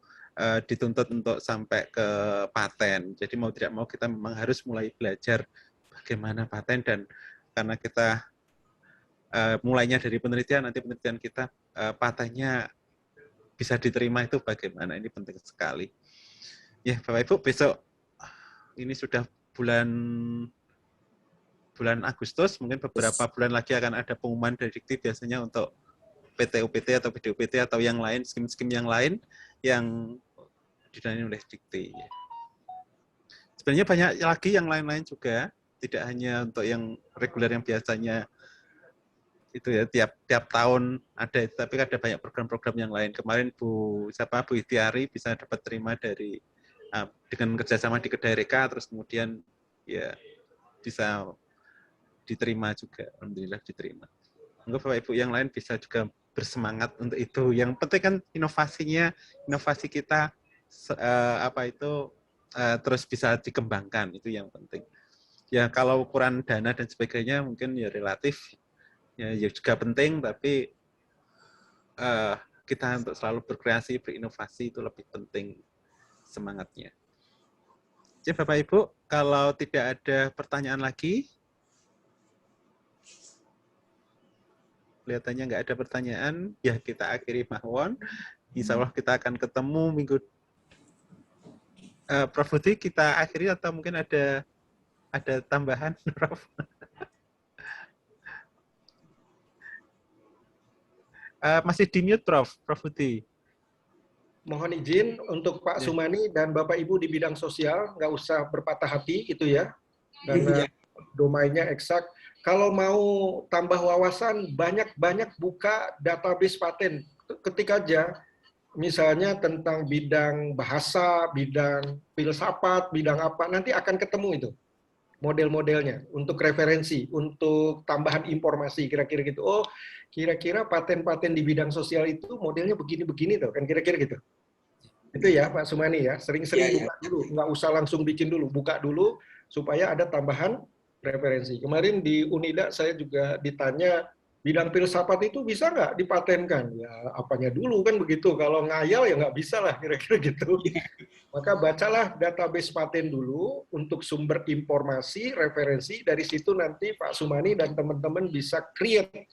dituntut untuk sampai ke paten. Jadi mau tidak mau kita memang harus mulai belajar bagaimana paten, dan karena kita mulainya dari penelitian, nanti penelitian kita patennya bisa diterima itu bagaimana, ini penting sekali. Ya Bapak Ibu, besok ini sudah bulan Agustus, mungkin beberapa bulan lagi akan ada pengumuman dari dikti biasanya untuk PTUPT atau PDUPT atau yang lain, skim-skim yang lain yang didanai oleh dikti. Sebenarnya banyak lagi yang lain-lain juga, tidak hanya untuk yang reguler yang biasanya itu ya tiap tahun ada, tapi ada banyak program-program yang lain. Kemarin Bu Ikhtiari bisa dapat terima dari dengan kerjasama di Kedai Reka, terus kemudian ya bisa diterima juga, alhamdulillah diterima. Monggo Bapak Ibu yang lain bisa juga bersemangat untuk itu. Yang penting kan inovasi kita terus bisa dikembangkan, itu yang penting. Ya kalau ukuran dana dan sebagainya mungkin ya relatif ya juga penting, tapi kita untuk selalu berkreasi, berinovasi itu lebih penting semangatnya. Jadi Bapak Ibu, kalau tidak ada pertanyaan lagi, kelihatannya nggak ada pertanyaan, ya kita akhiri mawon. Insya Allah kita akan ketemu minggu. Prof Budi, kita akhiri atau mungkin ada tambahan, Prof? Masih di mute, Prof Budi. Mohon izin untuk Pak Sumani dan Bapak Ibu di bidang sosial, nggak usah berpatah hati itu ya, karena domainnya eksak. Kalau mau tambah wawasan, banyak-banyak buka database paten. Ketik aja misalnya tentang bidang bahasa, bidang filsafat, bidang apa, nanti akan ketemu itu model-modelnya untuk referensi, untuk tambahan informasi kira-kira gitu. Oh, kira-kira paten-paten di bidang sosial itu modelnya begini-begini tuh, kan kira-kira gitu. Itu ya Pak Sumani ya, sering-sering buka dulu, nggak usah langsung bikin dulu, buka dulu supaya ada tambahan referensi. Kemarin di Unida saya juga ditanya, bidang filsafat itu bisa nggak dipatenkan? Ya apanya dulu kan begitu, kalau ngayal ya nggak bisa lah kira-kira gitu. Maka bacalah database paten dulu untuk sumber informasi, referensi, dari situ nanti Pak Sumani dan teman-teman bisa create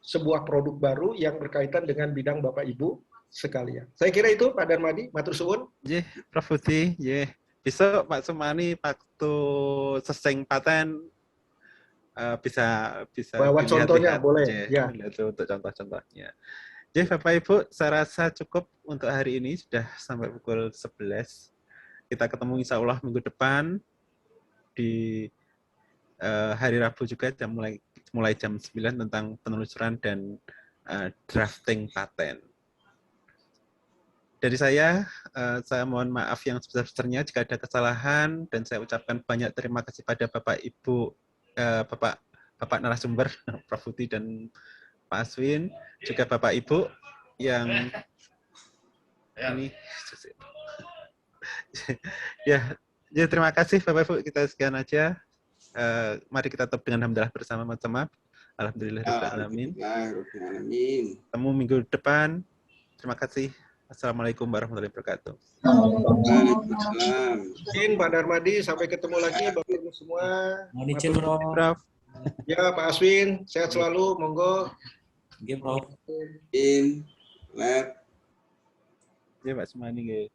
sebuah produk baru yang berkaitan dengan bidang Bapak Ibu sekalian. Saya kira itu Pak Darmadi, matur suwun. Nggih, Prof Budi, nggih. Besok Pak Sumani waktu seseng paten bisa bawa contohnya boleh ya. Itu untuk contoh-contohnya. Jadi Bapak Ibu, saya rasa cukup untuk hari ini, sudah sampai pukul 11. Kita ketemu insya Allah minggu depan di hari Rabu juga mulai jam 9 tentang penelusuran dan drafting paten. Dari saya mohon maaf yang sebesar-besarnya jika ada kesalahan, dan saya ucapkan banyak terima kasih pada Bapak Ibu, Bapak narasumber, Prof Budi dan Pak Aswin, juga Bapak Ibu yang ini ya terima kasih Bapak Ibu, kita sekian aja. Mari kita tutup dengan hamdalah bersama-sama. Alhamdulillahirrahmanirrahim. Temu minggu depan. Terima kasih. Assalamualaikum warahmatullahi wabarakatuh. Izin Pak Darmadi, sampai ketemu lagi Bapak Ibu semua. Mohon izin, Prof. Ya Pak Aswin, sehat selalu, monggo. Nggih, Prof. In lab. Ya Pak Sumani nggih.